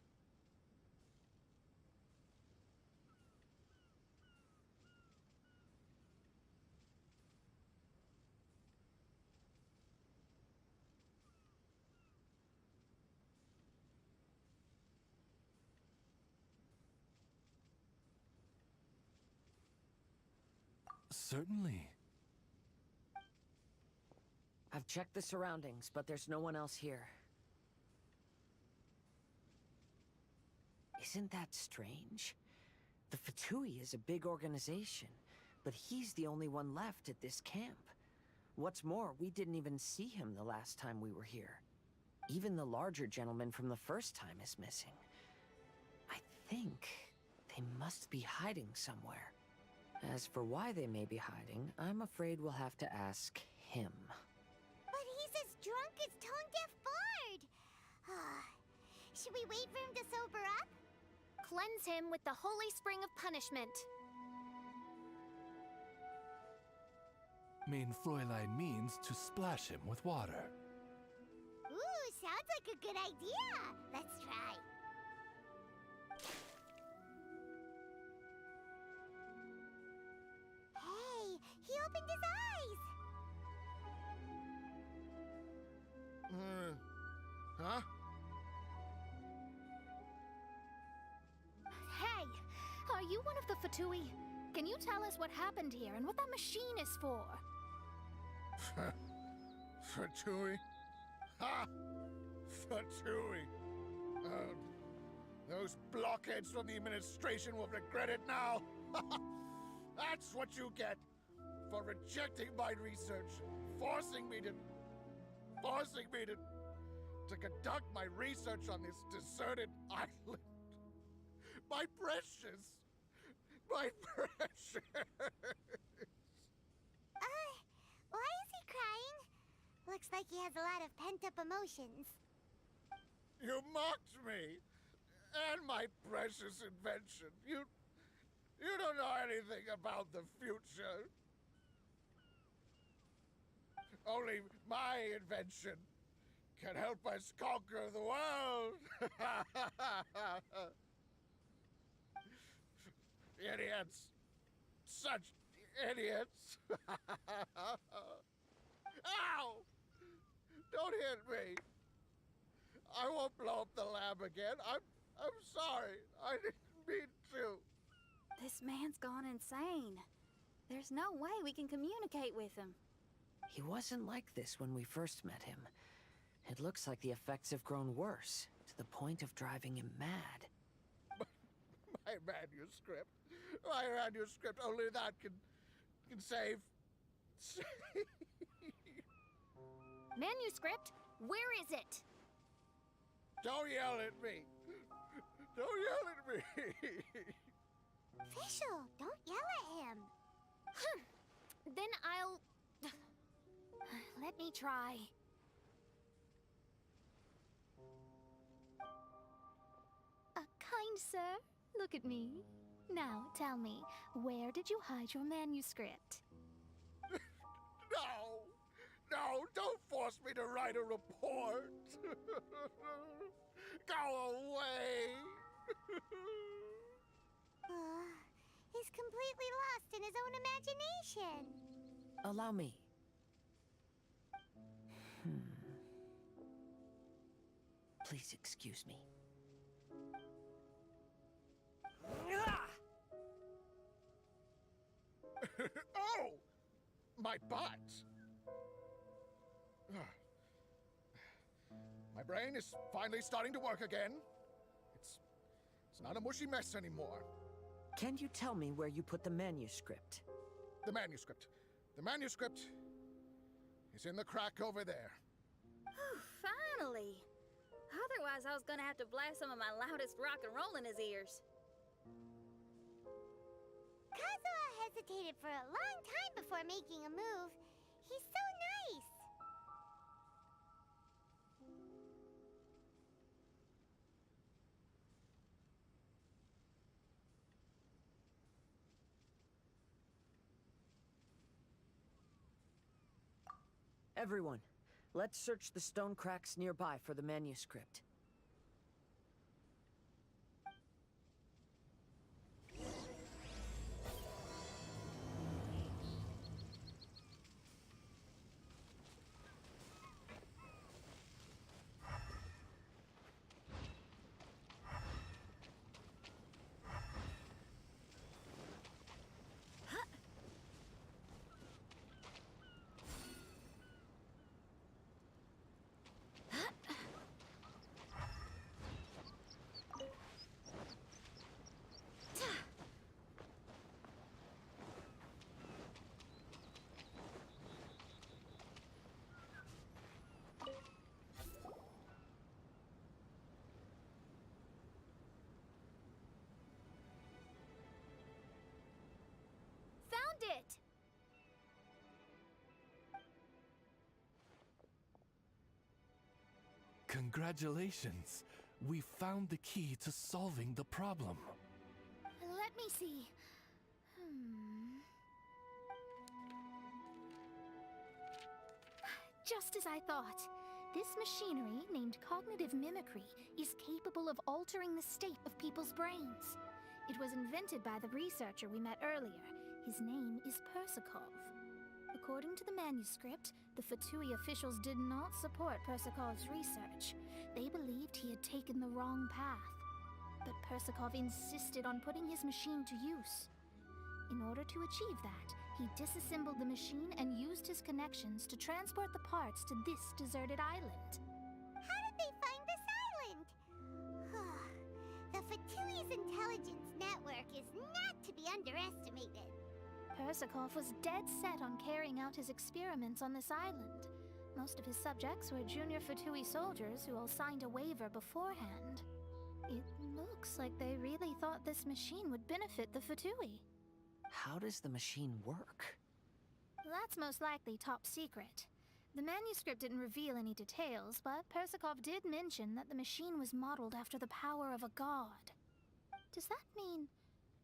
Certainly. I've checked the surroundings, but there's no one else here. Isn't that strange? The Fatui is a big organization, but he's the only one left at this camp. What's more, we didn't even see him the last time we were here. Even the larger gentleman from the first time is missing. I think they must be hiding somewhere. As for why they may be hiding, I'm afraid we'll have to ask him. But he's as drunk as Tone-Deaf Bard. Should we wait for him to sober up? Cleanse him with the holy spring of punishment. Main Fräulein means to splash him with water. Ooh, sounds like a good idea. Let's try. Hey, he opened his eyes. Huh? Hey, are you one of the Fatui? Can you tell us what happened here and what that machine is for? Fatui? Ha! Fatui! Those blockheads from the administration will regret it now. That's what you get for rejecting my research, forcing me to conduct my research on this deserted island. My precious. Why is he crying? Looks like he has a lot of pent-up emotions. You mocked me! And my precious invention. You don't know anything about the future. Only my invention can help us conquer the world. Idiots. Such idiots. Ow! Don't hit me. I won't blow up the lab again. I'm sorry. I didn't mean to. This man's gone insane. There's no way we can communicate with him. He wasn't like this when we first met him. It looks like the effects have grown worse, to the point of driving him mad. My manuscript. My manuscript. Only that can save. Manuscript? Where is it? Don't yell at me. Don't yell at me. Fischl, don't yell at him. Then I'll... Let me try. Kind sir, look at me. Now, tell me, where did you hide your manuscript? No! No, don't force me to write a report! Go away! He's completely lost in his own imagination. Allow me. Please excuse me. Oh! My butt! My brain is finally starting to work again. It's not a mushy mess anymore. Can you tell me where you put the manuscript? The manuscript. The manuscript is in the crack over there. Finally! Otherwise, I was gonna have to blast some of my loudest rock and roll in his ears. Kazuha hesitated for a long time before making a move. He's so nice. Everyone, let's search the stone cracks nearby for the manuscript. Found it! Congratulations! We found the key to solving the problem. Let me see. Just as I thought. This machinery, named cognitive mimicry, is capable of altering the state of people's brains. It was invented by the researcher we met earlier. His name is Persikov. According to the manuscript, the Fatui officials did not support Persikov's research. They believed he had taken the wrong path. But Persikov insisted on putting his machine to use. In order to achieve that, he disassembled the machine and used his connections to transport the parts to this deserted island. How did they find this island? The work is not to be underestimated. Persikov was dead set on carrying out his experiments on this island. Most of his subjects were junior Fatui soldiers who all signed a waiver beforehand. It looks like they really thought this machine would benefit the Fatui. How does the machine work? That's most likely top secret. The manuscript didn't reveal any details, but Persikov did mention that the machine was modeled after the power of a god. Does that mean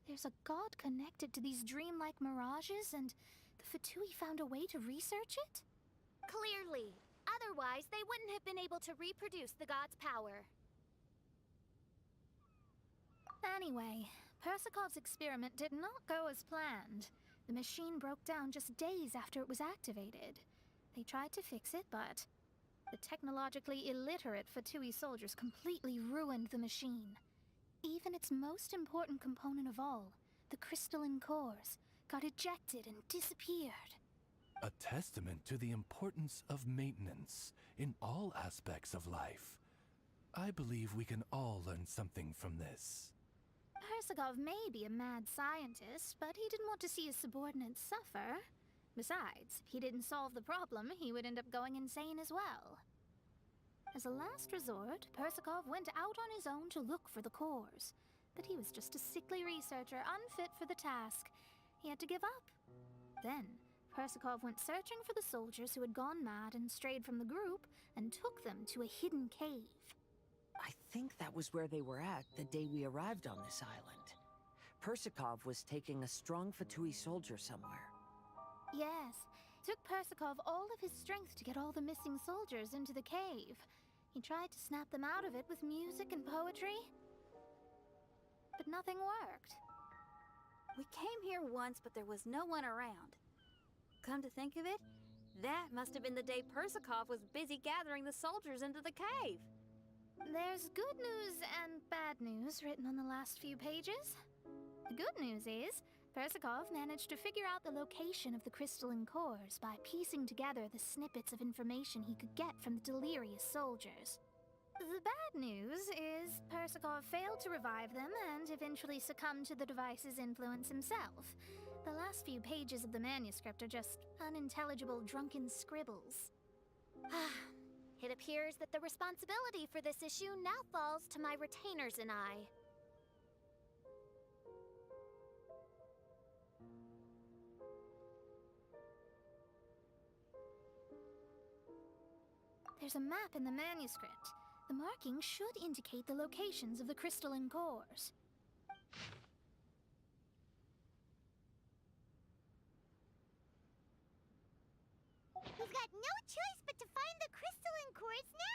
there's a god connected to these dreamlike mirages, and the Fatui found a way to research it? Clearly. Otherwise, they wouldn't have been able to reproduce the god's power. Anyway, Persikov's experiment did not go as planned. The machine broke down just days after it was activated. They tried to fix it, but the technologically illiterate Fatui soldiers completely ruined the machine. Even its most important component of all, the crystalline cores, got ejected and disappeared. A testament to the importance of maintenance in all aspects of life. I believe we can all learn something from this. Persikov may be a mad scientist, but he didn't want to see his subordinates suffer. Besides, if he didn't solve the problem, he would end up going insane as well. As a last resort, Persikov went out on his own to look for the cores. But he was just a sickly researcher, unfit for the task. He had to give up. Then, Persikov went searching for the soldiers who had gone mad and strayed from the group, and took them to a hidden cave. I think that was where they were at the day we arrived on this island. Persikov was taking a strong Fatui soldier somewhere. Yes, it took Persikov all of his strength to get all the missing soldiers into the cave. He tried to snap them out of it with music and poetry, but nothing worked. We came here once, but there was no one around. Come to think of it, that must have been the day Persikov was busy gathering the soldiers into the cave. There's good news and bad news written on the last few pages. The good news is, Persikov managed to figure out the location of the crystalline cores by piecing together the snippets of information he could get from the delirious soldiers. The bad news is Persikov failed to revive them and eventually succumbed to the device's influence himself. The last few pages of the manuscript are just unintelligible drunken scribbles. It appears that the responsibility for this issue now falls to my retainers and I. There's a map in the manuscript. The markings should indicate the locations of the crystalline cores. We've got no choice but to find the crystalline cores now!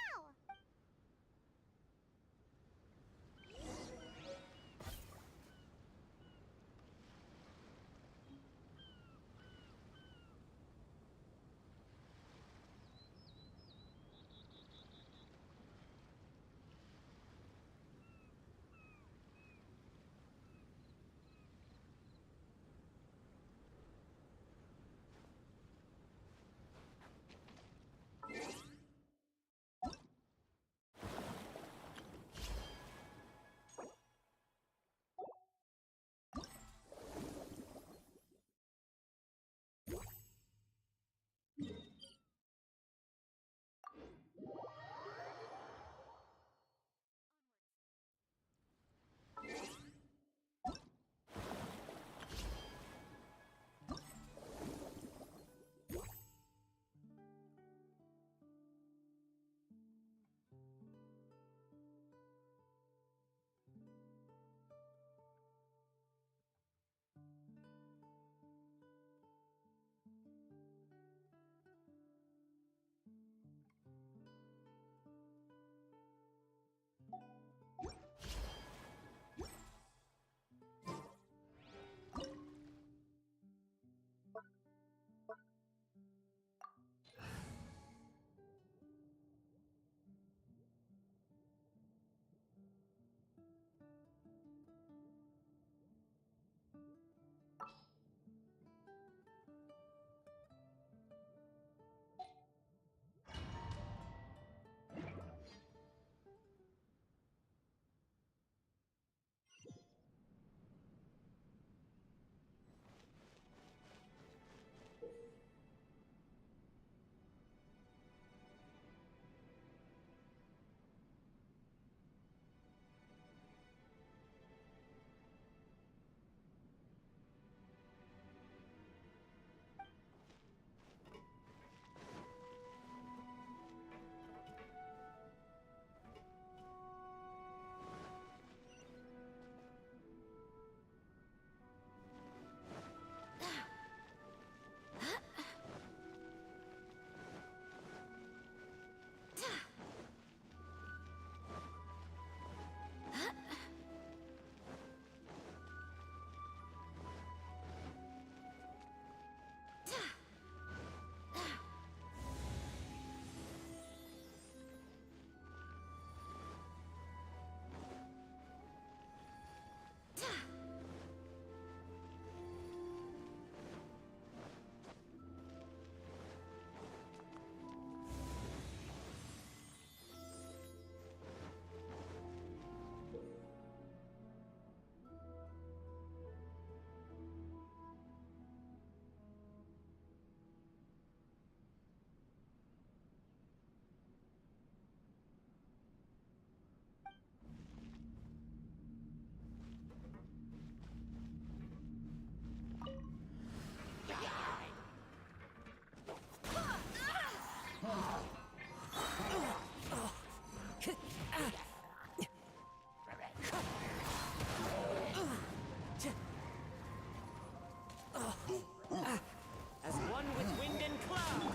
As one with wind and cloud!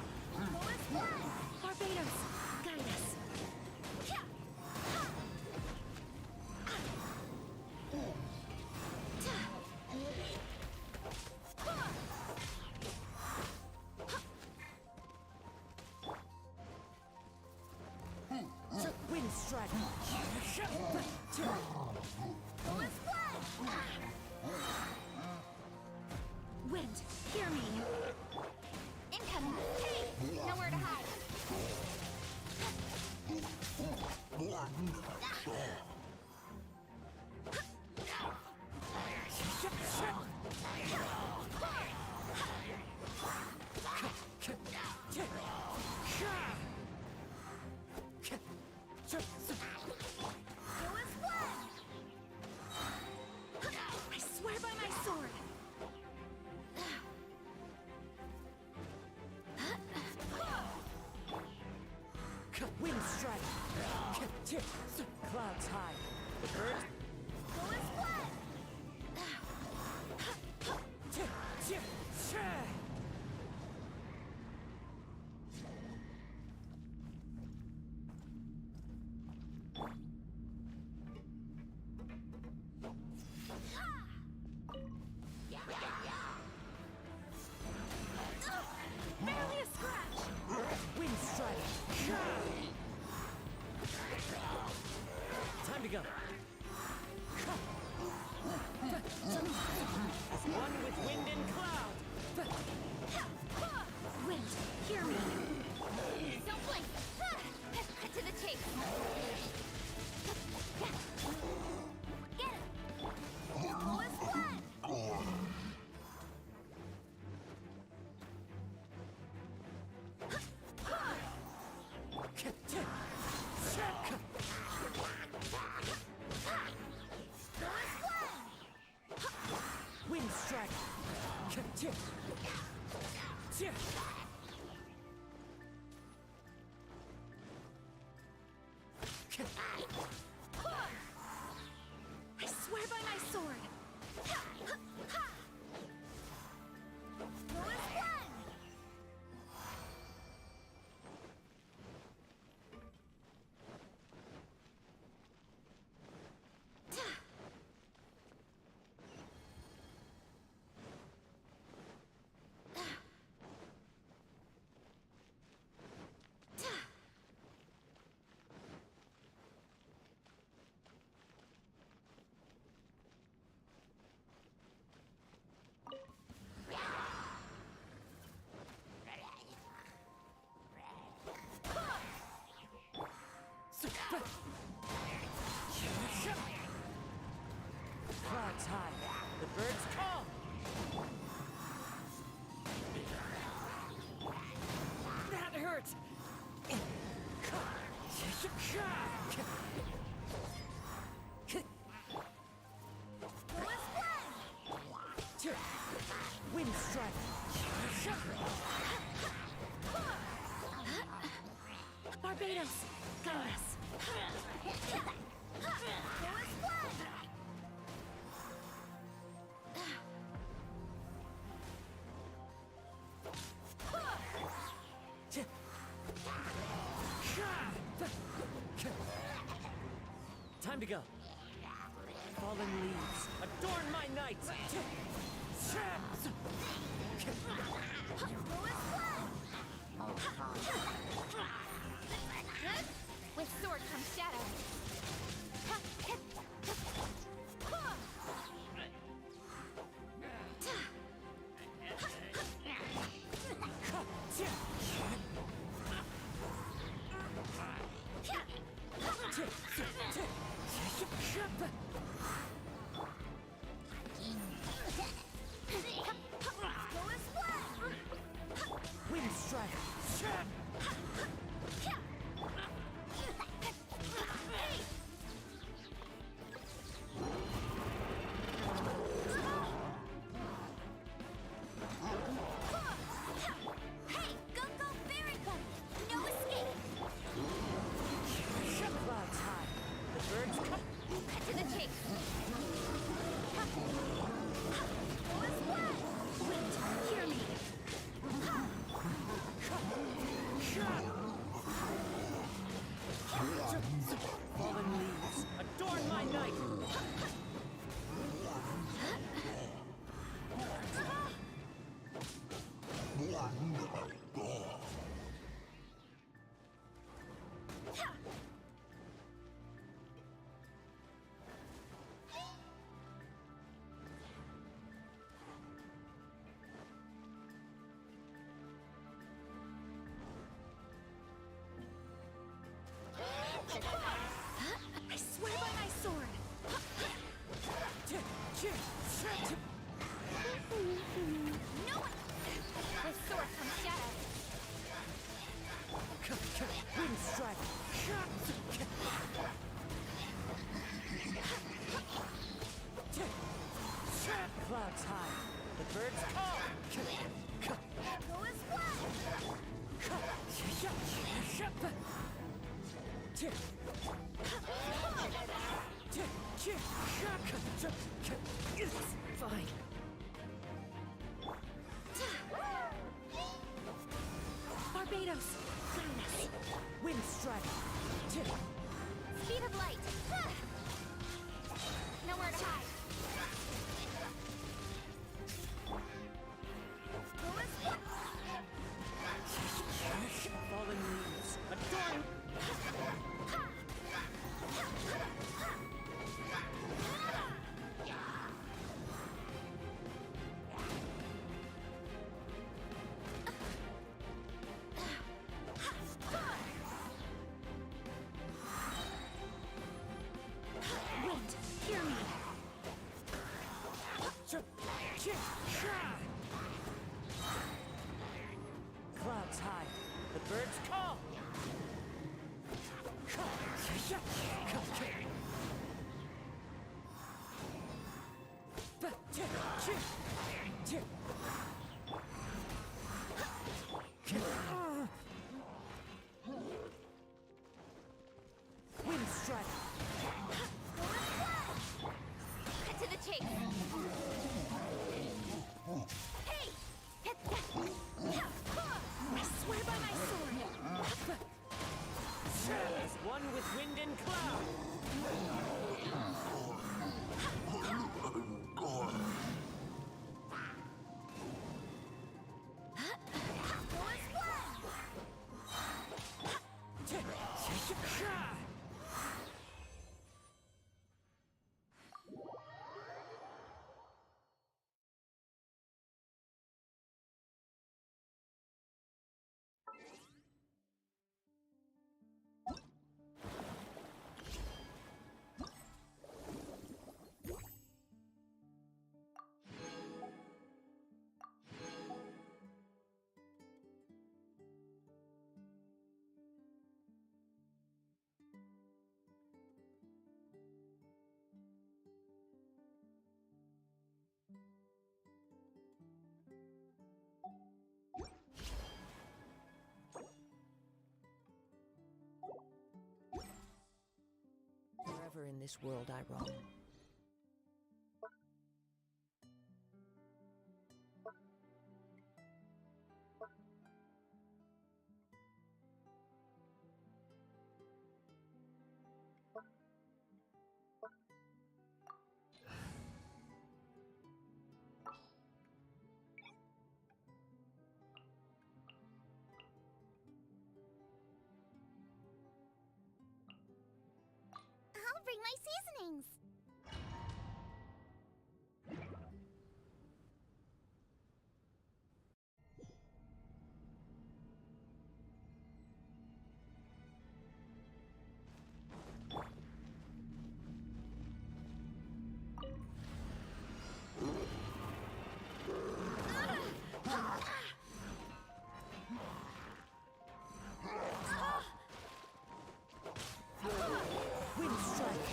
Barbados, guide us. Wind strike! Wind, hear me. Incoming! Hey! Nowhere to hide! I swear by my sword. Wind strike! Clouds high. The birds... Barely a scratch. Wind strike! Time to go. As one with wind and cloud. Wind, hear me. Don't blink! Cut to the chase! Get it! Lowest one! Wind strike! I swear by my sword. Lowest one! Clouds high. The birds call. That hurts. Wind strike. Barbados, guide us. Time to go. Fallen leaves, adorn my night. With sword comes shadow. Wind strike. Fine. Barbados! Kindness! Wind strike! Speed of light! Nowhere to hide! Fallen leaves. Adorn! Wind, hear me! Clouds high. The birds call. Wind strike! Cut to the chase! Hey! I swear by my sword! As one with wind and cloud. Wherever in this world I roam. I'll bring my seasonings. Wind strike!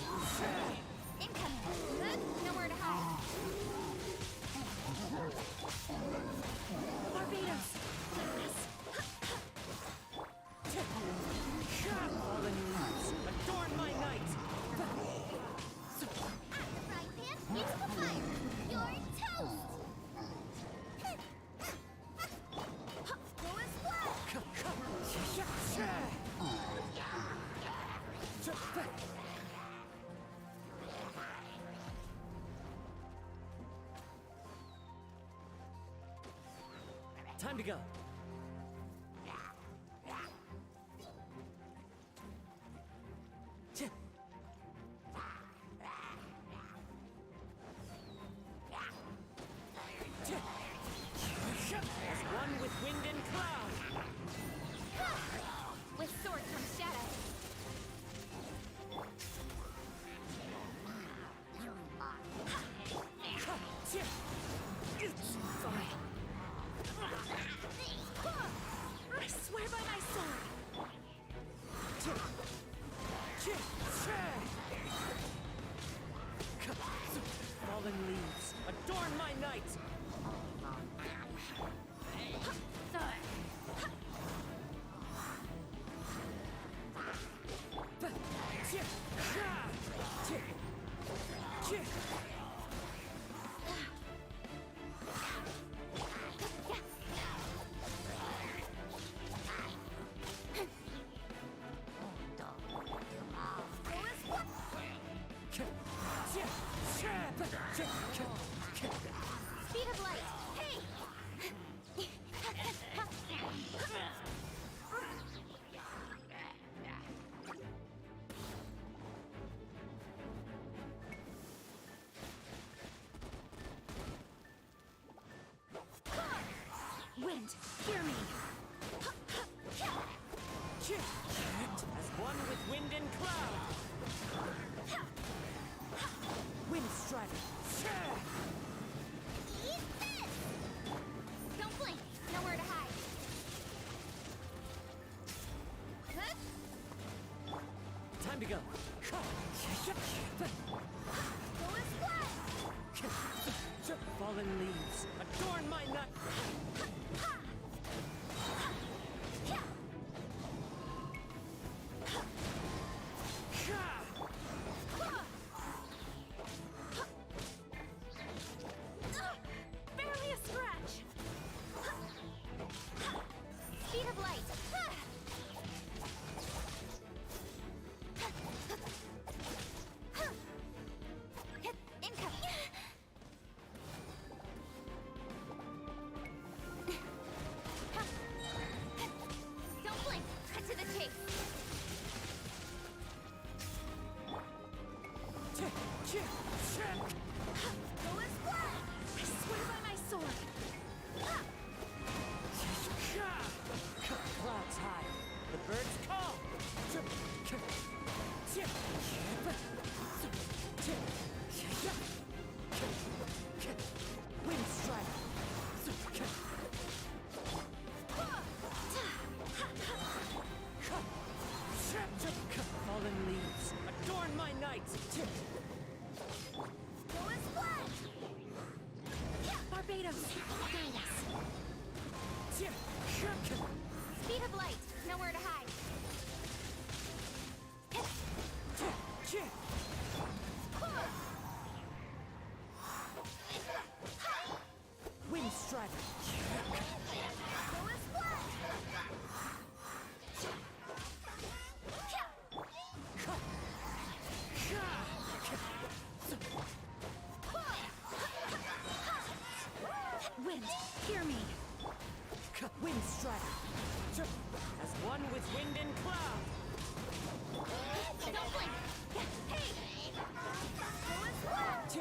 Incoming! Nowhere to hide! Barbados! Fallen leaves. Adorn my night. At the frying pan, into the fire. You're toast. Go as well. Time to go. As one with wind and cloud. With sword comes shadow. Fine. I swear by my sword! Fallen leaves. Adorn my night. Speed of light! Hey! Wind, hear me! As one with wind and cloud! Wind strike! Eat this! Don't blink! Nowhere to hide! Time to go! Go and splat! Fallen leaves, adorn my night! Barely a scratch! Speed of light! Incoming! Don't blink! Cut to the chase! Go and splat! I swear by my sword! Clouds high, the birds call! Wind strike! Fallen leaves, adorn my night! Go and splat! Barbados! Guide us! Speed of light! Nowhere to hide! Wind strike! Go and splat! Wind, hear me! Wind strike! As one with wind and cloud! Don't blink! Hey! Go and splat!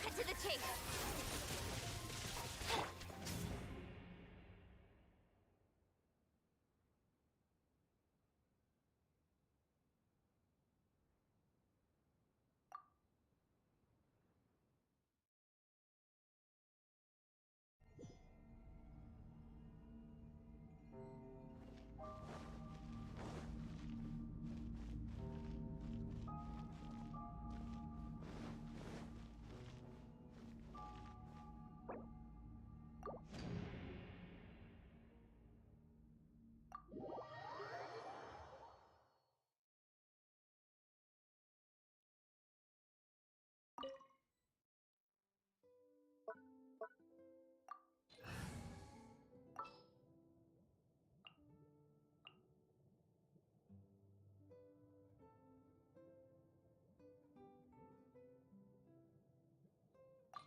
Cut to the chase!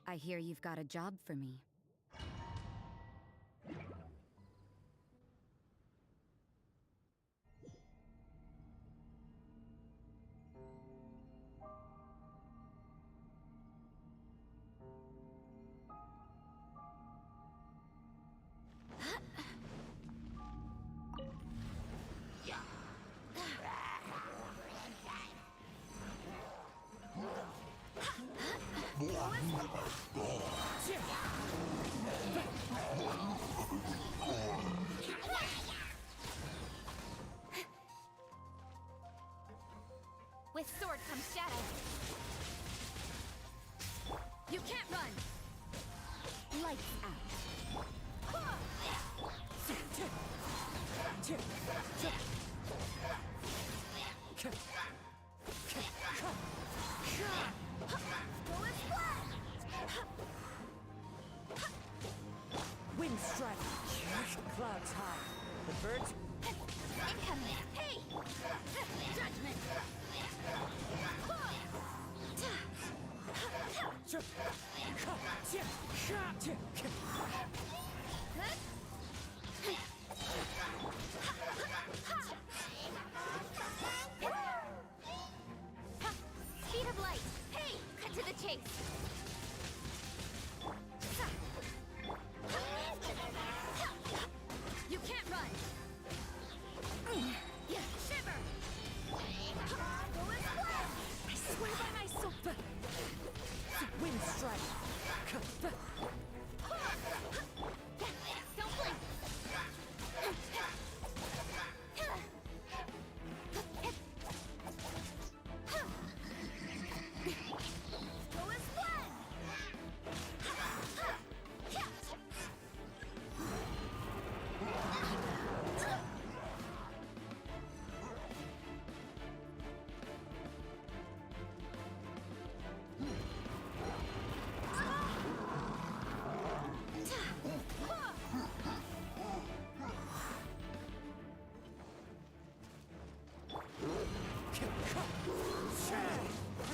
I hear you've got a job for me. With sword comes shadow. You can't run! Lights out. Wind strike. Clouds high. The birds. Incoming! Hey! Judgment! Speed of light! Hey! Cut to the chase! You can't run! Shiver! Go and fly! I swear by my soul! Wind strike. Don't blink! Go and fly!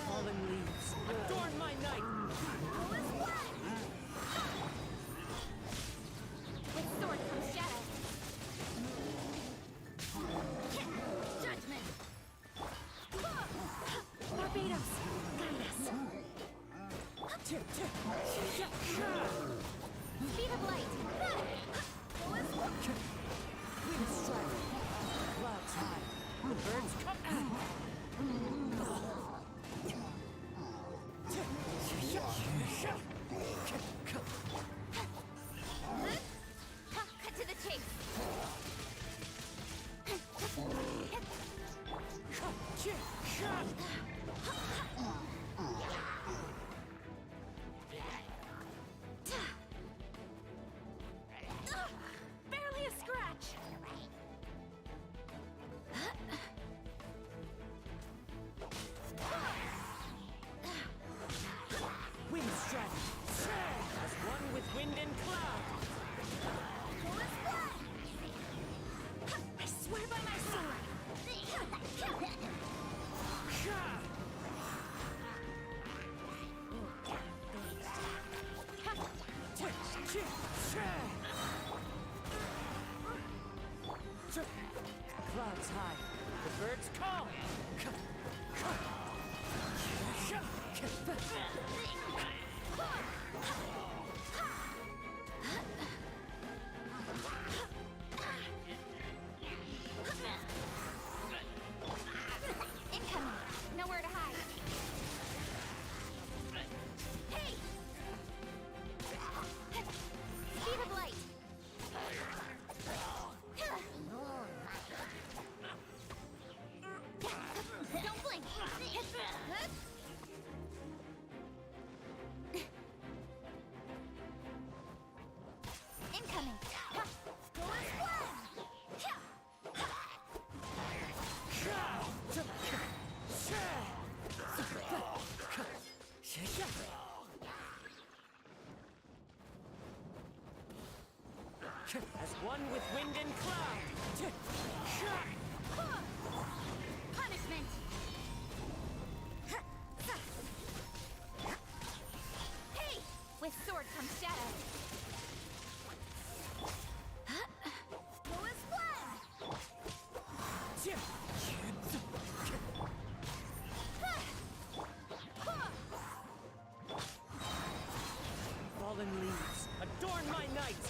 Fallen leaves. Adorn my night. With sword comes shadow. Judgment! Barbados. Guide us. Speed of light! Wind strike. Clouds high. The birds come. Cut to the chase! Barely a scratch! Wind strike. As one with wind and cloud. I swear by my Clouds high. The birds call. Incoming! Nowhere to hide! Hey! Speed of light! Don't blink! Incoming! Go and slam! As one with wind and cloud. Punishment! Hey! With sword comes shadow. Go and slam! Fallen leaves, adorn my night!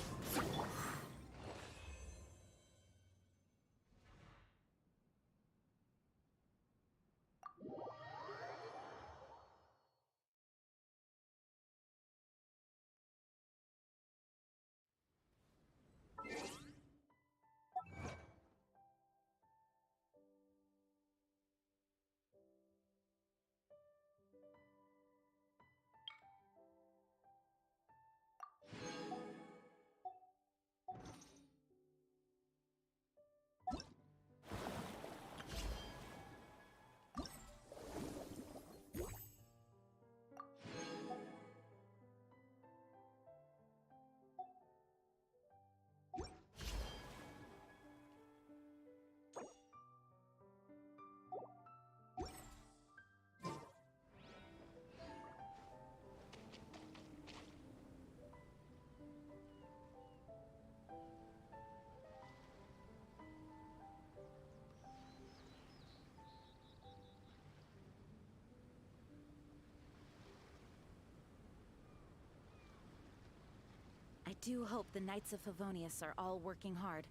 do hope the Knights of Favonius are all working hard.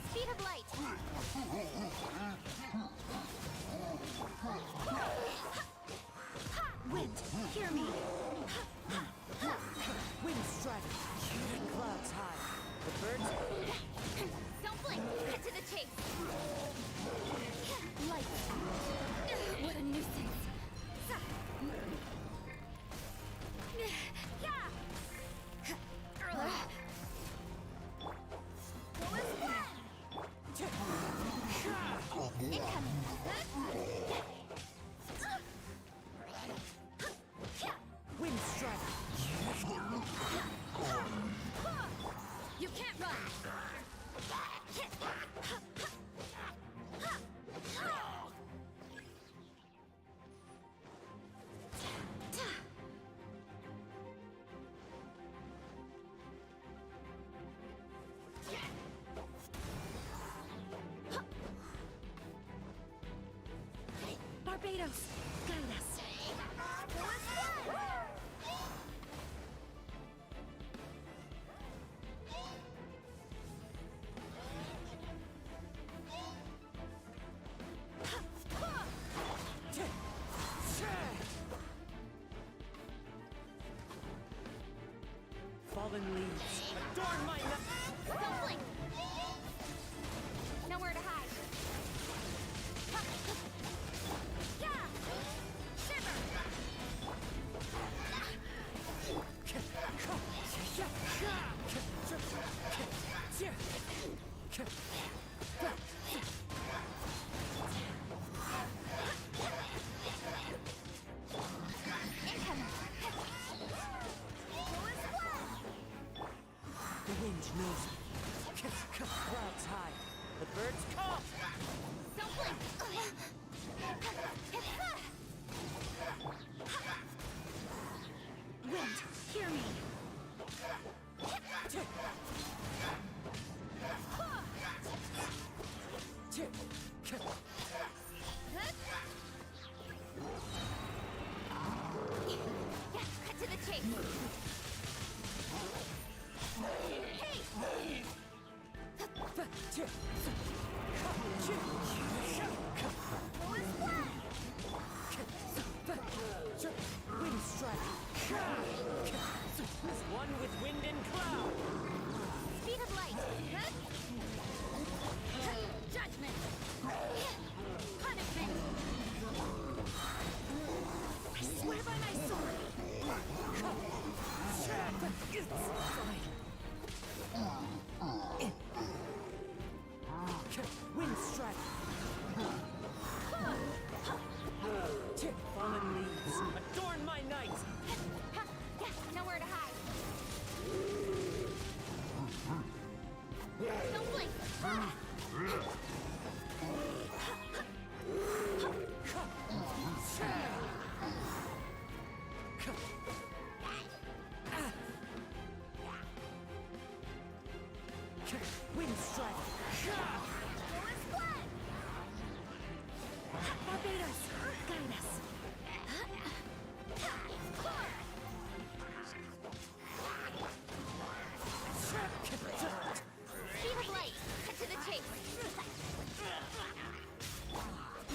Speed of light. Wind, hear me! Wind strike, clouds high. The birds... Don't blink. Cut to the chase. Light. What a nuisance. Yeah. Wind strike! You can't run. Barbados, guide us. Fallen leaves, adorn my Don't blink. Nowhere to hide. Yeah. Shiver. us. Speed of light. Cut to the chase.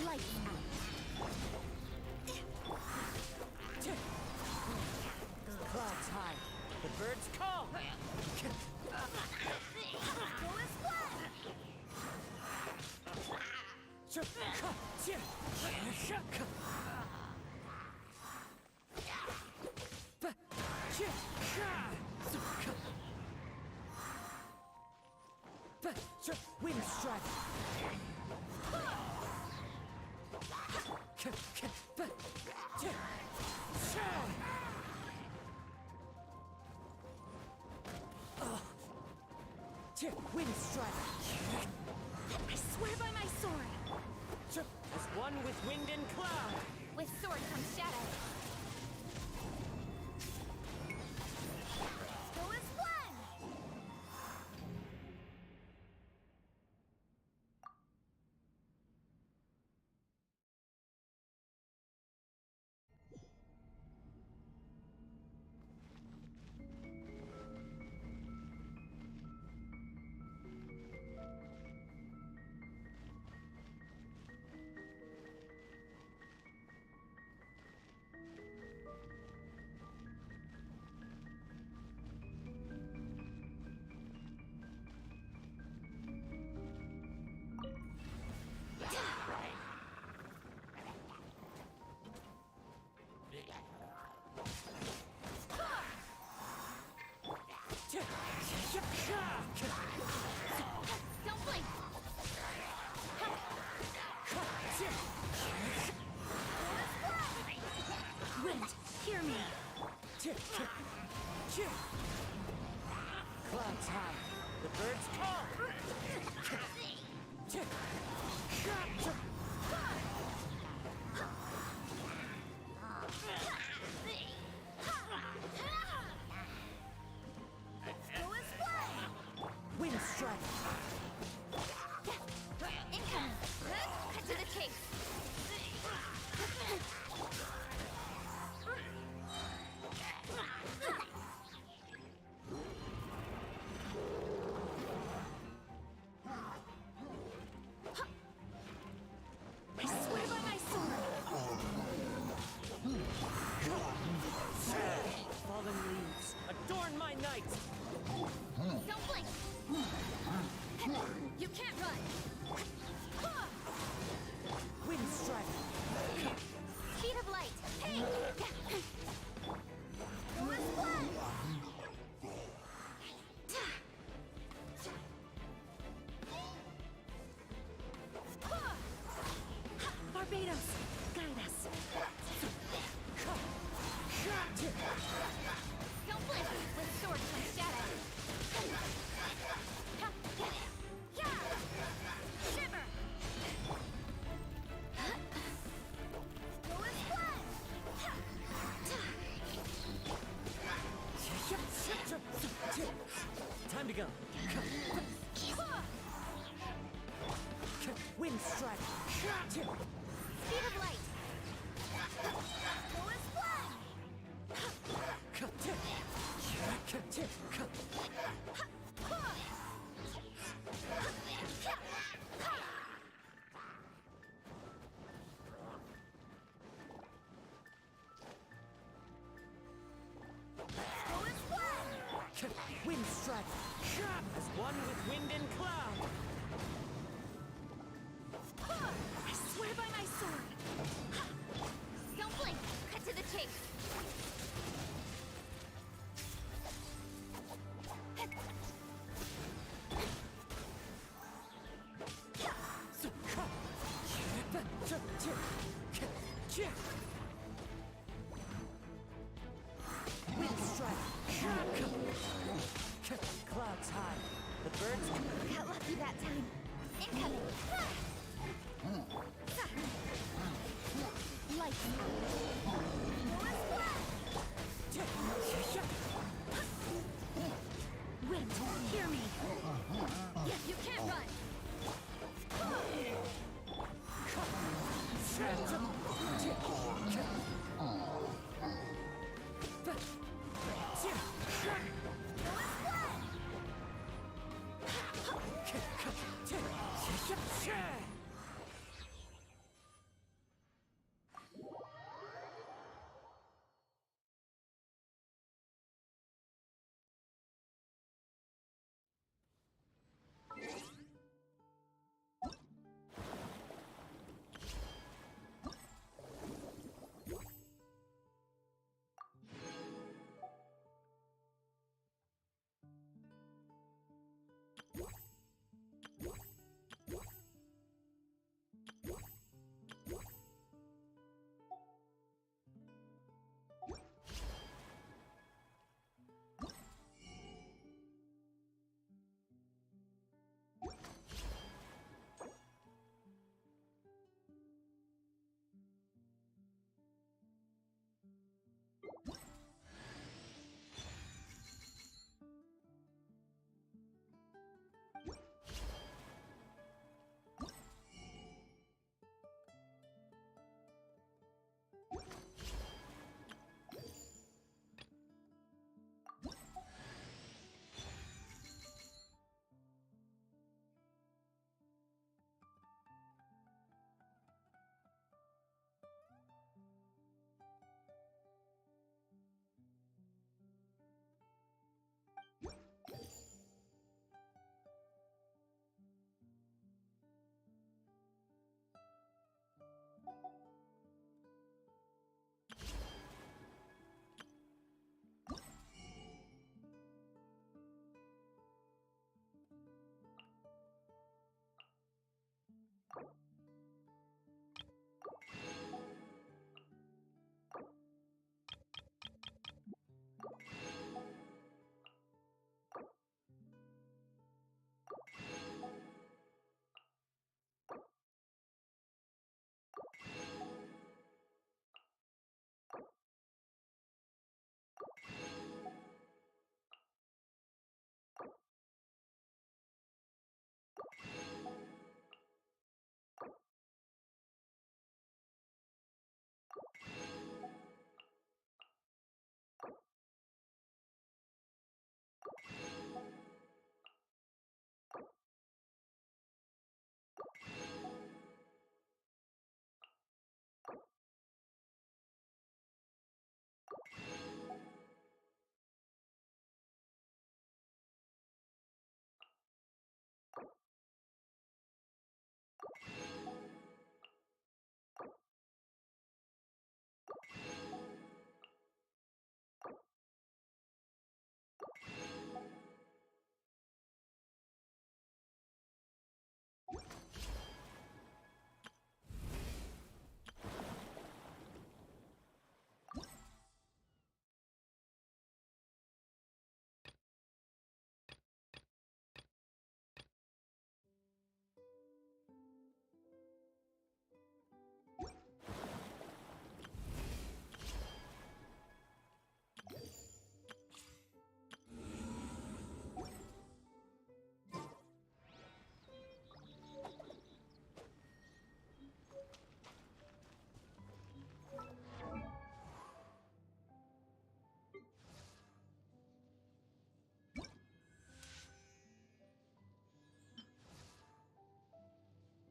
Lights out. Clouds high. The birds call. Go as one. Wind strike. Wind strike. I swear by my sword. As one with wind and cloud. With sword comes shadow. Go as one. Don't blink. Wind, hear me. Clouds high. The birds call. Go as one. Wind strike. Incoming. Cut to the chase. I swear by my sword. Fallen leaves. Adorn my night. Don't blink. You can't run. Wind strike. Speed of light. Hey. Go as one. Barbados, guide us. Don't blink. With sword comes shadow. Shiver. Go as one. Time to go. Wind strike. Speed of light. Go as one. Go as one. Wind strike. As one with wind and cloud. I swear by my sword. Don't blink. Cut to the chase. Wind strike. Clouds high. The birds Got lucky that time. Incoming. Lights out. Go as one. Wind, hear me. You can't run.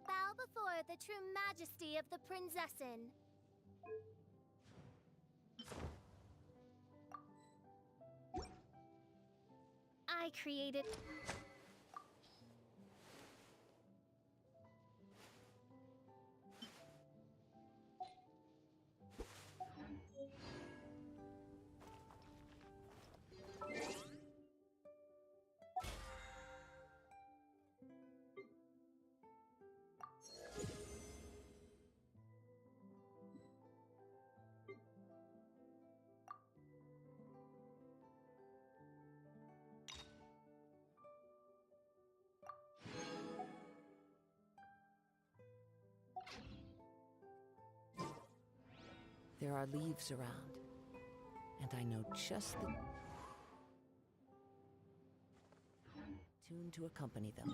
Bow before the true majesty of the Prinzessin. I created... There are leaves around, and I know just the tune to accompany them.